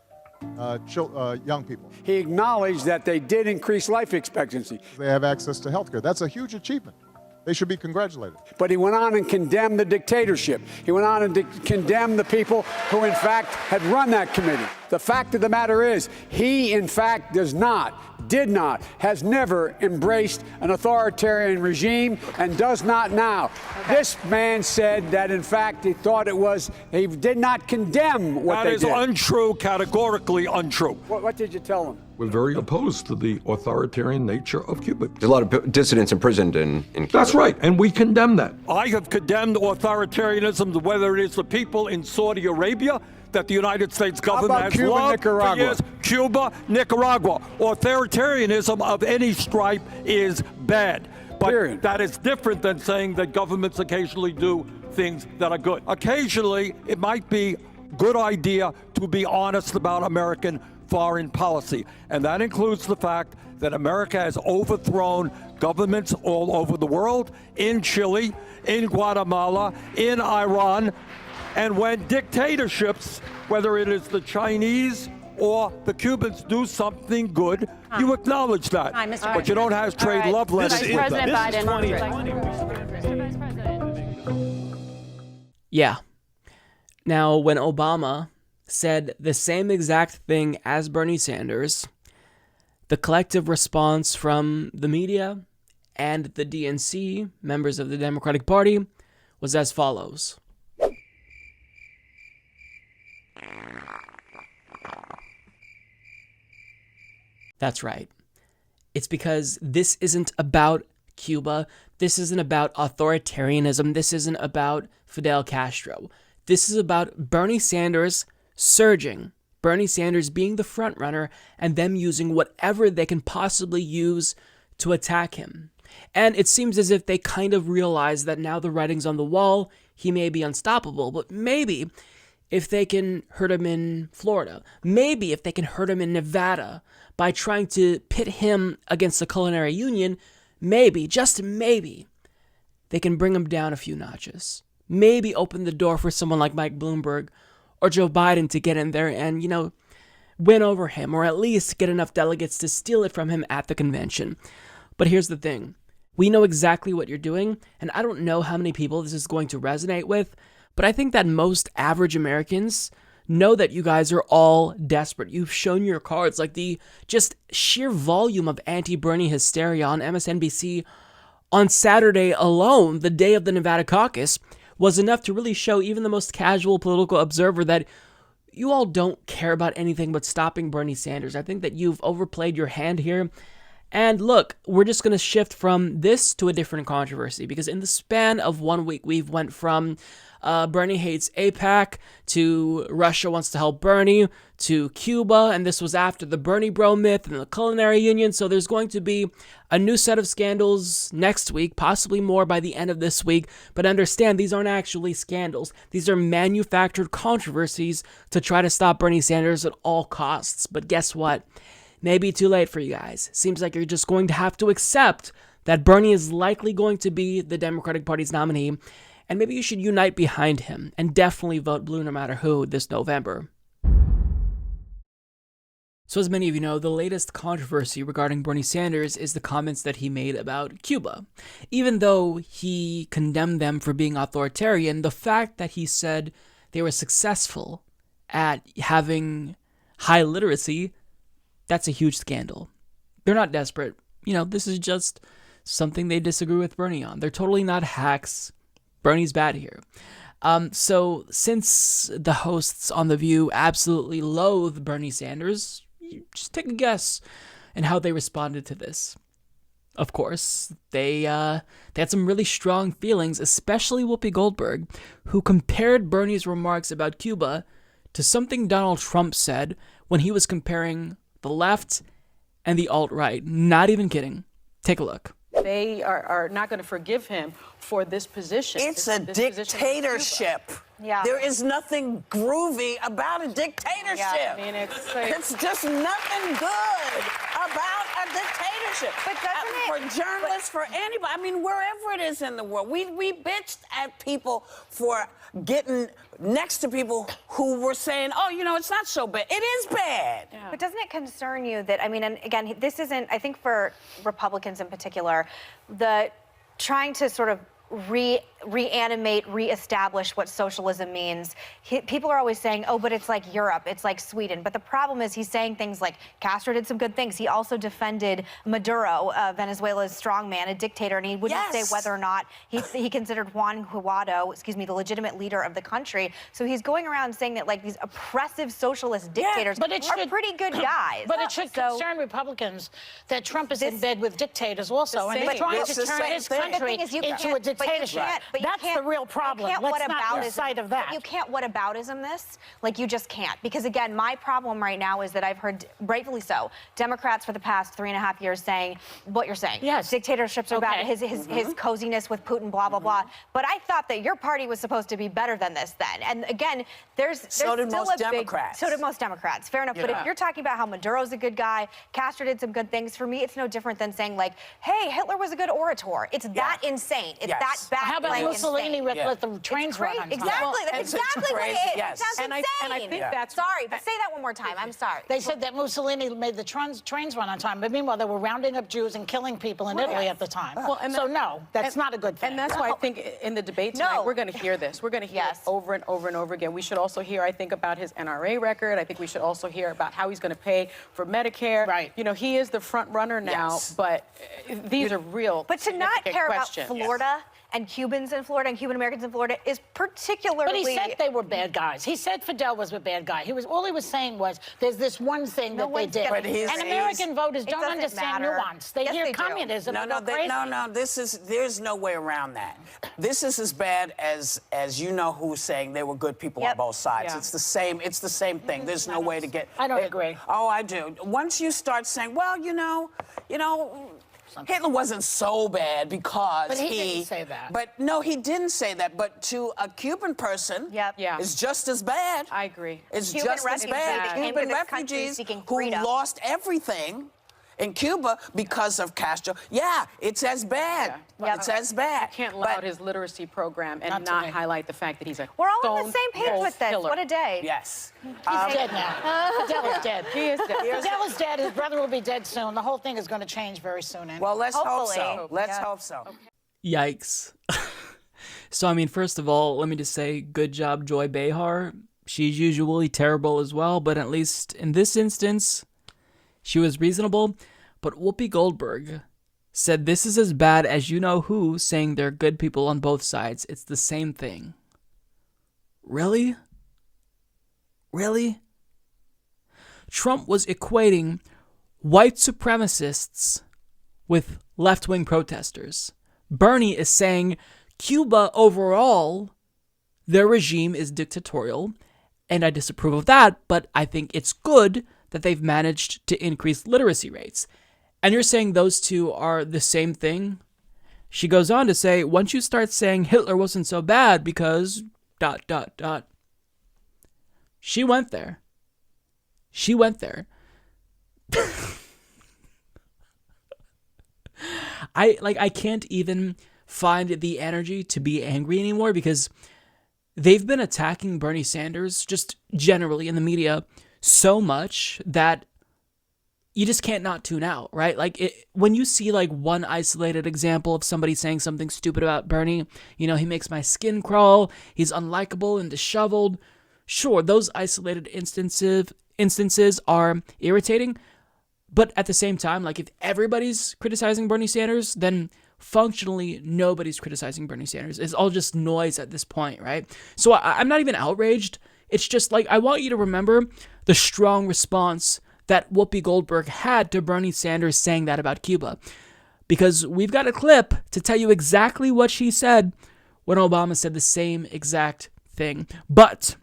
S: young people.
T: He acknowledged that they did increase life expectancy.
S: They have access to health care. That's a huge achievement. They should be congratulated.
T: But he went on and condemned the dictatorship. He went on and condemned the people who, in fact, had run that committee. The fact of the matter is, he, in fact, did not, has never embraced an authoritarian regime and does not now. Okay. This man said that, in fact, he did not condemn what they did.
P: That is untrue, categorically untrue.
T: What did you tell him?
P: We're very opposed to the authoritarian nature of Cuba.
U: There's a lot of dissidents imprisoned in Cuba.
P: That's right, and we condemn that. I have condemned authoritarianism, whether it is the people in Saudi Arabia that the United States government has
T: Cuba,
P: loved
T: Nicaragua?
P: for years. Cuba, Nicaragua. Authoritarianism of any stripe is bad. But that is different than saying that governments occasionally do things that are good. Occasionally, it might be a good idea to be honest about American foreign policy. And that includes the fact that America has overthrown governments all over the world, in Chile, in Guatemala, in Iran. And when dictatorships, whether it is the Chinese or the Cubans, do something good, you acknowledge that. But you don't have trade love letters with them.
V: President Biden.
C: Yeah. Now, when Obama said the same exact thing as Bernie Sanders, the collective response from the media and the DNC, members of the Democratic Party, was as follows. That's right. It's because this isn't about Cuba. This isn't about authoritarianism. This isn't about Fidel Castro. This is about Bernie Sanders surging, Bernie Sanders being the front runner, and them using whatever they can possibly use to attack him. And it seems as if they kind of realize that now the writing's on the wall, he may be unstoppable, but maybe if they can hurt him in Florida, maybe if they can hurt him in Nevada by trying to pit him against the Culinary Union, maybe, just maybe, they can bring him down a few notches. Maybe open the door for someone like Mike Bloomberg or Joe Biden to get in there and, win over him, or at least get enough delegates to steal it from him at the convention. But here's the thing. We know exactly what you're doing, and I don't know how many people this is going to resonate with, but I think that most average Americans know that you guys are all desperate. You've shown your cards, like the just sheer volume of anti-Bernie hysteria on MSNBC on Saturday alone, the day of the Nevada caucus, was enough to really show even the most casual political observer that you all don't care about anything but stopping Bernie Sanders. I think that you've overplayed your hand here. And look, we're just going to shift from this to a different controversy, because in the span of 1 week, we've went from Bernie hates AIPAC to Russia wants to help Bernie to Cuba, and this was after the Bernie bro myth and the Culinary Union. So there's going to be a new set of scandals next week, possibly more by the end of this week. But understand, these aren't actually scandals. These are manufactured controversies to try to stop Bernie Sanders at all costs. But guess what? Maybe too late for you guys. Seems like you're just going to have to accept that Bernie is likely going to be the Democratic Party's nominee, and maybe you should unite behind him and definitely vote blue no matter who this November. So as many of you know, the latest controversy regarding Bernie Sanders is the comments that he made about Cuba. Even though he condemned them for being authoritarian, the fact that he said they were successful at having high literacy, that's a huge scandal. They're not desperate. This is just something they disagree with Bernie on. They're totally not hacks. Bernie's bad here. So since the hosts on The View absolutely loathe Bernie Sanders, just take a guess in how they responded to this. Of course, they had some really strong feelings, especially Whoopi Goldberg, who compared Bernie's remarks about Cuba to something Donald Trump said when he was comparing the left and the alt-right. Not even kidding. Take a look.
A: they are not going to forgive him for this position.
B: It's a dictatorship.
Q: Yeah.
B: There is nothing groovy about a dictatorship.
A: Yeah, I mean, it's
B: just nothing good about a dictatorship.
Q: But doesn't
B: for journalists, for anybody, I mean, wherever it is in the world, we bitched at people for getting next to people who were saying, oh, you know, it's not so bad. It is bad.
Q: Yeah. But doesn't it concern you that, I mean, and again, this isn't, I think for Republicans in particular, the trying to sort of reanimate, reestablish what socialism means. People are always saying, oh, but it's like Europe, it's like Sweden. But the problem is he's saying things like Castro did some good things. He also defended Maduro, Venezuela's strongman, a dictator, and he wouldn't say whether or not he considered Juan Guaido, the legitimate leader of the country. So he's going around saying that like these oppressive socialist dictators are pretty good guys.
W: But it should concern Republicans that Trump is in bed with dictators also, and they're trying to turn his country into a dictatorship. That's the real problem. Let's not lose sight of that.
Q: But you can't whataboutism this. Like, you just can't. Because, again, my problem right now is that I've heard, rightfully so, Democrats for the past 3.5 years saying what you're saying. Yes. Dictatorships are bad. His coziness with Putin, blah, blah, blah. But I thought that your party was supposed to be better than this then. And, again, there's
B: so did
Q: still
B: most
Q: a big...
B: Democrats.
Q: So did most Democrats. Fair enough. But if you're talking about how Maduro's a good guy, Castro did some good things, for me, it's no different than saying, like, hey, Hitler was a good orator. It's that insane. It's that bad.
W: How about Mussolini let the trains run on time?
Q: Exactly. That's exactly what it is.
B: Yes.
Q: It sounds insane.
A: And I think that's...
Q: Sorry, but say that one more time. I'm sorry.
W: They said that Mussolini made the trains run on time, but meanwhile, they were rounding up Jews and killing people in Italy at the time.
A: Well,
W: so no, that's not a good thing.
A: And that's why I think in the debate tonight, we're going to hear this. We're going to hear it over and over and over again. We should also hear, I think, about his NRA record. I think we should also hear about how he's going to pay for Medicare. Right. You know, he is the front runner now, but these are real
Q: But to not care
A: questions.
Q: about Florida and Cubans in Florida and Cuban Americans in Florida is particularly...
W: But he said they were bad guys. He said Fidel was a bad guy. All he was saying was there's this one thing that they did. And American voters don't understand nuance. They hear communism.
B: No, there's no way around that. This is as bad as you know who's saying they were good people on both sides. Yeah. It's the same thing. There's no way to get...
W: I don't agree.
B: Oh, I do. Once you start saying, well, you know, Hitler wasn't so bad because
W: but he didn't say that.
B: But no, he didn't say that. But to a Cuban person, it's just as bad.
A: I agree.
B: It's just as bad. Cuban refugees who lost everything in Cuba because of Castro. Yeah, it's as bad. Yeah. It's as bad.
A: You can't allow out his literacy program and not highlight the fact that he's a
Q: We're all on the same page with this.
A: Killer.
Q: What a day.
B: Yes.
W: He's dead now. Fidel is dead.
A: He is dead.
W: Fidel is dead. His brother will be dead soon. The whole thing is going to change very soon.
B: Well, let's hope so. Let's hope so.
C: Okay. Yikes. So, I mean, first of all, let me just say, good job, Joy Behar. She's usually terrible as well, but at least in this instance, she was reasonable. But Whoopi Goldberg said this is as bad as you know who saying they're good people on both sides. It's the same thing. Really? Really? Trump was equating white supremacists with left-wing protesters. Bernie is saying Cuba overall, their regime is dictatorial, and I disapprove of that, but I think it's good that they've managed to increase literacy rates. And you're saying those two are the same thing? She goes on to say, once you start saying Hitler wasn't so bad because ... She went there. She went there. I can't even find the energy to be angry anymore because they've been attacking Bernie Sanders just generally in the media so much that you just can't not tune out, right? Like when you see like one isolated example of somebody saying something stupid about Bernie, you know, he makes my skin crawl, he's unlikable and disheveled. Sure, those isolated instances are irritating, but at the same time, like if everybody's criticizing Bernie Sanders, then functionally nobody's criticizing Bernie Sanders. It's all just noise at this point, right? So I'm not even outraged. It's just like I want you to remember the strong response that Whoopi Goldberg had to Bernie Sanders saying that about Cuba. Because we've got a clip to tell you exactly what she said when Obama said the same exact thing. But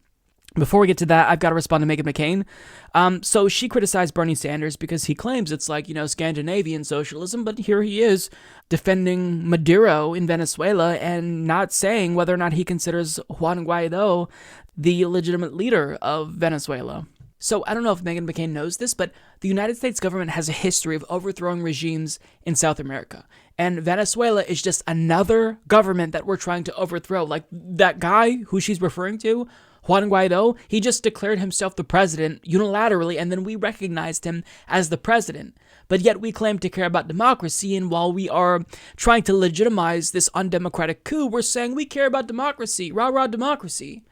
C: Before we get to that, I've got to respond to Meghan McCain. So she criticized Bernie Sanders because he claims it's like, Scandinavian socialism, but here he is defending Maduro in Venezuela and not saying whether or not he considers Juan Guaido the legitimate leader of Venezuela. So I don't know if Meghan McCain knows this, but the United States government has a history of overthrowing regimes in South America. And Venezuela is just another government that we're trying to overthrow. Like that guy who she's referring to, Juan Guaido, he just declared himself the president unilaterally, and then we recognized him as the president. But yet we claim to care about democracy, and while we are trying to legitimize this undemocratic coup, we're saying we care about democracy, rah-rah democracy.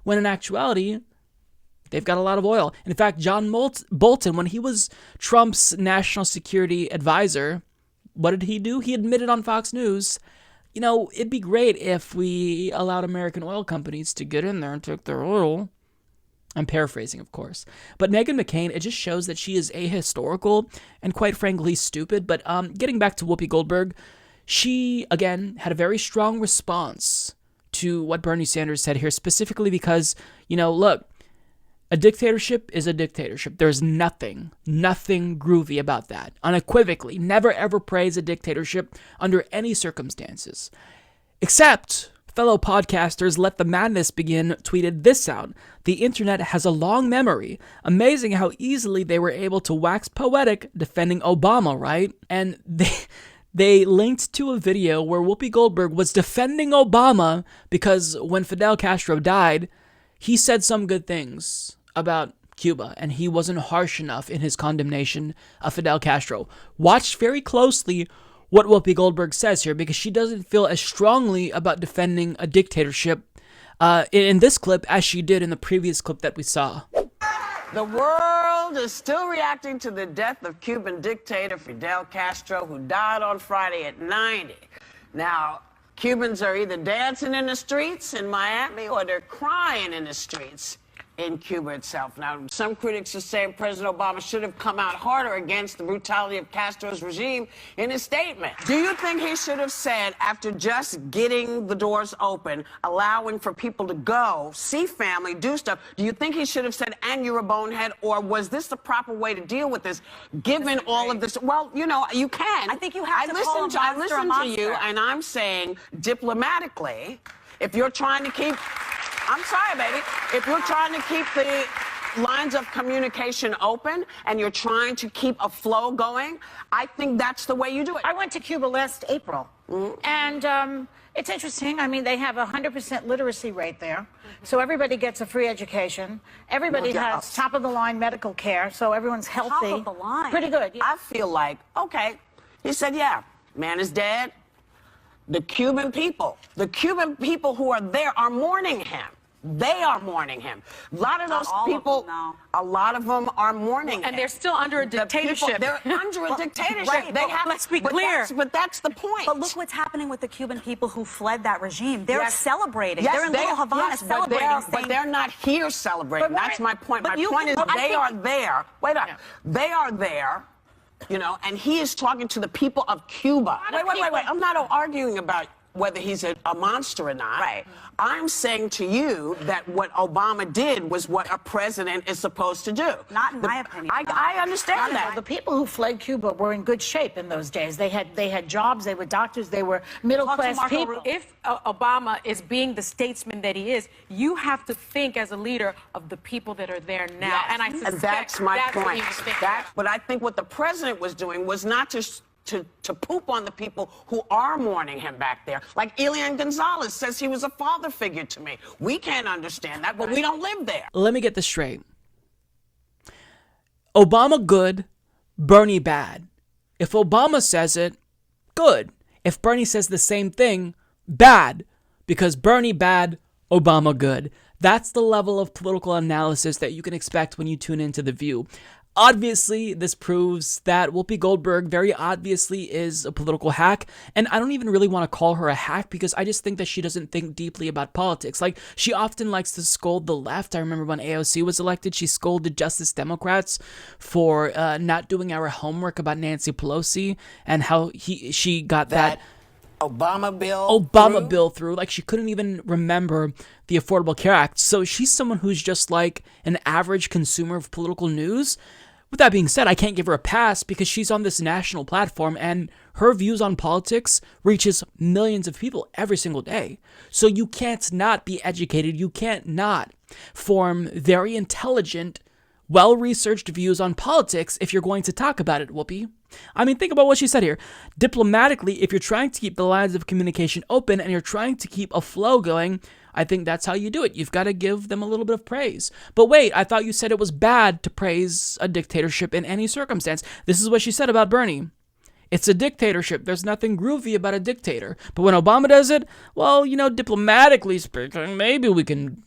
C: When in actuality, they've got a lot of oil. In fact, John Bolton, when he was Trump's national security advisor, what did he do? He admitted on Fox News, it'd be great if we allowed American oil companies to get in there and take their oil. I'm paraphrasing, of course. But Meghan McCain, it just shows that she is ahistorical and quite frankly stupid. But getting back to Whoopi Goldberg, she, again, had a very strong response to what Bernie Sanders said here, specifically because, look, a dictatorship is a dictatorship. There's nothing groovy about that. Unequivocally, never ever praise a dictatorship under any circumstances. Except, fellow podcasters Let the Madness Begin tweeted this out. The internet has a long memory. Amazing how easily they were able to wax poetic defending Obama, right? And they linked to a video where Whoopi Goldberg was defending Obama because when Fidel Castro died, he said some good things about Cuba, and he wasn't harsh enough in his condemnation of Fidel Castro. Watch very closely what Whoopi Goldberg says here, because she doesn't feel as strongly about defending a dictatorship in this clip as she did in the previous clip that we saw.
B: The world is still reacting to the death of Cuban dictator Fidel Castro, who died on Friday at 90. Now, Cubans are either dancing in the streets in Miami or they're crying in the streets in Cuba itself. Now, some critics are saying President Obama should have come out harder against the brutality of Castro's regime in his statement. Do you think he should have said, after just getting the doors open, allowing for people to go, see family, do stuff, do you think he should have said, and you're a bonehead, or was this the proper way to deal with this, given all of this? Well, you can.
D: I think you have to call a monster
B: I listen
D: a monster.
B: to you, and I'm saying, diplomatically, if you're trying to keep... I'm sorry, baby. If you're trying to keep the lines of communication open and you're trying to keep a flow going, I think that's the way you do it.
W: I went to Cuba last April, and it's interesting. I mean, they have a 100% literacy rate there, so everybody gets a free education. Everybody has top-of-the-line medical care, so everyone's healthy.
D: Top of the line.
W: Pretty good. Yeah.
B: I feel like, okay, he said, yeah, man is dead. The Cuban people who are there are mourning him. They are mourning him. A lot of those people, a lot of them are mourning him.
A: And they're still under a dictatorship.
B: They're under a dictatorship.
D: Right,
B: They have,
A: let's be clear.
B: But that's the point.
D: But look what's happening with the Cuban people who fled that regime. They're celebrating.
B: Yes,
D: they're in Little Havana celebrating.
B: But they're not here celebrating. That's my point. My point is they are there. Wait up. They are there. And he is talking to the people of Cuba. Wait. I'm not arguing about whether he's a monster or not.
D: Right.
B: I'm saying to you that what Obama did was what a president is supposed to do.
D: Not in my opinion.
B: I understand that.
W: The people who fled Cuba were in good shape in those days. They had jobs, they were doctors, they were middle-class people.
A: If Obama is being the statesman that he is, you have to think as a leader of the people that are there now.
B: Yes.
A: And I suspect
B: that's my point.
A: what he was thinking.
B: But I think what the president was doing was not to poop on the people who are mourning him back there. Like Elian Gonzalez says he was a father figure to me. We can't understand that, but we don't live there.
C: Let me get this straight. Obama good, Bernie bad. If Obama says it, good. If Bernie says the same thing, bad. Because Bernie bad, Obama good. That's the level of political analysis that you can expect when you tune into The View. Obviously, this proves that Whoopi Goldberg very obviously is a political hack, and I don't even really want to call her a hack because I just think that she doesn't think deeply about politics. Like, she often likes to scold the left. I remember when AOC was elected, she scolded Justice Democrats for not doing our homework about Nancy Pelosi and how she got that Obama bill through. Like, she couldn't even remember the Affordable Care Act. So she's someone who's just like an average consumer of political news. With that being said, I can't give her a pass because she's on this national platform and her views on politics reaches millions of people every single day. So you can't not be educated. You can't not form very intelligent, well-researched views on politics if you're going to talk about it, Whoopi. I mean, think about what she said here. Diplomatically, if you're trying to keep the lines of communication open and you're trying to keep a flow going, I think that's how you do it. You've got to give them a little bit of praise. But wait, I thought you said it was bad to praise a dictatorship in any circumstance. This is what she said about Bernie. It's a dictatorship. There's nothing groovy about a dictator. But when Obama does it, well, diplomatically speaking, maybe we can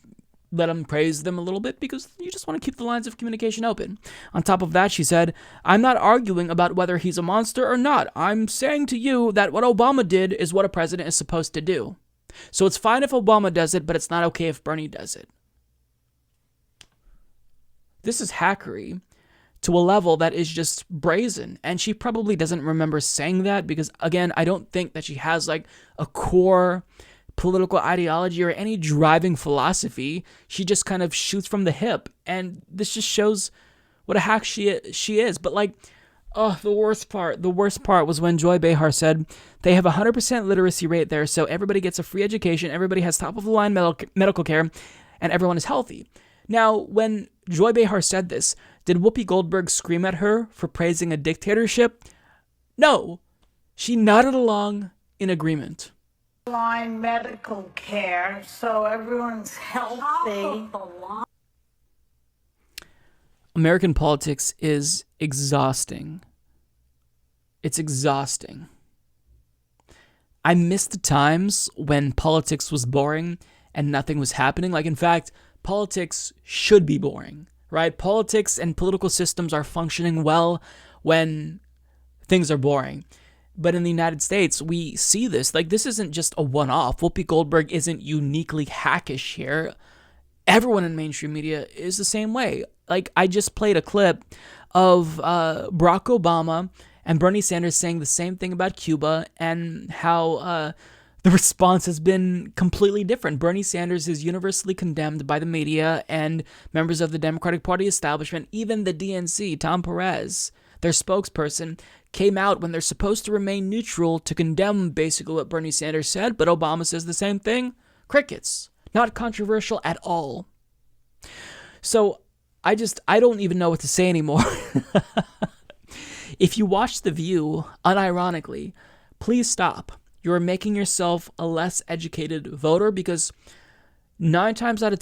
C: let him praise them a little bit because you just want to keep the lines of communication open. On top of that, she said, I'm not arguing about whether he's a monster or not. I'm saying to you that what Obama did is what a president is supposed to do. So it's fine if Obama does it, but it's not okay if Bernie does it. This is hackery to a level that is just brazen. And she probably doesn't remember saying that because, again, I don't think that she has like a core political ideology or any driving philosophy. She just kind of shoots from the hip. And this just shows what a hack she is. But like, the worst part was when Joy Behar said they have 100% literacy rate there, so everybody gets a free education, everybody has top-of-the-line medical care, and everyone is healthy. Now, when Joy Behar said this, did Whoopi Goldberg scream at her for praising a dictatorship? No. She nodded along in agreement.
W: Line medical care, so everyone's healthy.
C: American politics is exhausting. It's exhausting. I miss the times when politics was boring and nothing was happening. Like, in fact, politics should be boring, right? Politics and political systems are functioning well when things are boring. But in the United States, we see this. Like, this isn't just a one-off. Whoopi Goldberg isn't uniquely hackish here. Everyone in mainstream media is the same way. Like, I just played a clip of Barack Obama and Bernie Sanders saying the same thing about Cuba and how the response has been completely different. Bernie Sanders is universally condemned by the media and members of the Democratic Party establishment. Even the DNC, Tom Perez, their spokesperson, came out when they're supposed to remain neutral to condemn basically what Bernie Sanders said, but Obama says the same thing. Crickets. Not controversial at all. So I don't even know what to say anymore. If you watch The View, unironically, please stop. You're making yourself a less educated voter because 99 times out of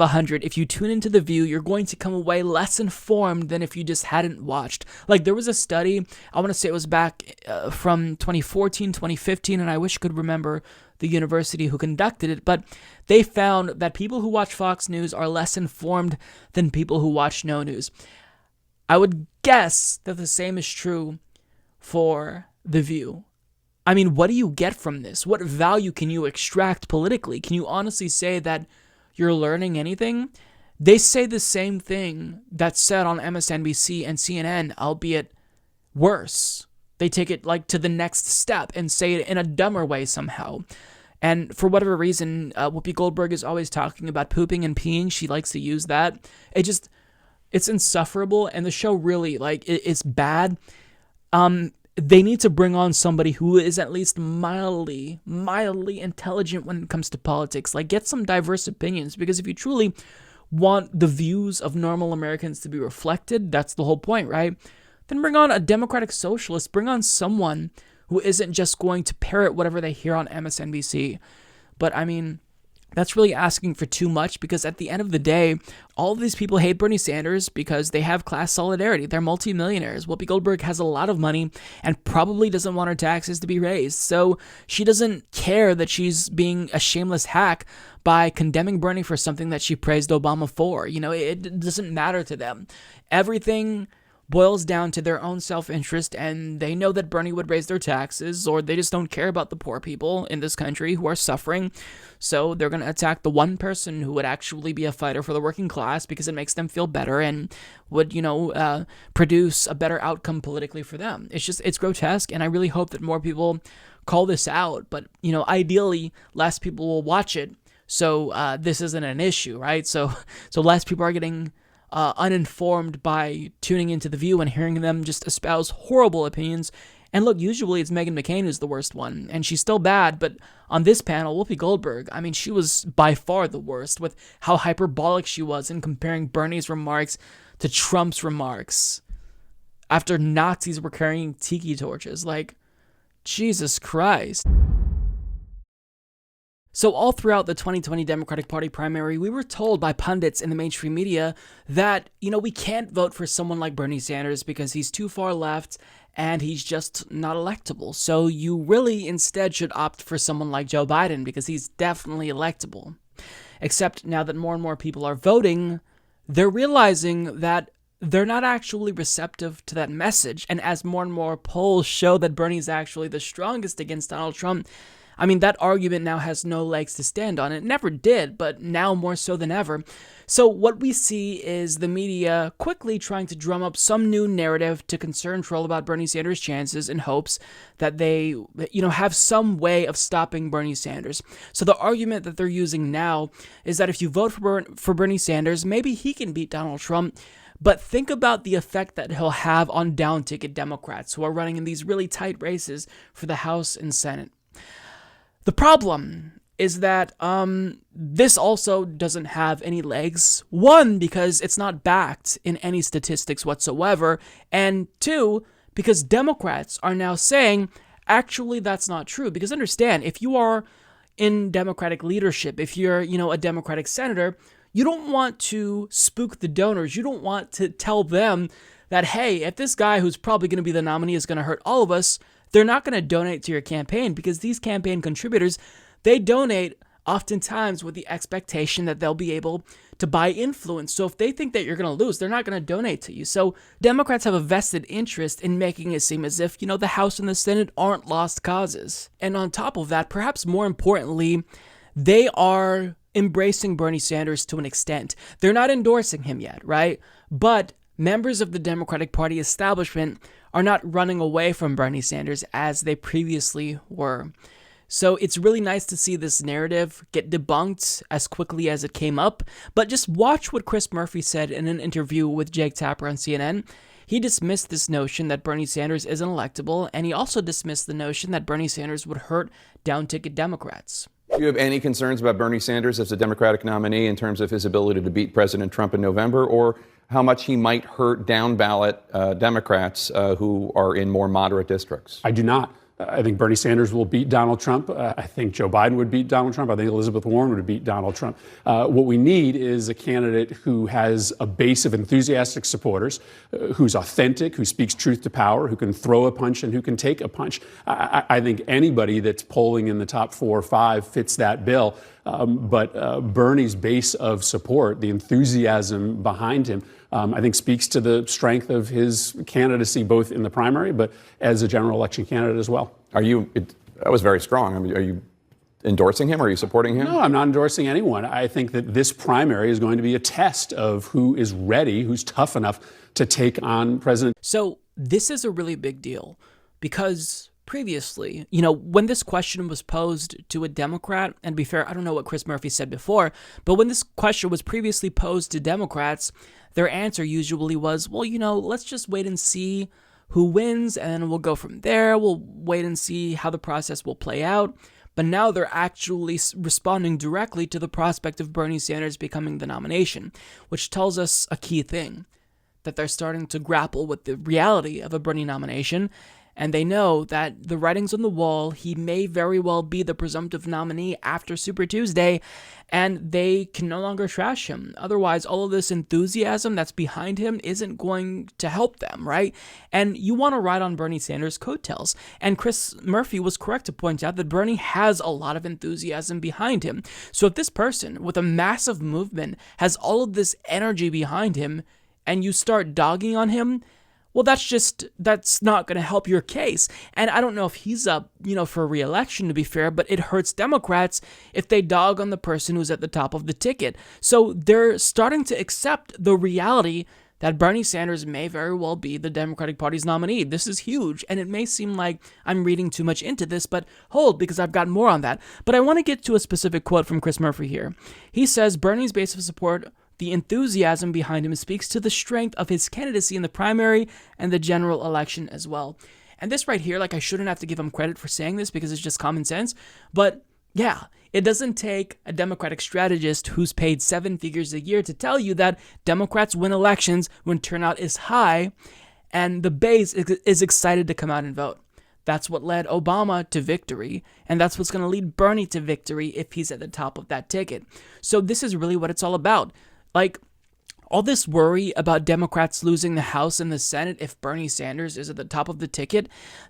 C: 100, if you tune into The View, you're going to come away less informed than if you just hadn't watched. Like, there was a study, I want to say it was back from 2014, 2015, and I wish I could remember the university who conducted it, but they found that people who watch Fox News are less informed than people who watch no news. I would guess that the same is true for The View. I mean, what do you get from this? What value can you extract politically? Can you honestly say that you're learning anything? They say the same thing that's said on MSNBC and CNN, albeit worse. They take it like to the next step and say it in a dumber way somehow. And for whatever reason, Whoopi Goldberg is always talking about pooping and peeing. She likes to use that. It's insufferable. And the show really, it's bad. They need to bring on somebody who is at least mildly intelligent when it comes to politics. Like, get some diverse opinions, because if you truly want the views of normal Americans to be reflected, that's the whole point, right? Then bring on a democratic socialist. Bring on someone who isn't just going to parrot whatever they hear on MSNBC. But I mean, that's really asking for too much, because at the end of the day, all of these people hate Bernie Sanders because they have class solidarity. They're multimillionaires. Whoopi Goldberg has a lot of money and probably doesn't want her taxes to be raised. So she doesn't care that she's being a shameless hack by condemning Bernie for something that she praised Obama for. You know, it doesn't matter to them. Everything boils down to their own self-interest, and they know that Bernie would raise their taxes, or they just don't care about the poor people in this country who are suffering. So they're going to attack the one person who would actually be a fighter for the working class because it makes them feel better and would, produce a better outcome politically for them. It's grotesque, and I really hope that more people call this out. But, ideally, less people will watch it, so this isn't an issue, right? So less people are getting uninformed by tuning into The View and hearing them just espouse horrible opinions. And look, usually it's Meghan McCain who's the worst one, and she's still bad, but on this panel, Whoopi Goldberg, I mean, she was by far the worst with how hyperbolic she was in comparing Bernie's remarks to Trump's remarks after Nazis were carrying tiki torches. Like, Jesus Christ. So all throughout the 2020 Democratic Party primary, we were told by pundits in the mainstream media that, we can't vote for someone like Bernie Sanders because he's too far left and he's just not electable. So you really instead should opt for someone like Joe Biden because he's definitely electable. Except now that more and more people are voting, they're realizing that they're not actually receptive to that message. And as more and more polls show that Bernie's actually the strongest against Donald Trump, I mean, that argument now has no legs to stand on. It never did, but now more so than ever. So what we see is the media quickly trying to drum up some new narrative to concern troll about Bernie Sanders' chances in hopes that they, have some way of stopping Bernie Sanders. So the argument that they're using now is that if you vote for Bernie Sanders, maybe he can beat Donald Trump. But think about the effect that he'll have on down-ticket Democrats who are running in these really tight races for the House and Senate. The problem is that this also doesn't have any legs. One, because it's not backed in any statistics whatsoever. And two, because Democrats are now saying, actually, that's not true. Because understand, if you are in Democratic leadership, if you're, a Democratic senator, you don't want to spook the donors. You don't want to tell them that, hey, if this guy who's probably going to be the nominee is going to hurt all of us, they're not going to donate to your campaign, because these campaign contributors, they donate oftentimes with the expectation that they'll be able to buy influence. So if they think that you're going to lose, they're not going to donate to you. So Democrats have a vested interest in making it seem as if, the House and the Senate aren't lost causes. And on top of that, perhaps more importantly, they are embracing Bernie Sanders to an extent. They're not endorsing him yet, right? But members of the Democratic Party establishment are not running away from Bernie Sanders as they previously were. So it's really nice to see this narrative get debunked as quickly as it came up. But just watch what Chris Murphy said in an interview with Jake Tapper on CNN. He dismissed this notion that Bernie Sanders isn't electable, and he also dismissed the notion that Bernie Sanders would hurt down-ticket Democrats.
U: Do you have any concerns about Bernie Sanders as a Democratic nominee in terms of his ability to beat President Trump in November, or how much he might hurt down-ballot Democrats who are in more moderate districts?
E: I do not. I think Bernie Sanders will beat Donald Trump. I think Joe Biden would beat Donald Trump. I think Elizabeth Warren would beat Donald Trump. What we need is a candidate who has a base of enthusiastic supporters, who's authentic, who speaks truth to power, who can throw a punch and who can take a punch. I think anybody that's polling in the top 4 or 5 fits that bill. But Bernie's base of support, the enthusiasm behind him, I think speaks to the strength of his candidacy, both in the primary, but as a general election candidate as well.
U: That was very strong. I mean, are you endorsing him? Are you supporting him?
E: No, I'm not endorsing anyone. I think that this primary is going to be a test of who is ready, who's tough enough to take on President.
C: So this is a really big deal because previously, when this question was posed to a Democrat, and to be fair, I don't know what Chris Murphy said before, but when this question was previously posed to Democrats, their answer usually was, well, let's just wait and see who wins, and we'll go from there. We'll wait and see how the process will play out. But now they're actually responding directly to the prospect of Bernie Sanders becoming the nomination, which tells us a key thing, that they're starting to grapple with the reality of a Bernie nomination. And they know that the writing's on the wall. He may very well be the presumptive nominee after Super Tuesday, and they can no longer trash him. Otherwise, all of this enthusiasm that's behind him isn't going to help them, right? And you want to ride on Bernie Sanders' coattails. And Chris Murphy was correct to point out that Bernie has a lot of enthusiasm behind him. So if this person with a massive movement has all of this energy behind him, and you start dogging on him, well, that's not going to help your case. And I don't know if he's up, for re-election, to be fair, but it hurts Democrats if they dog on the person who's at the top of the ticket. So they're starting to accept the reality that Bernie Sanders may very well be the Democratic Party's nominee. This is huge, and it may seem like I'm reading too much into this, but hold, because I've got more on that. But I want to get to a specific quote from Chris Murphy here. He says, Bernie's base of support, the enthusiasm behind him, speaks to the strength of his candidacy in the primary and the general election as well. And this right here, I shouldn't have to give him credit for saying this because it's just common sense, but yeah, it doesn't take a Democratic strategist who's paid 7 figures a year to tell you that Democrats win elections when turnout is high and the base is excited to come out and vote. That's what led Obama to victory, and that's what's going to lead Bernie to victory if he's at the top of that ticket. So this is really what it's all about. All this worry about Democrats losing the House and the Senate if Bernie Sanders is at the top of the ticket,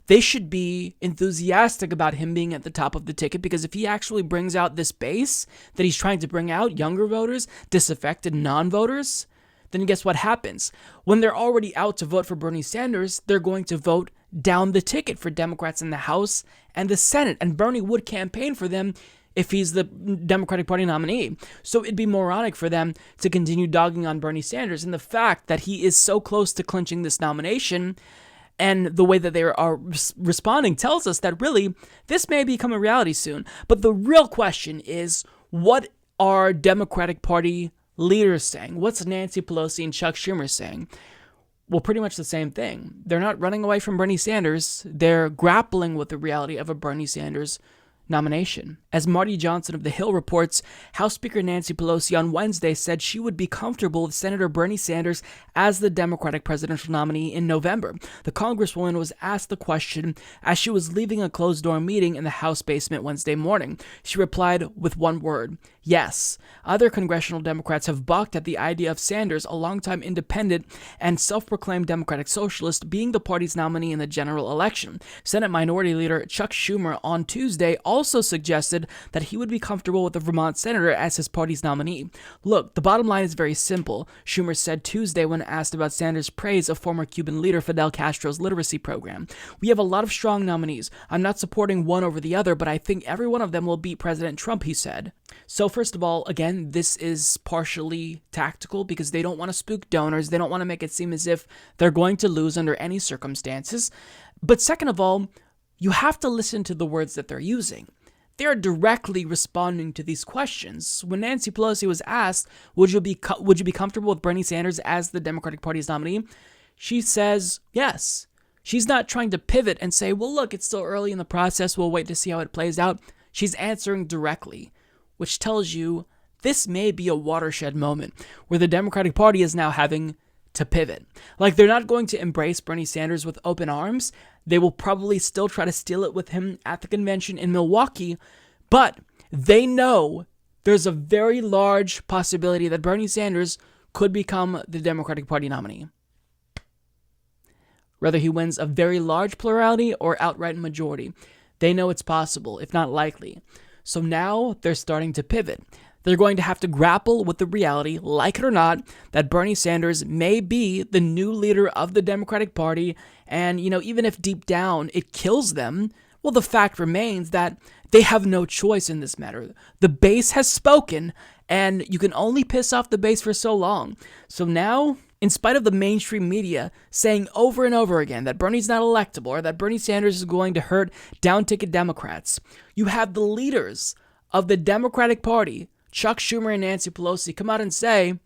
C: they should be enthusiastic about him being at the top of the ticket, because if he actually brings out this base that he's trying to bring out, younger voters, disaffected non-voters, then guess what happens? When they're already out to vote for Bernie Sanders, they're going to vote down the ticket for Democrats in the House and the Senate, and Bernie would campaign for them if he's the Democratic Party nominee. So it'd be moronic for them to continue dogging on Bernie Sanders. And the fact that he is so close to clinching this nomination and the way that they are responding tells us that really this may become a reality soon. But the real question is, what are Democratic Party leaders saying? What's Nancy Pelosi and Chuck Schumer saying? Well, pretty much the same thing. They're not running away from Bernie Sanders. They're grappling with the reality of a Bernie Sanders nomination. As Marty Johnson of The Hill reports, House Speaker Nancy Pelosi on Wednesday said she would be comfortable with Senator Bernie Sanders as the Democratic presidential nominee in November. The Congresswoman was asked the question as she was leaving a closed-door meeting in the House basement Wednesday morning. She replied with one word: yes. Other congressional Democrats have balked at the idea of Sanders, a longtime independent and self-proclaimed Democratic socialist, being the party's nominee in the general election. Senate Minority Leader Chuck Schumer on Tuesday also suggested that he would be comfortable with the Vermont senator as his party's nominee. Look, the bottom line is very simple, Schumer said Tuesday when asked about Sanders' praise of former Cuban leader Fidel Castro's literacy program. We have a lot of strong nominees. I'm not supporting one over the other, but I think every one of them will beat President Trump, he said. So first of all, again, this is partially tactical because they don't want to spook donors. They don't want to make it seem as if they're going to lose under any circumstances. But second of all, you have to listen to the words that they're using. They're directly responding to these questions. When Nancy Pelosi was asked, would you be comfortable with Bernie Sanders as the Democratic Party's nominee? She says yes. She's not trying to pivot and say, well, look, it's still early in the process. We'll wait to see how it plays out. She's answering directly, which tells you this may be a watershed moment where the Democratic Party is now having to pivot. They're not going to embrace Bernie Sanders with open arms. They will probably still try to steal it with him at the convention in Milwaukee, but they know there's a very large possibility that Bernie Sanders could become the Democratic Party nominee. Whether he wins a very large plurality or outright majority, they know it's possible, if not likely. So now they're starting to pivot. They're going to have to grapple with the reality, like it or not, that Bernie Sanders may be the new leader of the Democratic Party. And, even if deep down it kills them, well, the fact remains that they have no choice in this matter. The base has spoken, and you can only piss off the base for so long. So now, in spite of the mainstream media saying over and over again that Bernie's not electable or that Bernie Sanders is going to hurt down-ticket Democrats, you have the leaders of the Democratic Party, Chuck Schumer and Nancy Pelosi, come out and say,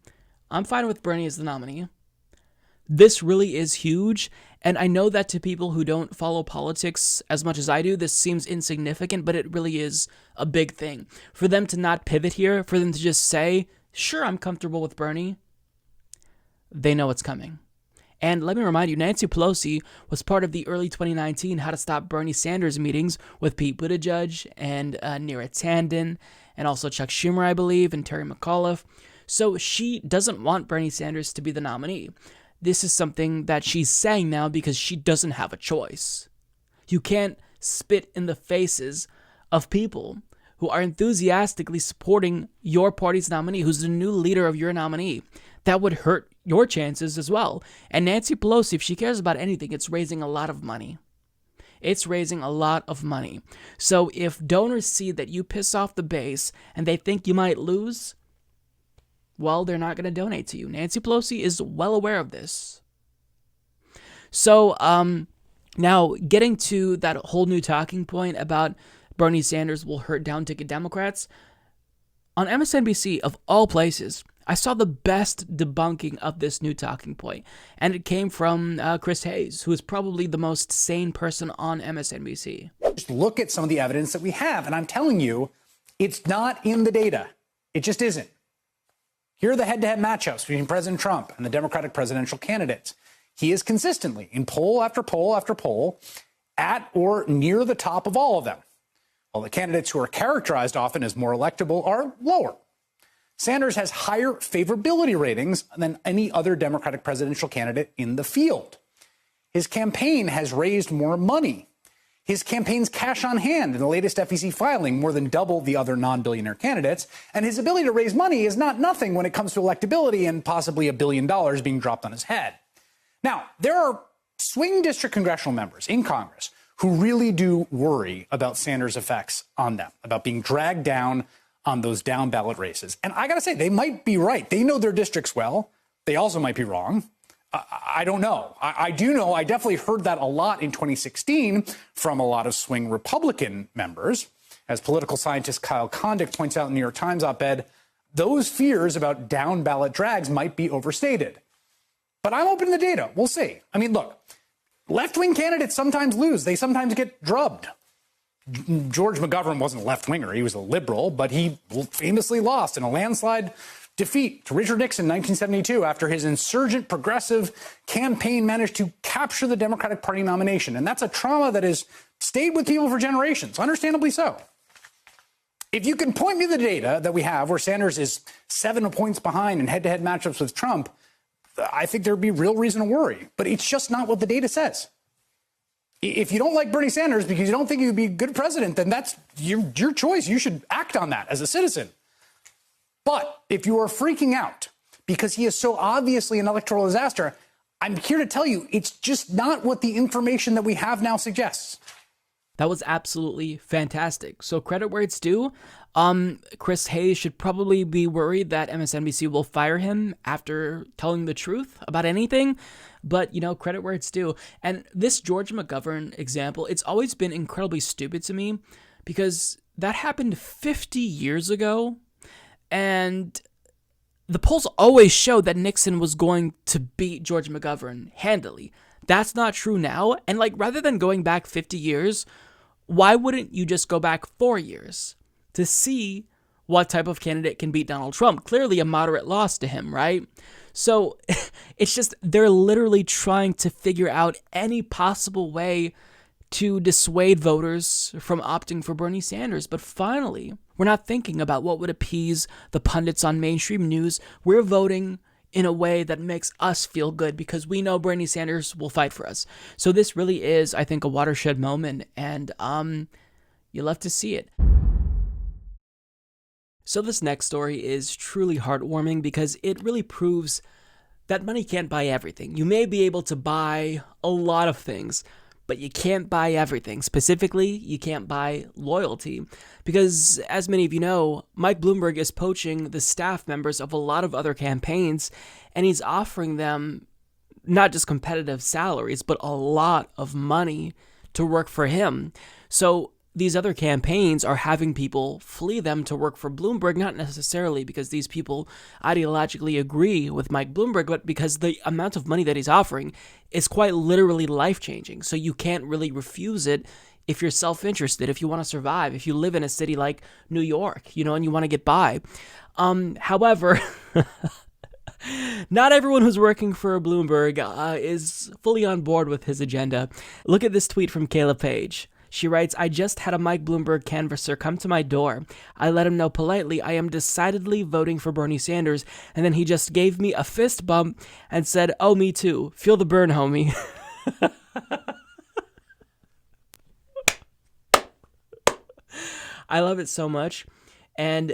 C: I'm fine with Bernie as the nominee. This really is huge, and I know that to people who don't follow politics as much as I do, this seems insignificant, but it really is a big thing. For them to not pivot here, for them to just say, sure, I'm comfortable with Bernie, they know it's coming. And let me remind you, Nancy Pelosi was part of the early 2019 How to Stop Bernie Sanders meetings with Pete Buttigieg and Neera Tanden, and also Chuck Schumer, I believe, and Terry McAuliffe. So she doesn't want Bernie Sanders to be the nominee. This is something that she's saying now because she doesn't have a choice. You can't spit in the faces of people who are enthusiastically supporting your party's nominee, who's the new leader of your nominee. That would hurt your chances as well. And Nancy Pelosi, if she cares about anything, it's raising a lot of money. It's raising a lot of money. So if donors see that you piss off the base and they think you might lose, well, they're not going to donate to you. Nancy Pelosi is well aware of this. So now getting to that whole new talking point about Bernie Sanders will hurt down-ticket Democrats, on MSNBC, of all places, I saw the best debunking of this new talking point, and it came from Chris Hayes, who is probably the most sane person on MSNBC.
G: Just look at some of the evidence that we have, and I'm telling you, it's not in the data. It just isn't. Here are the head-to-head matchups between President Trump and the Democratic presidential candidates. He is consistently, in poll after poll after poll, at or near the top of all of them, while the candidates who are characterized often as more electable are lower. Sanders has higher favorability ratings than any other Democratic presidential candidate in the field. His campaign has raised more money. His campaign's cash on hand in the latest FEC filing more than double the other non-billionaire candidates. And his ability to raise money is not nothing when it comes to electability and possibly $1 billion being dropped on his head. Now, there are swing district congressional members in Congress who really do worry about Sanders' effects on them, about being dragged down on those down ballot races. And I got to say, they might be right. They know their districts well. They also might be wrong. I don't know. I do know I definitely heard that a lot in 2016 from a lot of swing Republican members. As political scientist Kyle Kondik points out in the New York Times op-ed, those fears about down ballot drags might be overstated. But I'm open to the data. We'll see. I mean, look, left-wing candidates sometimes lose. They sometimes get drubbed. George McGovern wasn't a left-winger. He was a liberal, but he famously lost in a landslide defeat to Richard Nixon in 1972 after his insurgent progressive campaign managed to capture the Democratic Party nomination. And that's a trauma that has stayed with people for generations, understandably so. If you can point me the data that we have where Sanders is 7 points behind in head-to-head matchups with Trump, I think there'd be real reason to worry. But it's just not what the data says. If you don't like Bernie Sanders because you don't think he would be a good president, then that's your choice. You should act on that as a citizen. But if you are freaking out because he is so obviously an electoral disaster, I'm here to tell you it's just not what the information that we have now suggests.
C: That was absolutely fantastic. So credit where it's due. Chris Hayes should probably be worried that MSNBC will fire him after telling the truth about anything. But, you know, credit where it's due. And this George McGovern example, it's always been incredibly stupid to me because that happened 50 years ago. And the polls always showed that Nixon was going to beat George McGovern handily. That's not true now. And like, rather than going back 50 years, why wouldn't you just go back 4 years to see what type of candidate can beat Donald Trump? Clearly a moderate loss to him, right? So it's just, they're literally trying to figure out any possible way to dissuade voters from opting for Bernie Sanders. But finally, we're not thinking about what would appease the pundits on mainstream news. We're voting in a way that makes us feel good because we know Bernie Sanders will fight for us. So this really is, I think, a watershed moment, and you love to see it. So this next story is truly heartwarming because it really proves that money can't buy everything. You may be able to buy a lot of things, but you can't buy everything. Specifically, you can't buy loyalty. Because, as many of you know, Mike Bloomberg is poaching the staff members of a lot of other campaigns, and he's offering them not just competitive salaries, but a lot of money to work for him. So these other campaigns are having people flee them to work for Bloomberg, not necessarily because these people ideologically agree with Mike Bloomberg, but because the amount of money that he's offering is quite literally life-changing. So you can't really refuse it if you're self-interested, if you want to survive, if you live in a city like New York, you know, and you want to get by. However, not everyone who's working for Bloomberg is fully on board with his agenda. Look at this tweet from Kayla Page. She writes, I just had a Mike Bloomberg canvasser come to my door. I let him know politely I am decidedly voting for Bernie Sanders, and then he just gave me a fist bump and said, oh, me too. Feel the burn, homie. I love it so much. And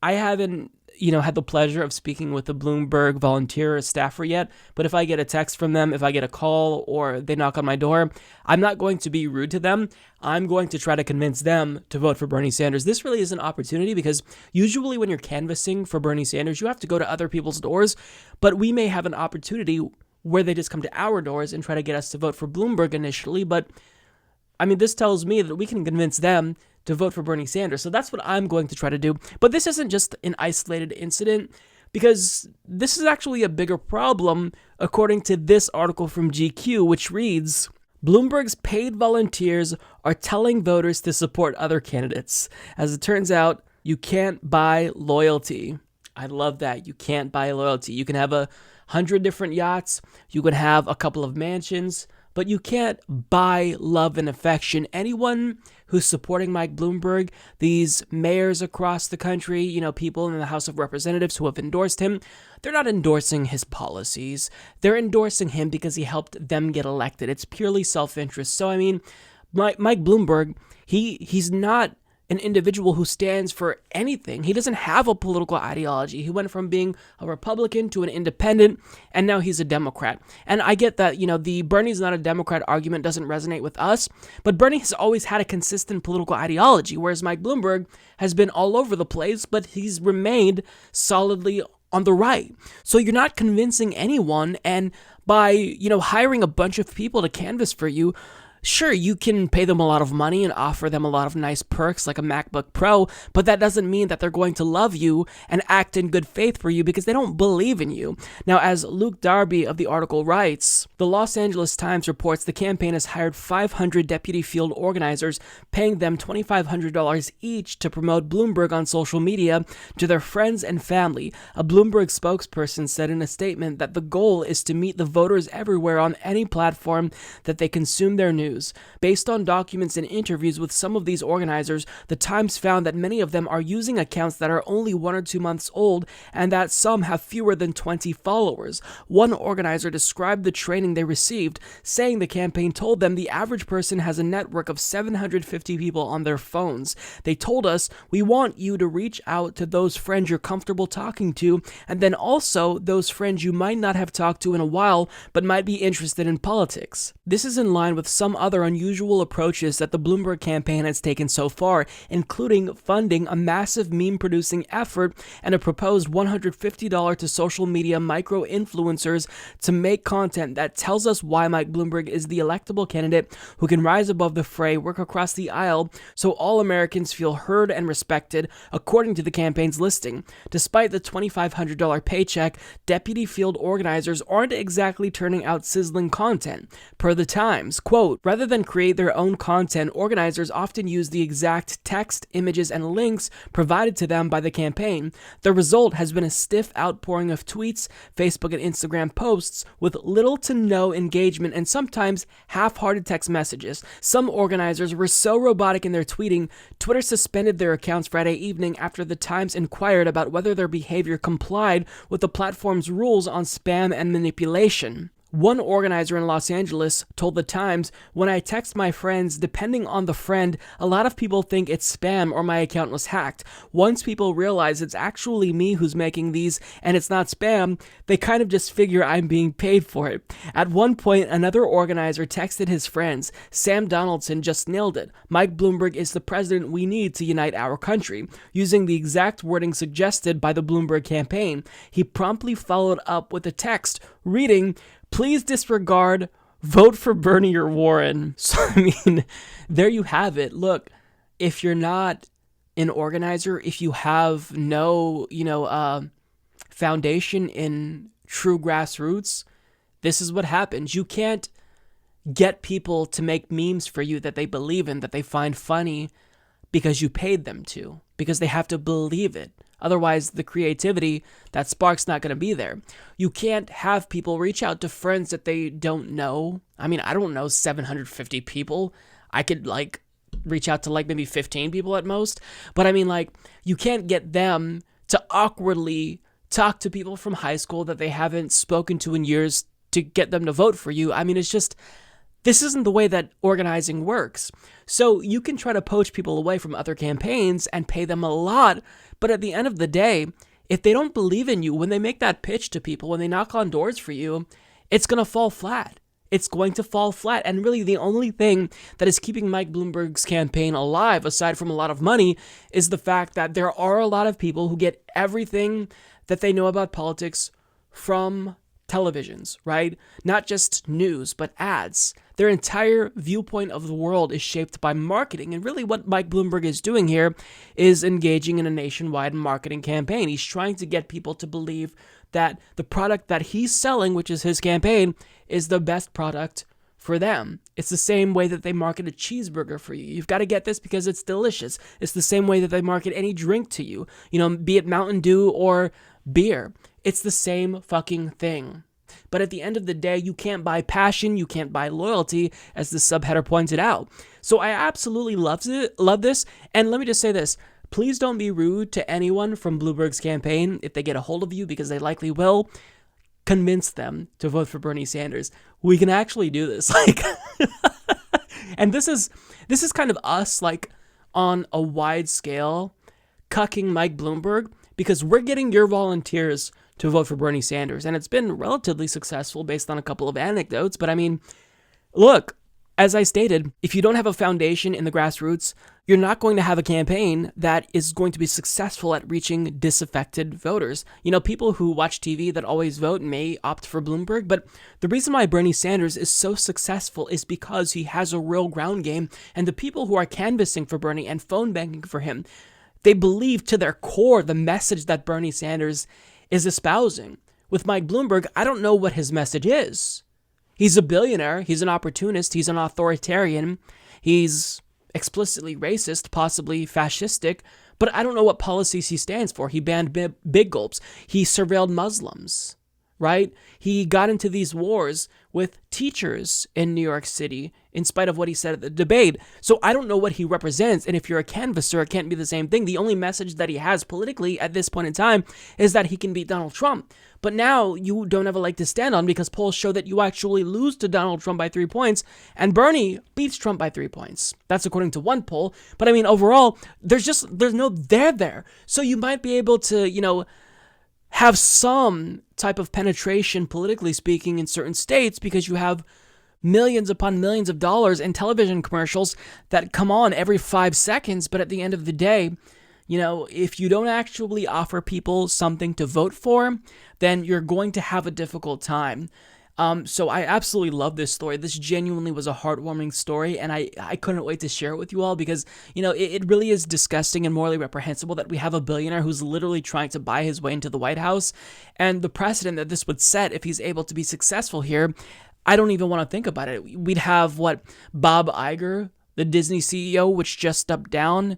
C: I haven't, had the pleasure of speaking with a Bloomberg volunteer or staffer yet, but if I get a text from them, if I get a call, or they knock on my door, I'm not going to be rude to them. I'm going to try to convince them to vote for Bernie Sanders. This really is an opportunity because usually when you're canvassing for Bernie Sanders, you have to go to other people's doors, but we may have an opportunity where they just come to our doors and try to get us to vote for Bloomberg initially. But this tells me that we can convince them to vote for Bernie Sanders. So that's what I'm going to try to do. But this isn't just an isolated incident, because this is actually a bigger problem, according to this article from GQ, which reads, Bloomberg's paid volunteers are telling voters to support other candidates. As it turns out, you can't buy loyalty. I love that. You can't buy loyalty. You can have 100 different yachts. You can have a couple of mansions, but you can't buy love and affection. Anyone who's supporting Mike Bloomberg, these mayors across the country, people in the House of Representatives who have endorsed him, they're not endorsing his policies. They're endorsing him because he helped them get elected. It's purely self-interest. So, Mike Bloomberg, he's not an individual who stands for anything. He doesn't have a political ideology. He went from being a Republican to an independent, and now he's a Democrat. And I get that, the Bernie's not a Democrat argument doesn't resonate with us, but Bernie has always had a consistent political ideology, whereas Mike Bloomberg has been all over the place, but he's remained solidly on the right. So you're not convincing anyone, and by, hiring a bunch of people to canvass for you, sure, you can pay them a lot of money and offer them a lot of nice perks like a MacBook Pro, but that doesn't mean that they're going to love you and act in good faith for you because they don't believe in you. Now, as Luke Darby of the article writes, the Los Angeles Times reports the campaign has hired 500 deputy field organizers, paying them $2,500 each to promote Bloomberg on social media to their friends and family. A Bloomberg spokesperson said in a statement that the goal is to meet the voters everywhere on any platform that they consume their news. Based on documents and interviews with some of these organizers, the Times found that many of them are using accounts that are only 1 or 2 months old and that some have fewer than 20 followers. One organizer described the training they received, saying the campaign told them the average person has a network of 750 people on their phones. They told us, we want you to reach out to those friends you're comfortable talking to, and then also those friends you might not have talked to in a while but might be interested in politics. This is in line with some other unusual approaches that the Bloomberg campaign has taken so far, including funding a massive meme-producing effort and a proposed $150 to social media micro-influencers to make content that tells us why Mike Bloomberg is the electable candidate who can rise above the fray, work across the aisle, so all Americans feel heard and respected, according to the campaign's listing. Despite the $2,500 paycheck, deputy field organizers aren't exactly turning out sizzling content. Per the Times, quote, rather than create their own content, organizers often use the exact text, images, and links provided to them by the campaign. The result has been a stiff outpouring of tweets, Facebook and Instagram posts with little to no engagement and sometimes half-hearted text messages. Some organizers were so robotic in their tweeting, Twitter suspended their accounts Friday evening after the Times inquired about whether their behavior complied with the platform's rules on spam and manipulation. One organizer in Los Angeles told the Times, when I text my friends, depending on the friend, a lot of people think it's spam or my account was hacked. Once people realize it's actually me who's making these and it's not spam, they kind of just figure I'm being paid for it. At one point, another organizer texted his friends, Sam Donaldson just nailed it. Mike Bloomberg is the president we need to unite our country, using the exact wording suggested by the Bloomberg campaign. He promptly followed up with a text reading, please disregard, vote for Bernie or Warren. So, there you have it. Look, if you're not an organizer, if you have no, foundation in true grassroots, this is what happens. You can't get people to make memes for you that they believe in, that they find funny because you paid them to, because they have to believe it. Otherwise, the creativity, that spark's not going to be there. You can't have people reach out to friends that they don't know. I don't know 750 people. I could, reach out to, maybe 15 people at most. But, you can't get them to awkwardly talk to people from high school that they haven't spoken to in years to get them to vote for you. It's just, This isn't the way that organizing works. So you can try to poach people away from other campaigns and pay them a lot, but at the end of the day, if they don't believe in you, when they make that pitch to people, when they knock on doors for you, it's going to fall flat. It's going to fall flat. And really the only thing that is keeping Mike Bloomberg's campaign alive, aside from a lot of money, is the fact that there are a lot of people who get everything that they know about politics from televisions, right? Not just news, but ads. Their entire viewpoint of the world is shaped by marketing. And really what Mike Bloomberg is doing here is engaging in a nationwide marketing campaign. He's trying to get people to believe that the product that he's selling, which is his campaign, is the best product for them. It's the same way that they market a cheeseburger for you. You've got to get this because it's delicious. It's the same way that they market any drink to you, be it Mountain Dew or beer. It's the same fucking thing. But at the end of the day, you can't buy passion, you can't buy loyalty, as the subheader pointed out. So I absolutely love this. And let me just say this. Please don't be rude to anyone from Bloomberg's campaign if they get a hold of you, because they likely will. Convince them to vote for Bernie Sanders. We can actually do this. And this is kind of us, on a wide scale, cucking Mike Bloomberg, because we're getting your volunteers to vote for Bernie Sanders. And it's been relatively successful based on a couple of anecdotes. But I mean, look, as I stated, if you don't have a foundation in the grassroots, you're not going to have a campaign that is going to be successful at reaching disaffected voters. People who watch TV that always vote may opt for Bloomberg, but the reason why Bernie Sanders is so successful is because he has a real ground game, and the people who are canvassing for Bernie and phone banking for him, they believe to their core the message that Bernie Sanders is espousing. With Mike Bloomberg, I don't know what his message is. He's a billionaire, he's an opportunist, he's an authoritarian, he's explicitly racist, possibly fascistic, but I don't know what policies he stands for. He banned big gulps. He surveilled Muslims, right? He got into these wars with teachers in New York City in spite of what he said at the debate. So I don't know what he represents, and if you're a canvasser, it can't be the same thing. The only message that he has politically at this point in time is that he can beat Donald Trump. But now you don't have a leg to stand on, because polls show that you actually lose to Donald Trump by 3 points, and Bernie beats Trump by 3 points. That's according to one poll. But I mean, overall, there's no there. So you might be able to, have some type of penetration, politically speaking, in certain states, because you have millions upon millions of dollars in television commercials that come on every 5 seconds. But at the end of the day, if you don't actually offer people something to vote for, then you're going to have a difficult time. So I absolutely love this story. This genuinely was a heartwarming story, and I couldn't wait to share it with you all, because, it really is disgusting and morally reprehensible that we have a billionaire who's literally trying to buy his way into the White House, and the precedent that this would set if he's able to be successful here, I don't even want to think about it. We'd have, Bob Iger, the Disney CEO, which just stepped down,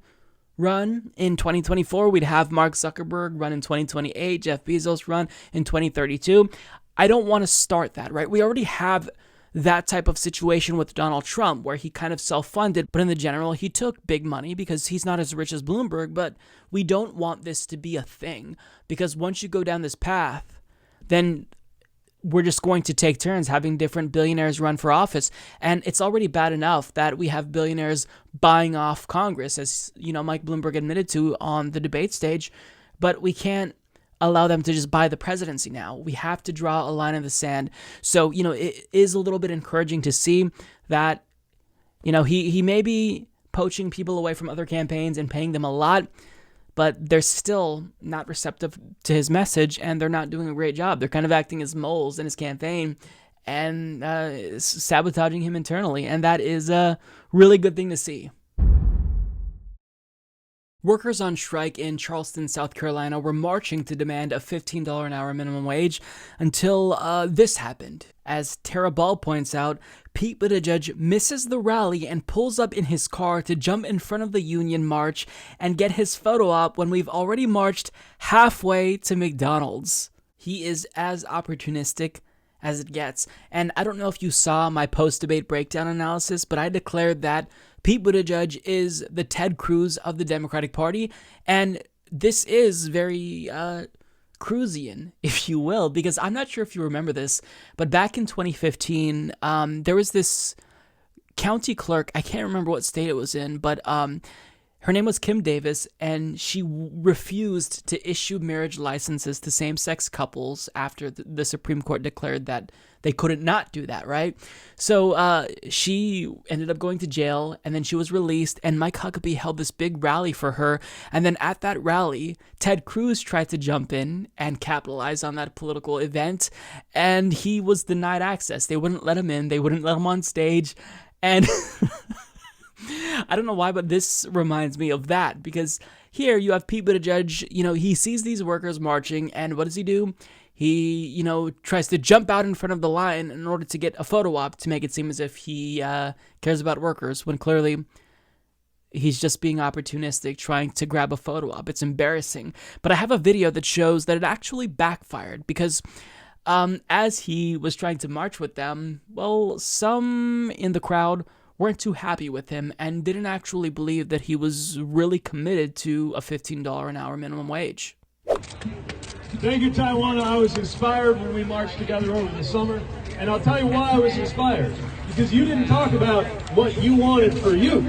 C: run in 2024. We'd have Mark Zuckerberg run in 2028, Jeff Bezos run in 2032. I don't want to start that, right? We already have that type of situation with Donald Trump, where he kind of self-funded, but in the general, he took big money because he's not as rich as Bloomberg. But we don't want this to be a thing, because once you go down this path, then we're just going to take turns having different billionaires run for office. And it's already bad enough that we have billionaires buying off Congress, as Mike Bloomberg admitted to on the debate stage, but we can't allow them to just buy the presidency now. We have to draw a line in the sand. So, it is a little bit encouraging to see that, he may be poaching people away from other campaigns and paying them a lot, but they're still not receptive to his message, and they're not doing a great job. They're kind of acting as moles in his campaign and sabotaging him internally, and that is a really good thing to see. Workers on strike in Charleston, South Carolina were marching to demand a $15 an hour minimum wage until this happened. As Tara Ball points out, Pete Buttigieg misses the rally and pulls up in his car to jump in front of the union march and get his photo op when we've already marched halfway to McDonald's. He is as opportunistic as it gets. And I don't know if you saw my post-debate breakdown analysis, but I declared that Pete Buttigieg is the Ted Cruz of the Democratic Party, and this is very Cruisian, if you will, because I'm not sure if you remember this, but back in 2015, there was this county clerk, I can't remember what state it was in, but her name was Kim Davis, and she refused to issue marriage licenses to same-sex couples after the Supreme Court declared that they couldn't not do that, right? So she ended up going to jail, and then she was released, and Mike Huckabee held this big rally for her, and then at that rally, Ted Cruz tried to jump in and capitalize on that political event, and he was denied access. They wouldn't let him in. They wouldn't let him on stage, and... I don't know why, but this reminds me of that, because here you have Pete Buttigieg, he sees these workers marching, and what does he do? He, tries to jump out in front of the line in order to get a photo op to make it seem as if he cares about workers, when clearly he's just being opportunistic, trying to grab a photo op. It's embarrassing. But I have a video that shows that it actually backfired, because as he was trying to march with them, well, some in the crowd weren't too happy with him and didn't actually believe that he was really committed to a $15 an hour minimum wage.
H: Thank you, Taiwan. I was inspired when we marched together over the summer, and I'll tell you why I was inspired. Because you didn't talk about what you wanted for you.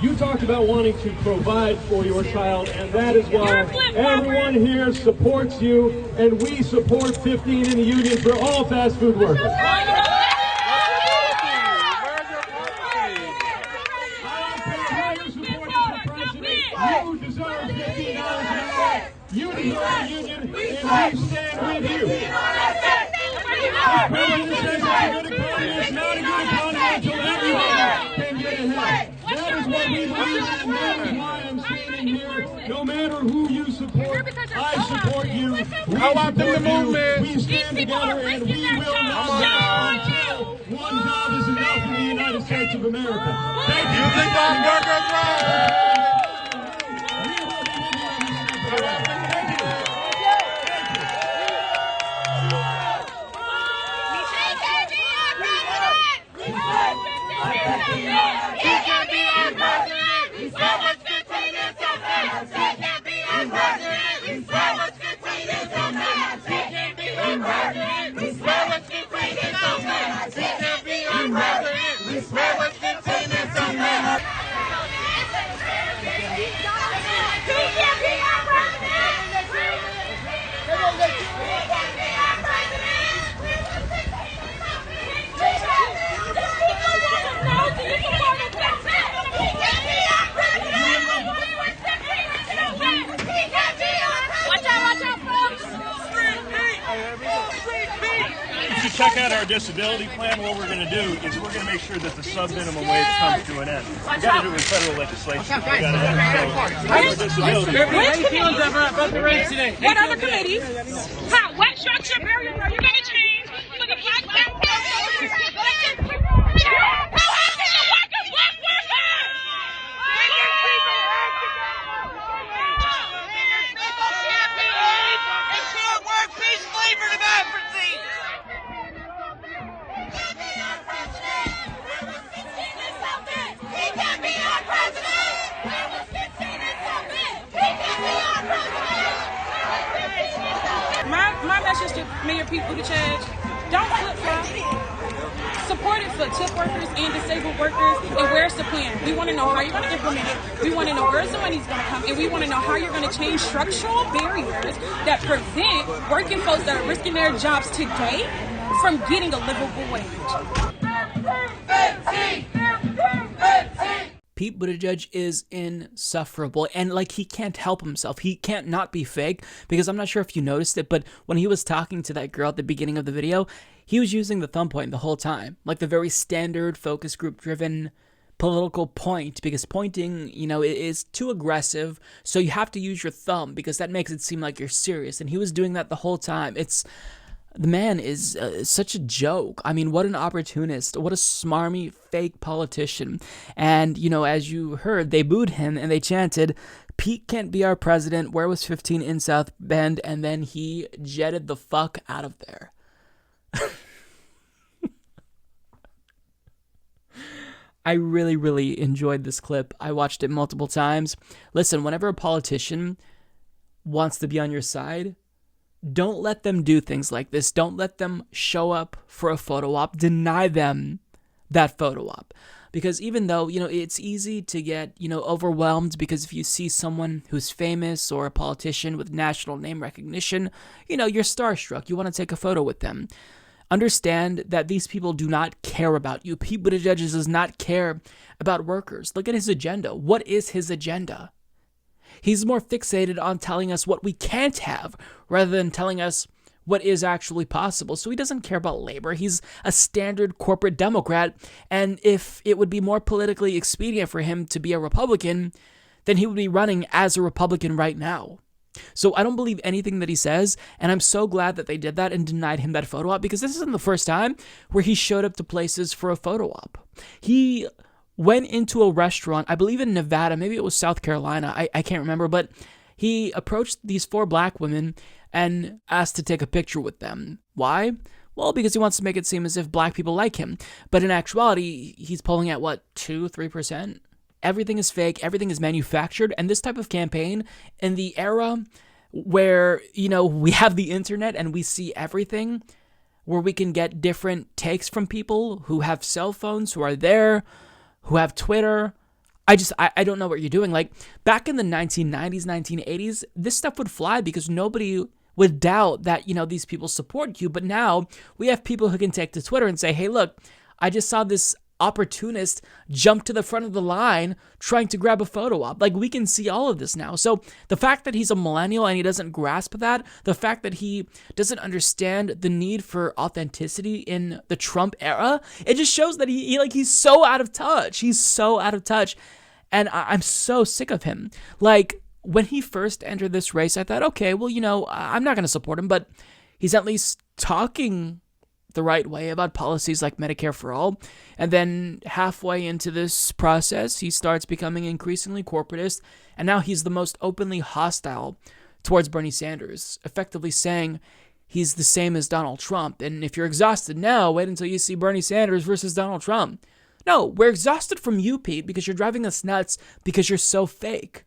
H: You talked about wanting to provide for your child, and that is why everyone here supports you, and we support 15 in the union for all fast food workers. You deserve $15 an hour. You deserve a union, and we stand with you. The president says it's a good economy. It's not a good economy until everyone can get ahead. That is what we believe, and that is why I'm standing here. No matter who you support, I support you. We support you. We stand together, and we will not let until one job is enough in the United States of America. Thank you. You think I'm workers right? Check out our disability plan. What we're going to do is we're going to make sure that the sub-minimum wage comes to an end. We've got to do it with federal legislation. We've got to have disability.
I: What feelings about the race today? What other committees? How? What structure barrier are you going to change for the black workers? My message to Mayor Pete Buttigieg, don't flip-flop. Support it for tip workers and disabled workers, and where's the plan? We want to know how you're going to implement it. We want to know where's the money's going to come, and we want to know how you're going to change structural barriers that prevent working folks that are risking their jobs today from getting a livable wage.
C: Pete Buttigieg is insufferable, and he can't help himself. He can't not be fake, because I'm not sure if you noticed it, but when he was talking to that girl at the beginning of the video, he was using the thumb point the whole time, like the very standard focus group driven political point, because pointing, is too aggressive, so you have to use your thumb because that makes it seem like you're serious, and he was doing that the whole time. The man is such a joke. I mean, what an opportunist. What a smarmy, fake politician. And, as you heard, they booed him and they chanted, "Pete can't be our president. Where was 15 in South Bend?" And then he jetted the fuck out of there. I really, really enjoyed this clip. I watched it multiple times. Listen, whenever a politician wants to be on your side, don't let them do things like this. Don't let them show up for a photo op. Deny them that photo op. Because even though, it's easy to get, overwhelmed because if you see someone who's famous or a politician with national name recognition, you're starstruck. You want to take a photo with them. Understand that these people do not care about you. Pete Buttigieg does not care about workers. Look at his agenda. What is his agenda? He's more fixated on telling us what we can't have rather than telling us what is actually possible. So he doesn't care about labor. He's a standard corporate Democrat. And if it would be more politically expedient for him to be a Republican, then he would be running as a Republican right now. So I don't believe anything that he says. And I'm so glad that they did that and denied him that photo op, because this isn't the first time where he showed up to places for a photo op. He went into a restaurant, I believe in Nevada, maybe it was South Carolina, I can't remember, but he approached these 4 black women and asked to take a picture with them. Why? Well, because he wants to make it seem as if black people like him. But in actuality, he's polling at, 2-3%? Everything is fake. Everything is manufactured. And this type of campaign, in the era where, we have the internet and we see everything, where we can get different takes from people who have cell phones, who are there, who have Twitter, I don't know what you're doing. Like, back in the 1990s, 1980s, this stuff would fly because nobody would doubt that, these people support you. But now we have people who can take to Twitter and say, hey, look, I just saw this opportunist jump to the front of the line trying to grab a photo op. Like, we can see all of this now. So the fact that he's a millennial and he doesn't grasp that, the fact that he doesn't understand the need for authenticity in the Trump era, it just shows that he's so out of touch. He's so out of touch. And I'm so sick of him. Like, when he first entered this race, I thought, okay, well, I'm not going to support him, but he's at least talking the right way about policies like Medicare for all. And then halfway into this process, he starts becoming increasingly corporatist. And now he's the most openly hostile towards Bernie Sanders, effectively saying he's the same as Donald Trump. And if you're exhausted now, wait until you see Bernie Sanders versus Donald Trump. No, we're exhausted from you, Pete, because you're driving us nuts because you're so fake.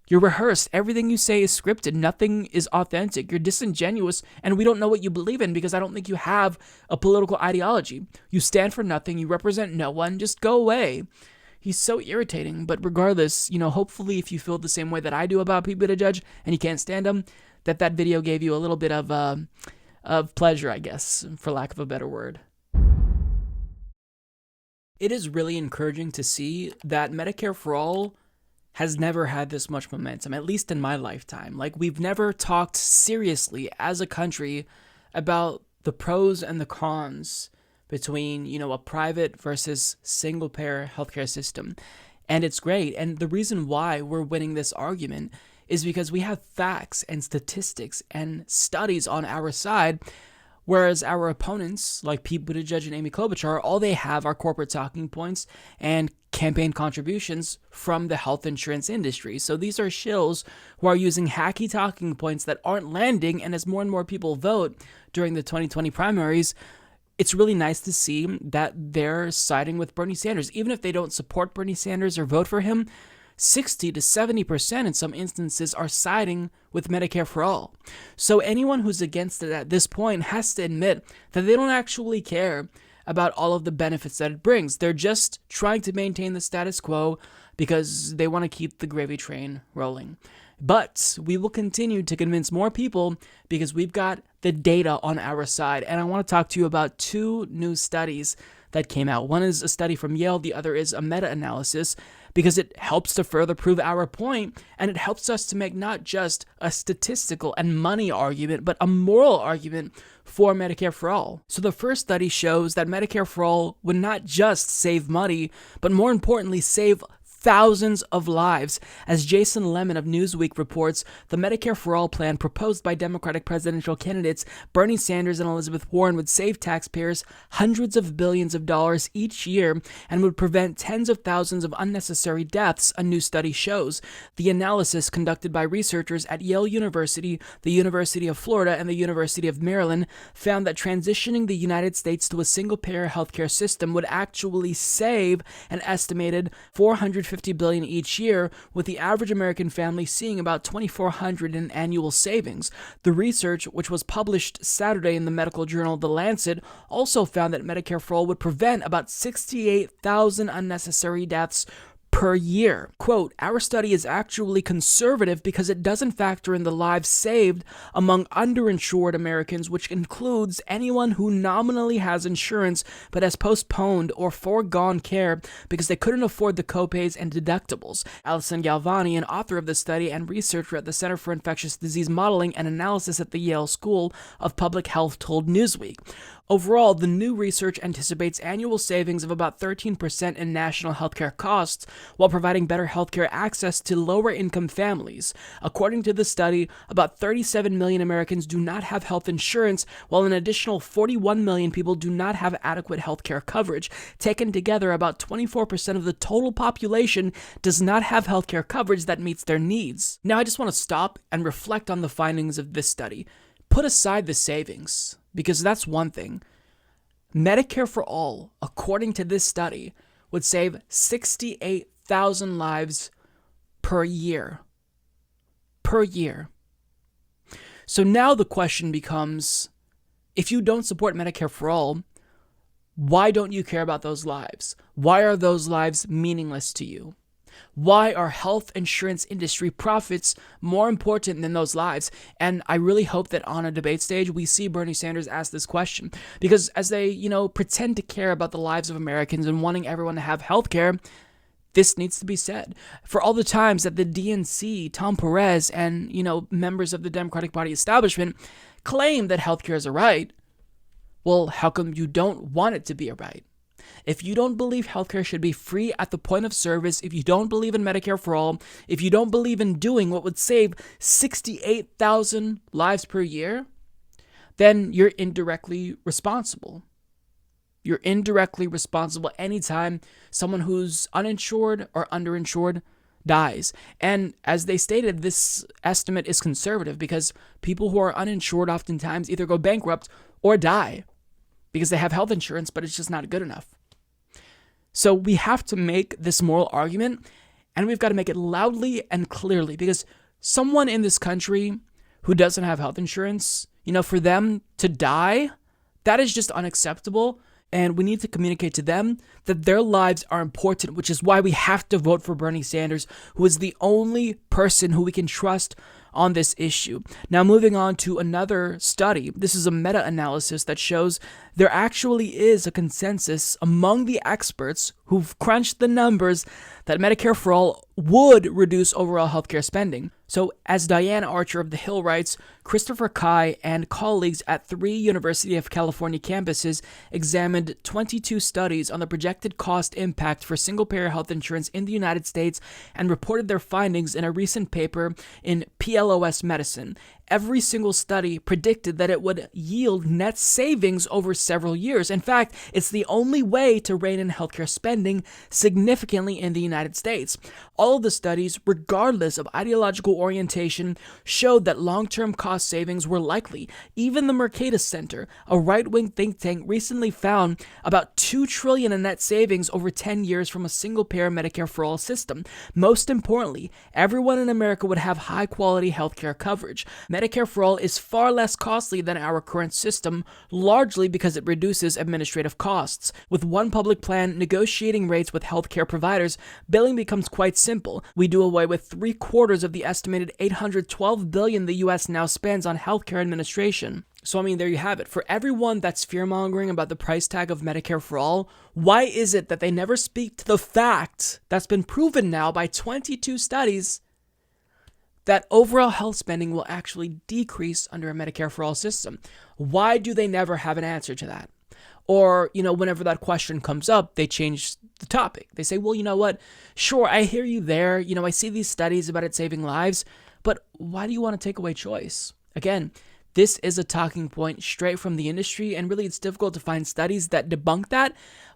C: You're rehearsed. Everything you say is scripted. Nothing is authentic. You're disingenuous, and we don't know what you believe in because I don't think you have a political ideology. You stand for nothing. You represent no one. Just go away. He's so irritating, but regardless, hopefully if you feel the same way that I do about Pete Buttigieg and you can't stand him, that video gave you a little bit of pleasure, I guess, for lack of a better word. It is really encouraging to see that Medicare for All has never had this much momentum, at least in my lifetime. Like, we've never talked seriously as a country about the pros and the cons between, a private versus single-payer healthcare system. And it's great. And the reason why we're winning this argument is because we have facts and statistics and studies on our side, whereas our opponents, like Pete Buttigieg and Amy Klobuchar, all they have are corporate talking points and campaign contributions from the health insurance industry. So these are shills who are using hacky talking points that aren't landing, and as more and more people vote during the 2020 primaries, it's really nice to see that they're siding with Bernie Sanders. Even if they don't support Bernie Sanders or vote for him, 60 to 70% in some instances are siding with Medicare for All. So anyone who's against it at this point has to admit that they don't actually care about all of the benefits that it brings. They're just trying to maintain the status quo because they want to keep the gravy train rolling. But we will continue to convince more people because we've got the data on our side. And I want to talk to you about 2 new studies that came out. One is a study from Yale, the other is a meta-analysis, because it helps to further prove our point, and it helps us to make not just a statistical and money argument, but a moral argument for Medicare for All. So the first study shows that Medicare for All would not just save money, but more importantly, save thousands of lives. As Jason Lemon of Newsweek reports, the Medicare for All plan proposed by Democratic presidential candidates Bernie Sanders and Elizabeth Warren would save taxpayers hundreds of billions of dollars each year and would prevent tens of thousands of unnecessary deaths, a new study shows. The analysis, conducted by researchers at Yale University, the University of Florida, and the University of Maryland, found that transitioning the United States to a single-payer healthcare system would actually save an estimated $450 $50 billion each year, with the average American family seeing about $2,400 in annual savings. The research, which was published Saturday in the medical journal The Lancet, also found that Medicare for All would prevent about 68,000 unnecessary deaths per year. Quote, our study is actually conservative because it doesn't factor in the lives saved among underinsured Americans, which includes anyone who nominally has insurance but has postponed or foregone care because they couldn't afford the copays and deductibles. Alison Galvani, an author of the study and researcher at the Center for Infectious Disease Modeling and Analysis at the Yale School of Public Health, told Newsweek. Overall, the new research anticipates annual savings of about 13% in national healthcare costs, while providing better healthcare access to lower-income families. According to the study, about 37 million Americans do not have health insurance, while an additional 41 million people do not have adequate healthcare coverage. Taken together, about 24% of the total population does not have healthcare coverage that meets their needs. Now, I just want to stop and reflect on the findings of this study. Put aside the savings, because that's one thing. Medicare for All, according to this study, would save 68,000 lives per year. Per year. So now the question becomes, if you don't support Medicare for All, why don't you care about those lives? Why are those lives meaningless to you? Why are health insurance industry profits more important than those lives? And I really hope that on a debate stage, we see Bernie Sanders ask this question. Because as they, pretend to care about the lives of Americans and wanting everyone to have health care, this needs to be said. For all the times that the DNC, Tom Perez, and, members of the Democratic Party establishment claim that health care is a right, well, how come you don't want it to be a right? If you don't believe healthcare should be free at the point of service, if you don't believe in Medicare for All, if you don't believe in doing what would save 68,000 lives per year, then you're indirectly responsible. You're indirectly responsible anytime someone who's uninsured or underinsured dies. And as they stated, this estimate is conservative because people who are uninsured oftentimes either go bankrupt or die because they have health insurance, but it's just not good enough. So we have to make this moral argument, and we've got to make it loudly and clearly, because someone in this country who doesn't have health insurance, for them to die, that is just unacceptable. And we need to communicate to them that their lives are important, which is why we have to vote for Bernie Sanders, who is the only person who we can trust on this issue. Now, moving on to another study. This is a meta-analysis that shows there actually is a consensus among the experts who've crunched the numbers that Medicare for All would reduce overall healthcare spending. So, as Diane Archer of The Hill writes, Christopher Kai and colleagues at 3 University of California campuses examined 22 studies on the projected cost impact for single-payer health insurance in the United States and reported their findings in a recent paper in PLOS Medicine. Every single study predicted that it would yield net savings over several years. In fact, it's the only way to rein in healthcare spending significantly in the United States. All of the studies, regardless of ideological orientation, showed that long-term cost savings were likely. Even the Mercatus Center, a right-wing think tank, recently found about $2 trillion in net savings over 10 years from a single-payer Medicare for All system. Most importantly, everyone in America would have high-quality healthcare coverage. Medicare for All is far less costly than our current system, largely because it reduces administrative costs. With one public plan negotiating rates with healthcare providers, billing becomes quite simple. We do away with 3/4 of the estimated $812 billion the U.S. now spends on healthcare administration. So, there you have it. For everyone that's fear-mongering about the price tag of Medicare for All, why is it that they never speak to the fact that's been proven now by 22 studies that overall health spending will actually decrease under a Medicare for All system? Why do they never have an answer to that? Or, whenever that question comes up, they change the topic. They say, well, you know what? Sure, I hear you there. I see these studies about it saving lives, but why do you want to take away choice? Again, This is a talking point straight from the industry, and really it's difficult to find studies that debunk that.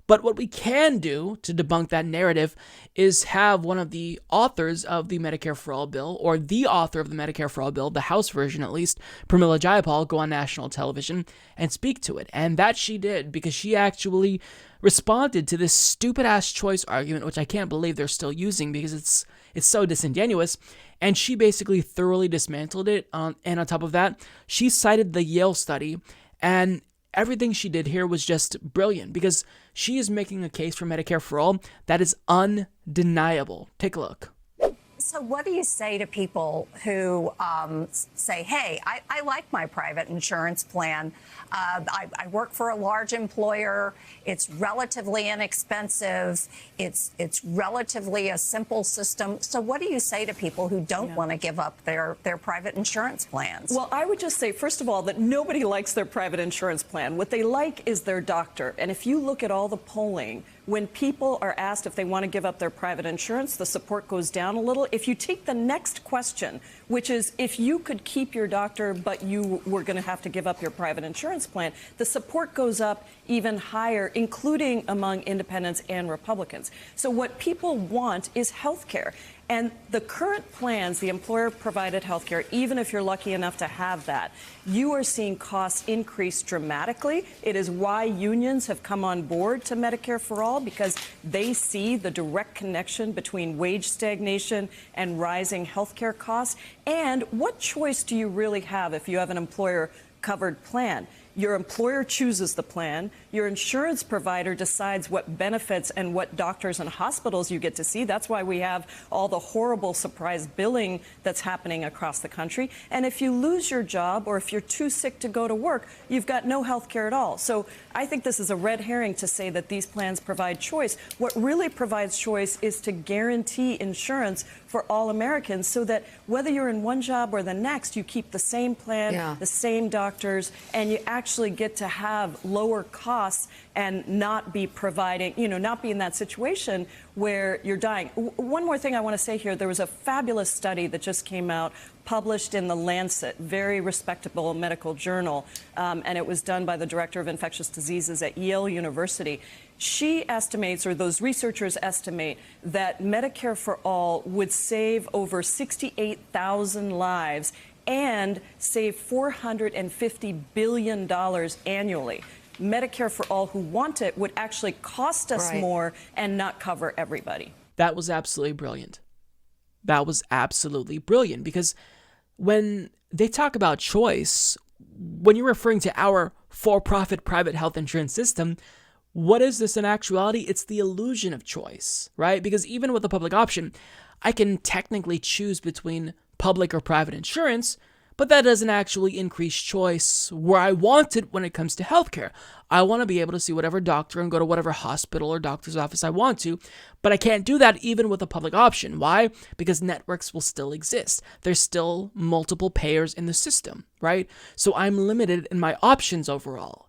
C: But what we can do to debunk that narrative is have one of the authors of the Medicare for All bill, or the author of the Medicare for All bill, the House version at least, Pramila Jayapal, go on national television and speak to it. And that she did, because she actually responded to this stupid-ass choice argument, which I can't believe they're still using because it's so disingenuous. And she basically thoroughly dismantled it. And on top of that, she cited the Yale study, and everything she did here was just brilliant because she is making a case for Medicare for All that is undeniable. Take a look.
J: So what do you say to people who say, hey, I like my private insurance plan. I work for a large employer. It's relatively inexpensive. It's relatively a simple system. So what do you say to people who don't want to give up their private insurance plans?
K: Well, I would just say, first of all, that nobody likes their private insurance plan. What they like is their doctor. And if you look at all the polling, when people are asked if they want to give up their private insurance, the support goes down a little. If you take the next question, which is if you could keep your doctor, but you were going to have to give up your private insurance plan, the support goes up even higher, including among independents and Republicans. So what people want is health care. And the current plans, the employer-provided health care, even if you're lucky enough to have that, you are seeing costs increase dramatically. It is why unions have come on board to Medicare for All, because they see the direct connection between wage stagnation and rising health care costs. And what choice do you really have if you have an employer-covered plan? Your employer chooses the plan. Your insurance provider decides what benefits and what doctors and hospitals you get to see. That's why we have all the horrible surprise billing that's happening across the country. And if you lose your job or if you're too sick to go to work, you've got no health care at all. So I think this is a red herring to say that these plans provide choice. What really provides choice is to guarantee insurance for all Americans so that whether you're in one job or the next, you keep the same plan, the same doctors, and you actually get to have lower costs and not be providing, not be in that situation where you're dying. One more thing I want to say here. There was a fabulous study that just came out, published in The Lancet, very respectable medical journal, and it was done by the director of infectious diseases at Yale University. She estimates, or those researchers estimate, that Medicare for All would save over 68,000 lives and save $450 billion annually. Medicare for All who want it would actually cost us more and not cover everybody.
C: That was absolutely brilliant. That was absolutely brilliant, because when they talk about choice, when you're referring to our for-profit private health insurance system, what is this in actuality? It's the illusion of choice, right? Because even with a public option, I can technically choose between public or private insurance, but that doesn't actually increase choice where I want it when it comes to healthcare. I want to be able to see whatever doctor and go to whatever hospital or doctor's office I want to, but I can't do that even with a public option. Why? Because networks will still exist. There's still multiple payers in the system, right? So I'm limited in my options overall.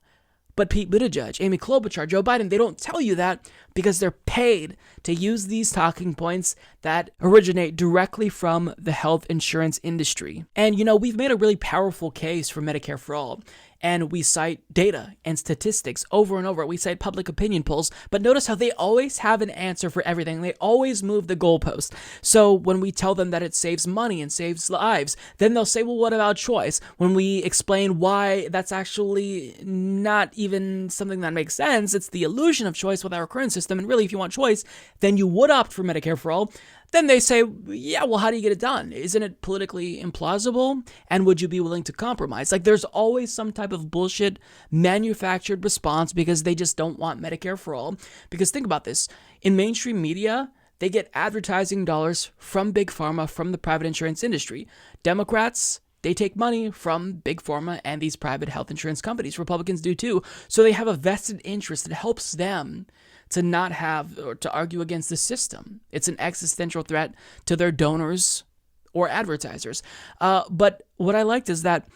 C: But Pete Buttigieg, Amy Klobuchar, Joe Biden, they don't tell you that because they're paid to use these talking points that originate directly from the health insurance industry. And, we've made a really powerful case for Medicare for All. And we cite data and statistics over and over. We cite public opinion polls, but notice how they always have an answer for everything. They always move the goalpost. So when we tell them that it saves money and saves lives, then they'll say, well, what about choice? When we explain why that's actually not even something that makes sense, it's the illusion of choice with our current system. And really, if you want choice, then you would opt for Medicare for All. Then they say, yeah, well, how do you get it done? Isn't it politically implausible? And would you be willing to compromise? Like, there's always some type of bullshit manufactured response because they just don't want Medicare for All. Because think about this. In mainstream media, they get advertising dollars from Big Pharma, from the private insurance industry. Democrats, they take money from Big Pharma and these private health insurance companies. Republicans do too. So they have a vested interest that helps them to not have or to argue against the system. It's an existential threat to their donors or advertisers. But what I liked is that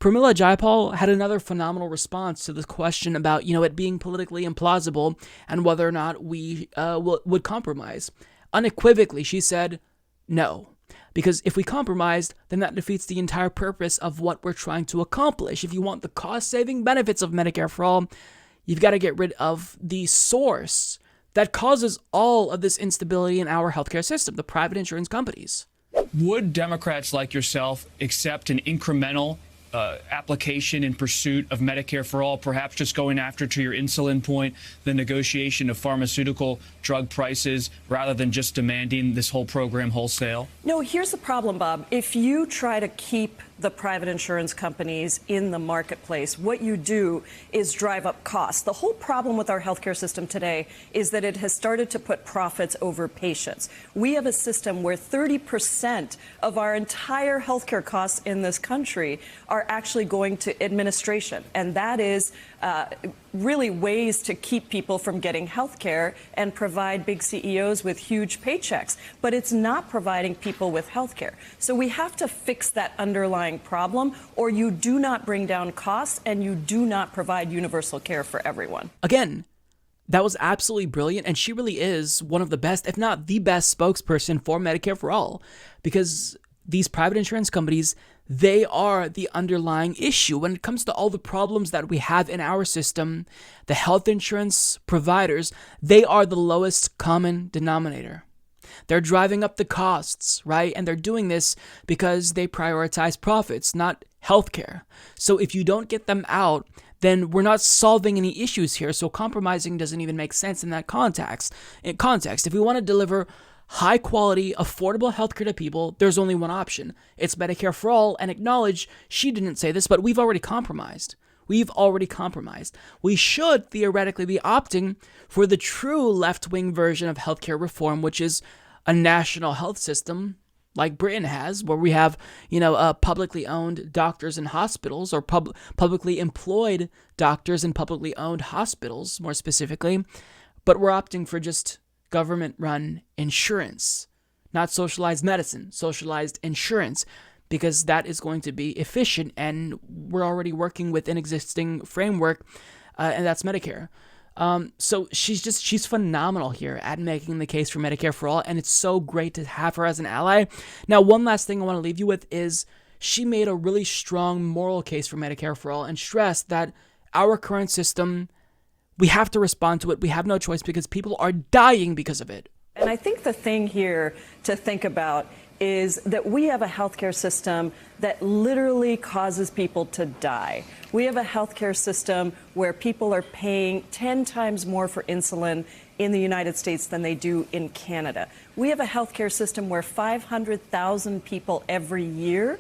C: Pramila Jayapal had another phenomenal response to the question about, it being politically implausible and whether or not we would compromise. Unequivocally, she said, no. Because if we compromised, then that defeats the entire purpose of what we're trying to accomplish. If you want the cost-saving benefits of Medicare for all, you've got to get rid of the source that causes all of this instability in our healthcare system, the private insurance companies.
F: Would Democrats like yourself accept an incremental application in pursuit of Medicare for all, perhaps just going after, to your insulin point, the negotiation of pharmaceutical drug prices rather than just demanding this whole program wholesale?
K: No, here's the problem, Bob. If you try to keep the private insurance companies in the marketplace, what you do is drive up costs. The whole problem with our healthcare system today is that it has started to put profits over patients. We have a system where 30% of our entire healthcare costs in this country are actually going to administration, and that is really ways to keep people from getting health care and provide big CEOs with huge paychecks. But it's not providing people with health care. So we have to fix that underlying problem, or you do not bring down costs and you do not provide universal care for everyone.
C: Again, that was absolutely brilliant, and she really is one of the best, if not the best, spokesperson for Medicare for all, because these private insurance companies, they are the underlying issue. When it comes to all the problems that we have in our system, the health insurance providers, they are the lowest common denominator. They're driving up the costs, right? And they're doing this because they prioritize profits, not healthcare. So if you don't get them out, then we're not solving any issues here. So compromising doesn't even make sense in that context. If we want to deliver high quality, affordable healthcare to people, there's only one option. It's Medicare for all, and acknowledge she didn't say this, but we've already compromised. We should theoretically be opting for the true left-wing version of healthcare reform, which is a national health system like Britain has, where we have, publicly owned doctors and hospitals, or publicly employed doctors and publicly owned hospitals, more specifically. But we're opting for just government-run insurance, not socialized medicine, socialized insurance, because that is going to be efficient, and we're already working with an existing framework, and that's Medicare. So she's phenomenal here at making the case for Medicare for all, and it's so great to have her as an ally. Now, one last thing I want to leave you with is she made a really strong moral case for Medicare for all and stressed that our current system, we have to respond to it. We have no choice because people are dying because of it.
K: And I think the thing here to think about is that we have a healthcare system that literally causes people to die. We have a healthcare system where people are paying 10 times more for insulin in the United States than they do in Canada. We have a healthcare system where 500,000 people every year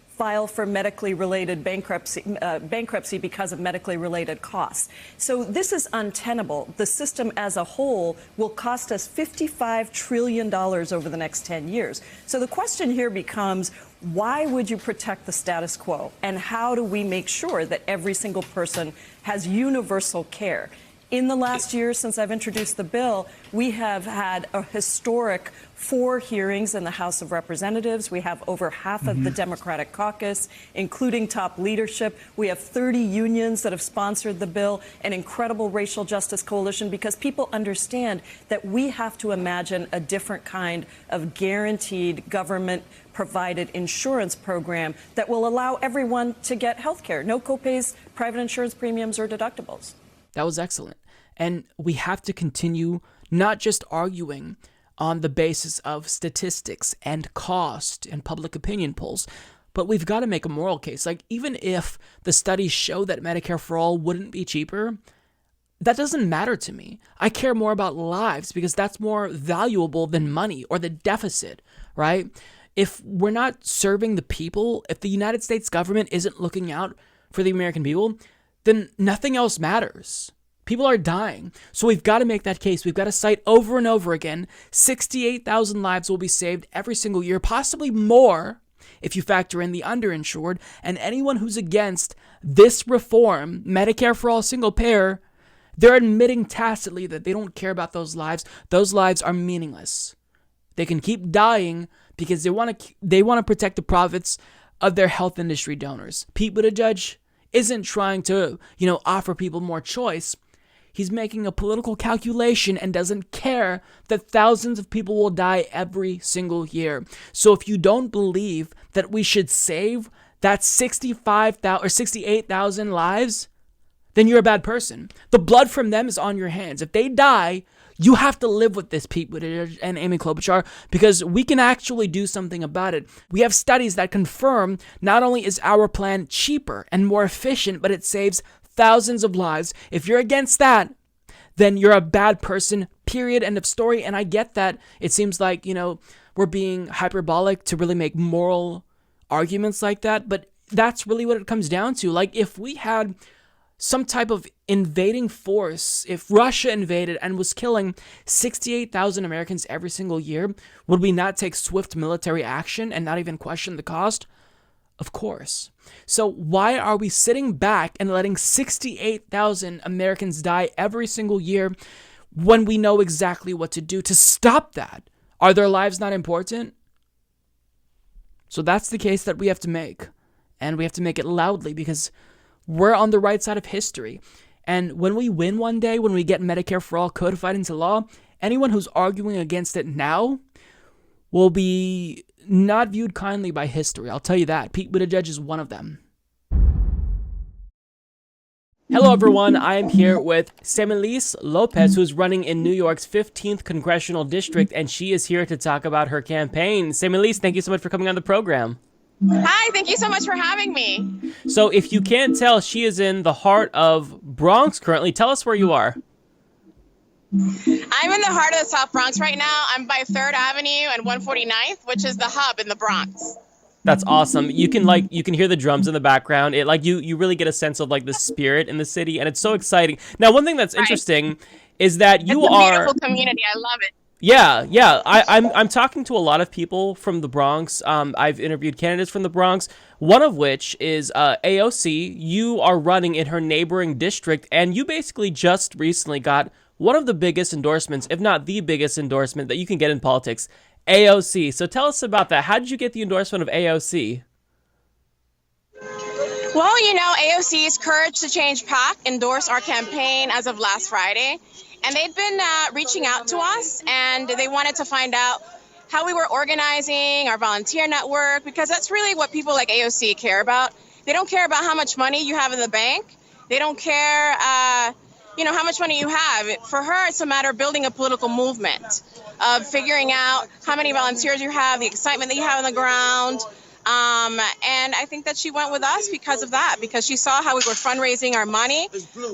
K: file for medically related bankruptcy because of medically related costs. So this is untenable. The system as a whole will cost us $55 trillion over the next 10 years. So the question here becomes, why would you protect the status quo? And how do we make sure that every single person has universal care? In the last year since I've introduced the bill, we have had a historic 4 hearings in the House of Representatives. We have over half of the Democratic caucus, including top leadership. We have 30 unions that have sponsored the bill, an incredible racial justice coalition, because people understand that we have to imagine a different kind of guaranteed government-provided insurance program that will allow everyone to get health care. No copays, private insurance premiums, or deductibles.
C: That was excellent. And we have to continue not just arguing on the basis of statistics and cost and public opinion polls, but we've got to make a moral case. Like, even if the studies show that Medicare for all wouldn't be cheaper, that doesn't matter to me. I care more about lives because that's more valuable than money or the deficit, right? If we're not serving the people, if the United States government isn't looking out for the American people, then nothing else matters. People are dying. So we've got to make that case. We've got to cite over and over again, 68,000 lives will be saved every single year, possibly more if you factor in the underinsured. And anyone who's against this reform, Medicare for all single payer, they're admitting tacitly that they don't care about those lives. Those lives are meaningless. They can keep dying because they want to protect the profits of their health industry donors. Pete Buttigieg isn't trying to, offer people more choice. He's making a political calculation and doesn't care that thousands of people will die every single year. So if you don't believe that we should save that 65,000 or 68,000 lives, then you're a bad person. The blood from them is on your hands. If they die, you have to live with this, Pete Buttigieg and Amy Klobuchar, because we can actually do something about it. We have studies that confirm not only is our plan cheaper and more efficient, but it saves thousands of lives. If you're against that, then you're a bad person, period, end of story. And I get that it seems like, we're being hyperbolic to really make moral arguments like that, but that's really what it comes down to. Like, if we had some type of invading force, if Russia invaded and was killing 68,000 Americans every single year, would we not take swift military action and not even question the cost? Of course. So why are we sitting back and letting 68,000 Americans die every single year when we know exactly what to do to stop that? Are their lives not important? So that's the case that we have to make. And we have to make it loudly because we're on the right side of history. And when we win one day, when we get Medicare for all codified into law, anyone who's arguing against it now will be not viewed kindly by history. I'll tell you that. Pete Buttigieg is one of them. Hello, everyone. I am here with Samelys Lopez, who's running in New York's 15th congressional district, and she is here to talk about her campaign. Samelys, thank you so much for coming on the program.
L: Hi, thank you so much for having me.
C: So if you can't tell, she is in the heart of Bronx currently. Tell us where you are.
L: I'm in the heart of the South Bronx right now. I'm by 3rd Avenue and 149th, which is the hub in the Bronx.
C: That's awesome. You can hear the drums in the background. It you really get a sense of the spirit in the city, and it's so exciting. Now, one thing that's interesting is that you
L: it's a
C: are
L: beautiful community. I love it.
C: Yeah. I'm talking to a lot of people from the Bronx. I've interviewed candidates from the Bronx, one of which is AOC. You are running in her neighboring district, and you basically just recently got one of the biggest endorsements, if not the biggest endorsement that you can get in politics, AOC. So tell us about that. How did you get the endorsement of AOC?
L: Well, AOC's Courage to Change PAC endorsed our campaign as of last Friday. And they'd been reaching out to us, and they wanted to find out how we were organizing our volunteer network, because that's really what people like AOC care about. They don't care about how much money you have in the bank. They don't care, how much money you have. For her, it's a matter of building a political movement, of figuring out how many volunteers you have, the excitement that you have on the ground. And I think that she went with us because of that, because she saw how we were fundraising our money.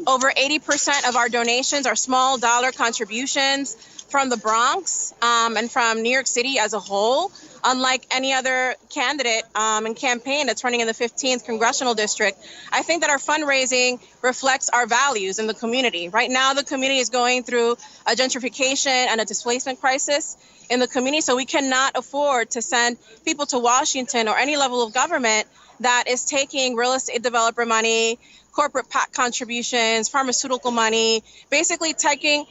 L: Over 80% of our donations are small dollar contributions from the Bronx and from New York City as a whole, unlike any other candidate and campaign that's running in the 15th congressional district. I think that our fundraising reflects our values in the community. Right now, the community is going through a gentrification and a displacement crisis in the community, so we cannot afford to send people to Washington or any level of government that is taking real estate developer money, corporate PAC contributions, pharmaceutical money, basically taking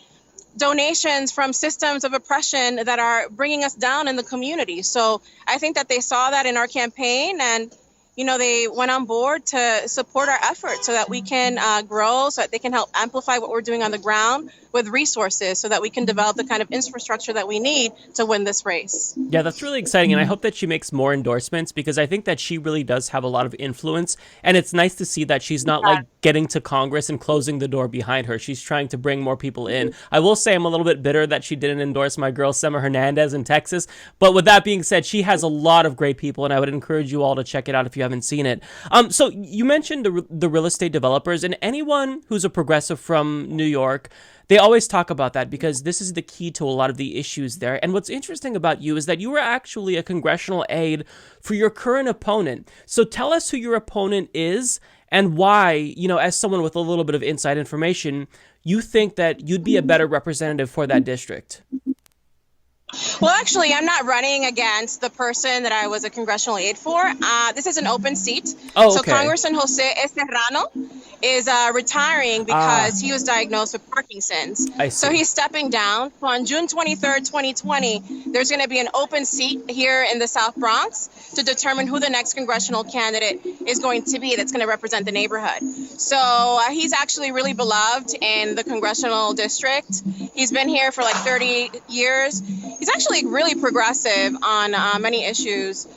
L: donations from systems of oppression that are bringing us down in the community. So I think that they saw that in our campaign, and they went on board to support our efforts so that we can grow, so that they can help amplify what we're doing on the ground with resources, so that we can develop the kind of infrastructure that we need to win this race.
C: Yeah, that's really exciting, and I hope that she makes more endorsements, because I think that she really does have a lot of influence, and it's nice to see that she's not getting to Congress and closing the door behind her. She's trying to bring more people in. I will say I'm a little bit bitter that she didn't endorse my girl Sema Hernandez in Texas, but with that being said, she has a lot of great people, and I would encourage you all to check it out if you haven't seen it. So you mentioned the real estate developers, and anyone who's a progressive from New York, they always talk about that because this is the key to a lot of the issues there. And what's interesting about you is that you were actually a congressional aide for your current opponent. So tell us who your opponent is and why, as someone with a little bit of inside information, you think that you'd be a better representative for that district.
L: Well, actually, I'm not running against the person that I was a congressional aide for. This is an open seat.
C: Oh, okay.
L: So Congressman Jose Serrano is retiring because he was diagnosed with Parkinson's. So he's stepping down. So on June 23rd, 2020, there's going to be an open seat here in the South Bronx to determine who the next congressional candidate is going to be that's going to represent the neighborhood. So he's actually really beloved in the congressional district. He's been here for like 30 years. He's actually really progressive on many issues.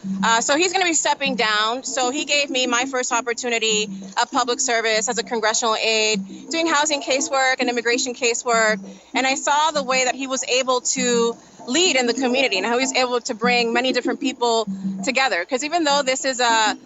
L: So he's going to be stepping down. So he gave me my first opportunity of public service as a congressional aide, doing housing casework and immigration casework. And I saw the way that he was able to lead in the community and how he was able to bring many different people together. Because even though this is a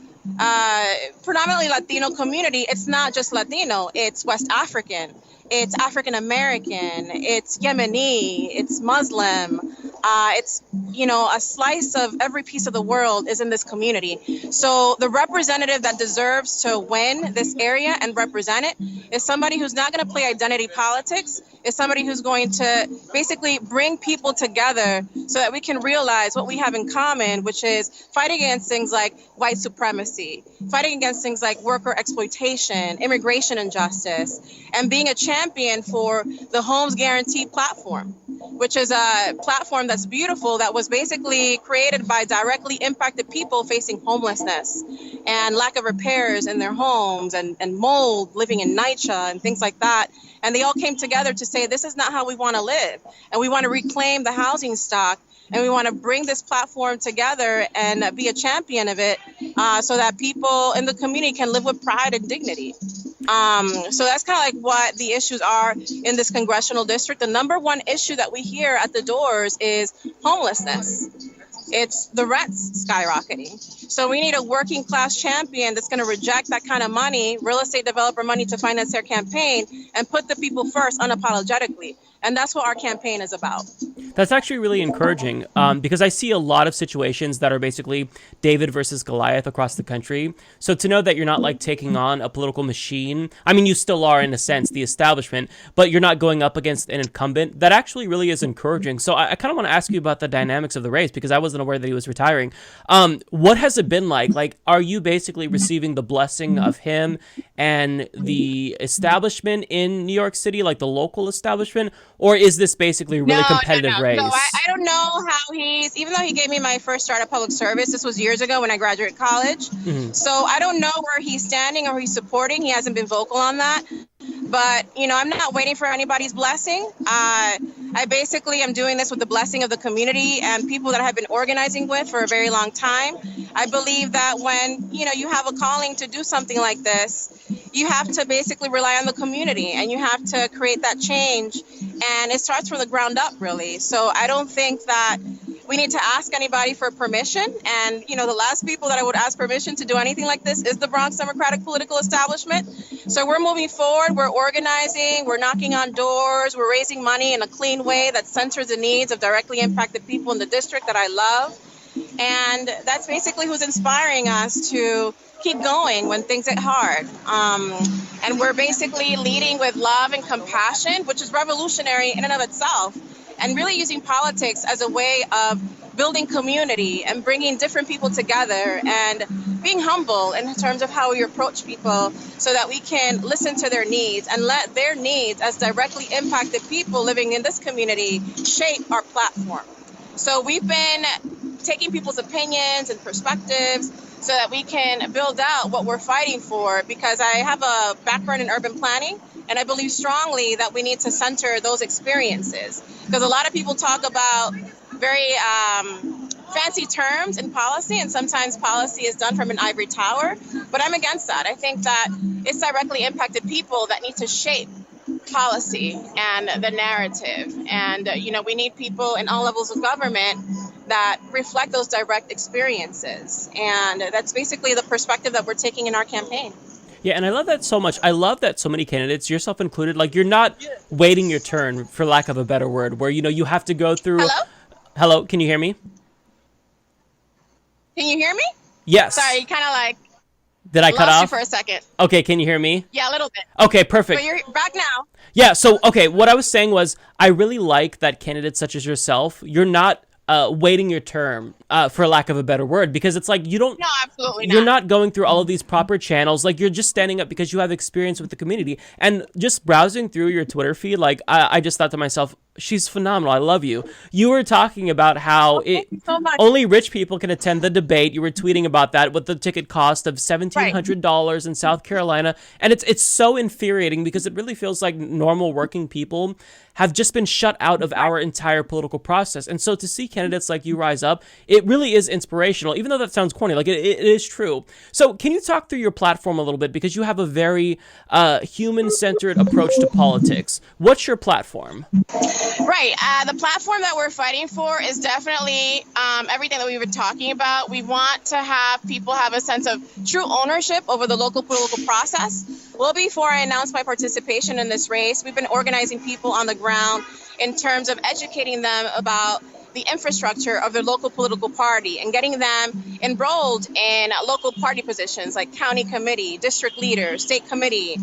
L: predominantly Latino community, it's not just Latino, it's West African, it's African American, it's Yemeni, it's Muslim, it's, you know, a slice of every piece of the world is in this community. So the representative that deserves to win this area and represent it is somebody who's not going to play identity politics, is somebody who's going to basically bring people together so that we can realize what we have in common, which is fighting against things like white supremacy, fighting against things like worker exploitation, immigration injustice, and being a champion for the Homes Guarantee platform, which is a platform that's beautiful, that was basically created by directly impacted people facing homelessness and lack of repairs in their homes and mold, living in NYCHA and things like that. And they all came together to say, this is not how we want to live. And we want to reclaim the housing stock. And we want to bring this platform together and be a champion of it so that people in the community can live with pride and dignity. So that's kind of like what the issues are in this congressional district. The number one issue that we hear at the doors is homelessness. It's the rents skyrocketing. So we need a working class champion that's going to reject that kind of money, real estate developer money, to finance their campaign and put the people first unapologetically. And that's what our campaign is about.
M: That's actually really encouraging because I see a lot of situations that are basically David versus Goliath across the country. So to know that you're not like taking on a political machine, I mean, you still are in a sense, the establishment, but you're not going up against an incumbent, that actually really is encouraging. So I kind of want to ask you about the dynamics of the race because I wasn't aware that he was retiring. What has it been like? Like, are you basically receiving the blessing of him and the establishment in New York City, like the local establishment? Or is this basically a really competitive race?
L: No, I don't know how he's, even though he gave me my first start at public service, this was years ago when I graduated college. So I don't know where he's standing or he's supporting. He hasn't been vocal on that. But, you know, I'm not waiting for anybody's blessing. I basically am doing this with the blessing of the community and people that I have been organizing with for a very long time. I believe that when, you know, you have a calling to do something like this, you have to basically rely on the community and you have to create that change. And it starts from the ground up, really. So I don't think that we need to ask anybody for permission. And, you know, the last people that I would ask permission to do anything like this is the Bronx Democratic political establishment. So we're moving forward. We're organizing. We're knocking on doors. We're raising money in a clean way that centers the needs of directly impacted people in the district that I love. And that's basically who's inspiring us to keep going when things get hard. And we're basically leading with love and compassion, which is revolutionary in and of itself. And really using politics as a way of building community and bringing different people together and being humble in terms of how we approach people so that we can listen to their needs and let their needs as directly impacted people living in this community shape our platform. So we've been taking people's opinions and perspectives so that we can build out what we're fighting for, because I have a background in urban planning. And I believe strongly that we need to center those experiences, because a lot of people talk about very fancy terms in policy, and sometimes policy is done from an ivory tower. But I'm against that. I think that it's directly impacted people that need to shape policy and the narrative. And, you know, we need people in all levels of government that reflect those direct experiences. And that's basically the perspective that we're taking in our campaign.
M: Yeah, and I love that so much. I love that so many candidates, yourself included, like you're not waiting your turn, for lack of a better word, where, you know, you have to go through... Hello, can you hear me?
L: Can you hear me?
M: Yes.
L: Sorry, you kind of like...
M: Did I cut off?
L: Lost you for a second.
M: Okay, can you hear me?
L: Yeah, a little bit.
M: Okay, perfect.
L: But you're back now.
M: Yeah, so, okay, what I was saying was I really like that candidates such as yourself, you're not waiting your term, for lack of a better word, because it's like
L: No, absolutely
M: you're not going through all of these proper channels. Like, you're just standing up because you have experience with the community. And just browsing through your Twitter feed, like, I just thought to myself, she's phenomenal. I love you. You were talking about how only rich people can attend the debate. You were tweeting about that with the ticket cost of $1,700 in South Carolina. And it's so infuriating because it really feels like normal working people have just been shut out of our entire political process. And so to see candidates like you rise up, it really is inspirational, even though that sounds corny. Like, it is true. So can you talk through your platform a little bit? Because you have a very human-centered approach to politics. What's your platform?
L: Right. The platform that we're fighting for is definitely everything that we've been talking about. We want to have people have a sense of true ownership over the local political process. Well, before I announced my participation in this race, we've been organizing people on the ground in terms of educating them about the infrastructure of their local political party and getting them enrolled in local party positions like county committee, district leader, state committee.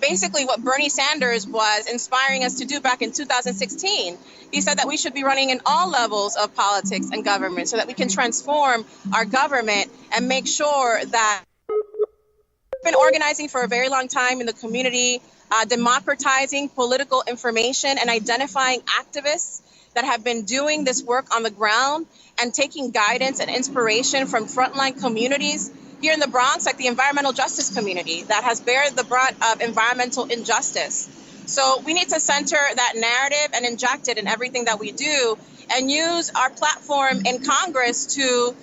L: Basically what Bernie Sanders was inspiring us to do back in 2016. He said that we should be running in all levels of politics and government so that we can transform our government and make sure that we've been organizing for a very long time in the community, democratizing political information and identifying activists that have been doing this work on the ground and taking guidance and inspiration from frontline communities here in the Bronx, like the environmental justice community that has bared the brunt of environmental injustice. So we need to center that narrative and inject it in everything that we do and use our platform in Congress to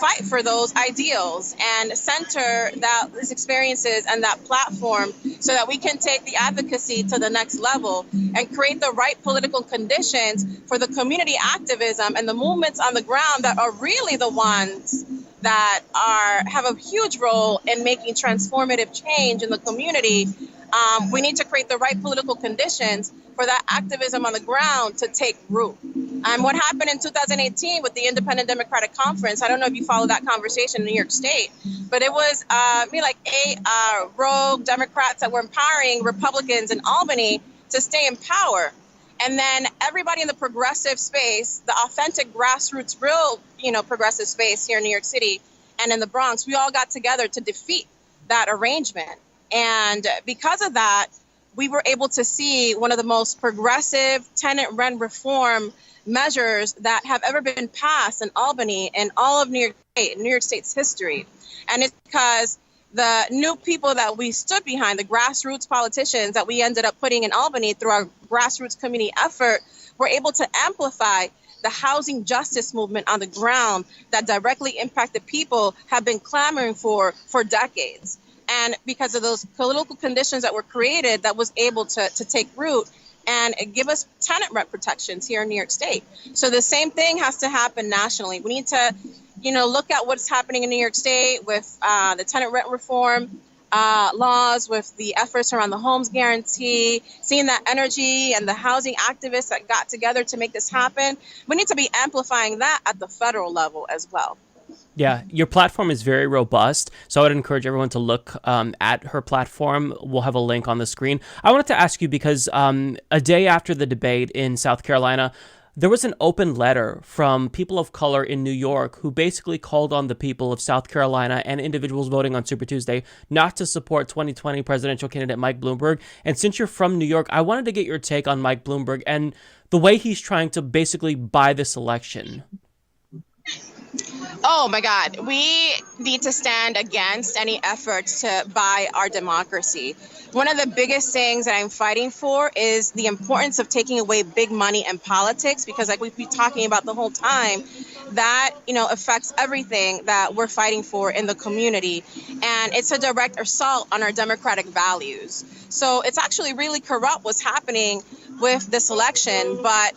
L: fight for those ideals and center those experiences and that platform so that we can take the advocacy to the next level and create the right political conditions for the community activism and the movements on the ground that are really the ones that have a huge role in making transformative change in the community. We need to create the right political conditions for that activism on the ground to take root. What happened in 2018 with the Independent Democratic Conference, I don't know if you followed that conversation in New York State, but it was like 8 rogue Democrats that were empowering Republicans in Albany to stay in power. And then everybody in the progressive space, the authentic grassroots, real, progressive space here in New York City and in the Bronx, we all got together to defeat that arrangement. And because of that, we were able to see one of the most progressive tenant rent reform measures that have ever been passed in Albany in all of New York State's history. And it's because the new people that we stood behind, the grassroots politicians that we ended up putting in Albany through our grassroots community effort, were able to amplify the housing justice movement on the ground that directly impacted people have been clamoring for decades. And because of those political conditions that were created, that was able to take root and give us tenant rent protections here in New York State. So the same thing has to happen nationally. We need to, look at what's happening in New York State with the tenant rent reform laws, with the efforts around the homes guarantee, seeing that energy and the housing activists that got together to make this happen. We need to be amplifying that at the federal level as well.
M: Yeah, your platform is very robust, so I would encourage everyone to look at her platform. We'll have a link on the screen. I wanted to ask you because a day after the debate in South Carolina, there was an open letter from people of color in New York who basically called on the people of South Carolina and individuals voting on Super Tuesday not to support 2020 presidential candidate Mike Bloomberg. And since you're from New York, I wanted to get your take on Mike Bloomberg and the way he's trying to basically buy this election.
L: Oh my God, we need to stand against any efforts to buy our democracy. One of the biggest things that I'm fighting for is the importance of taking away big money in politics, because like we've been talking about the whole time, that, affects everything that we're fighting for in the community. And it's a direct assault on our democratic values. So it's actually really corrupt what's happening with this election. But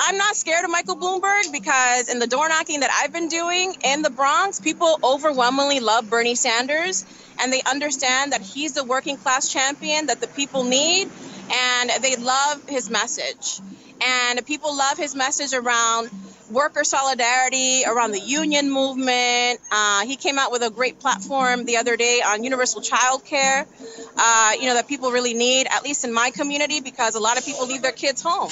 L: I'm not scared of Michael Bloomberg because in the door knocking that I've been doing in the Bronx, people overwhelmingly love Bernie Sanders and they understand that he's the working class champion that the people need, and they love his message. And people love his message around worker solidarity, around the union movement. He came out with a great platform the other day on universal child care, that people really need, at least in my community, because a lot of people leave their kids home.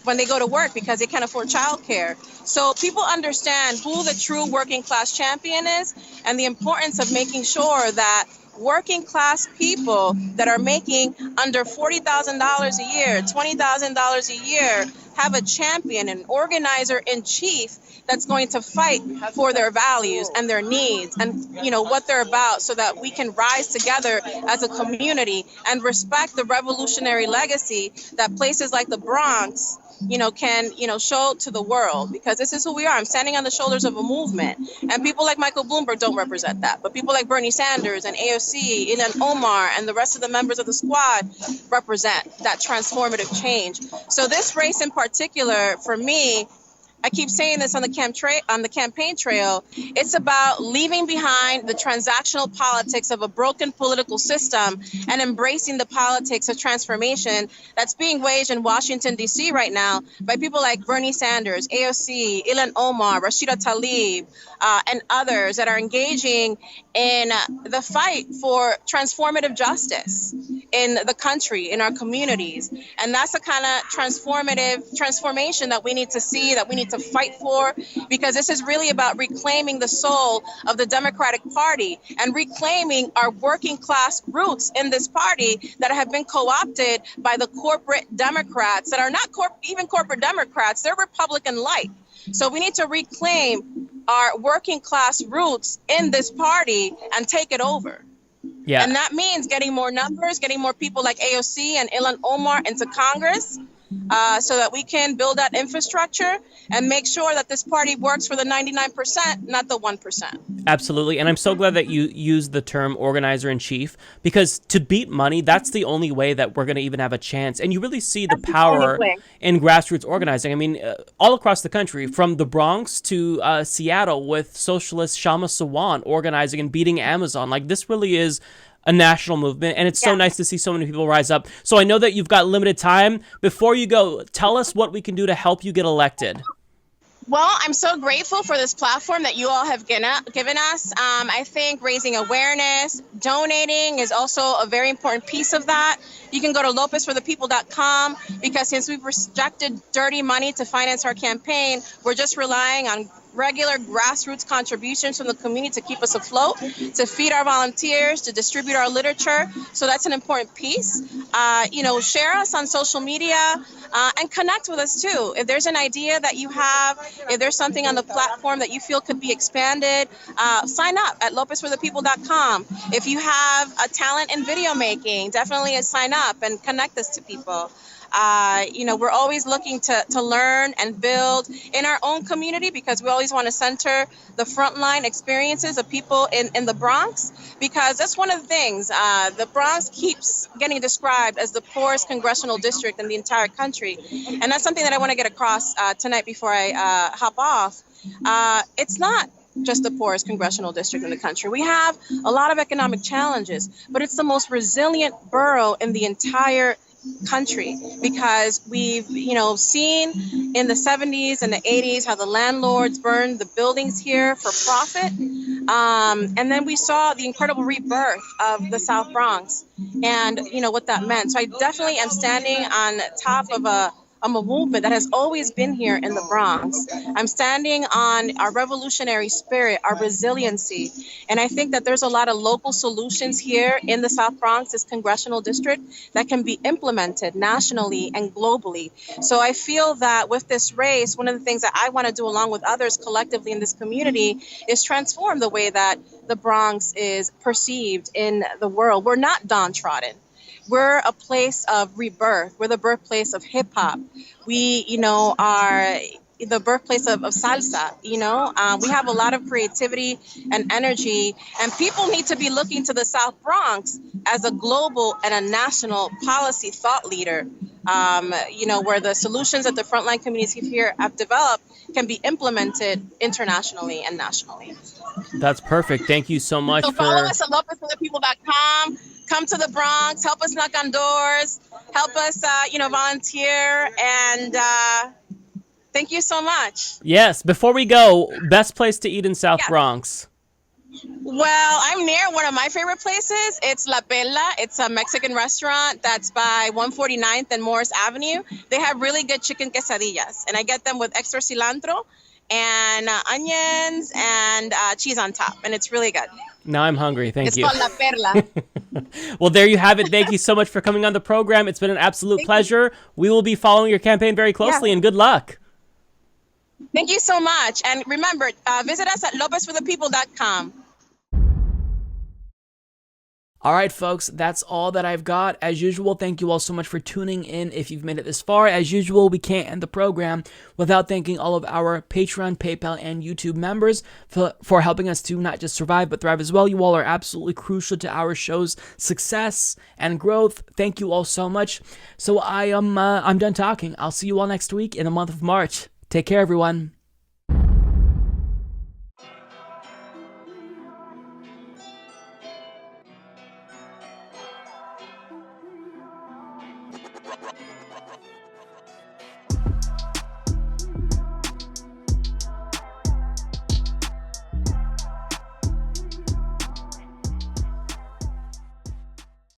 L: when they go to work because they can't afford childcare. So people understand who the true working class champion is and the importance of making sure that working class people that are making under $40,000 a year, $20,000 a year, have a champion, an organizer in chief that's going to fight for their values and their needs and, you know, what they're about, so that we can rise together as a community and respect the revolutionary legacy that places like the Bronx, you know, can, you know, show to the world, because this is who we are. I'm standing on the shoulders of a movement, and people like Michael Bloomberg don't represent that, but people like Bernie Sanders and AOC, Ilhan Omar, and the rest of the members of the squad represent that transformative change. So this race in particular, for me, I keep saying this on the campaign trail, it's about leaving behind the transactional politics of a broken political system and embracing the politics of transformation that's being waged in Washington, D.C. right now by people like Bernie Sanders, AOC, Ilhan Omar, Rashida Tlaib, and others that are engaging in the fight for transformative justice in the country, in our communities. And that's the kind of transformation that we need to see, that we need to fight for, because this is really about reclaiming the soul of the Democratic Party and reclaiming our working class roots in this party that have been co-opted by the corporate Democrats that are not even corporate Democrats, they're Republican light. So we need to reclaim our working class roots in this party and take it over.
M: Yeah.
L: And that means getting more numbers, getting more people like AOC and Ilhan Omar into Congress, so that we can build that infrastructure and make sure that this party works for the 99%, not the 1%.
M: Absolutely. And I'm so glad that you used the term organizer in chief, because to beat money, that's the only way that we're going to even have a chance. And you really see the power in grassroots organizing. I mean, all across the country, from the Bronx to Seattle, with socialist Shama Sawant organizing and beating Amazon. Like, this really is a national movement, and it's so nice to see so many people rise up. So I know that you've got limited time. Before you go, tell us what we can do to help you get elected.
L: Well, I'm so grateful for this platform that you all have given us. I think raising awareness, donating is also a very important piece of that. You can go to lopezforthepeople.com, because since we've rejected dirty money to finance our campaign, we're just relying on regular grassroots contributions from the community to keep us afloat, to feed our volunteers, to distribute our literature. So that's an important piece. Share us on social media and connect with us too. If there's an idea that you have, if there's something on the platform that you feel could be expanded, sign up at lopezforthepeople.com. If you have a talent in video making, definitely sign up and connect us to people. We're always looking to learn and build in our own community, because we always want to center the frontline experiences of people in the Bronx, because that's one of the things. The Bronx keeps getting described as the poorest congressional district in the entire country. And that's something that I want to get across tonight before I hop off. It's not just the poorest congressional district in the country. We have a lot of economic challenges, but it's the most resilient borough in the entire country, because we've seen in the 70s and the 80s how the landlords burned the buildings here for profit, and then we saw the incredible rebirth of the South Bronx and what that meant. So I definitely am standing on top of a movement that has always been here in the Bronx. I'm standing on our revolutionary spirit, our resiliency. And I think that there's a lot of local solutions here in the South Bronx, this congressional district, that can be implemented nationally and globally. So I feel that with this race, one of the things that I want to do along with others collectively in this community is transform the way that the Bronx is perceived in the world. We're not downtrodden. We're a place of rebirth. We're the birthplace of hip hop. We, are the birthplace of salsa. We have a lot of creativity and energy, and people need to be looking to the South Bronx as a global and a national policy thought leader. Where the solutions that the frontline communities here have developed can be implemented internationally and nationally.
M: That's perfect. Thank you so much.
L: So follow us at lopezforthepeople.com. Come to the Bronx, help us knock on doors, help us, volunteer, and thank you so much.
M: Yes. Before we go, best place to eat in South Bronx?
L: Well, I'm near one of my favorite places. It's La Perla. It's a Mexican restaurant that's by 149th and Morris Avenue. They have really good chicken quesadillas, and I get them with extra cilantro and onions and cheese on top, and it's really good.
M: Now I'm hungry. Thank you.
L: It's called La Perla.
M: Well, there you have it. Thank you so much for coming on the program. It's been an absolute pleasure. We will be following your campaign very closely, and good luck.
L: Thank you so much. And remember, visit us at lopezforthepeople.com.
C: All right, folks, that's all that I've got. As usual, thank you all so much for tuning in. If you've made it this far, as usual, we can't end the program without thanking all of our Patreon, PayPal, and YouTube members for helping us to not just survive, but thrive as well. You all are absolutely crucial to our show's success and growth. Thank you all so much. So I'm done talking. I'll see you all next week in the month of March. Take care, everyone.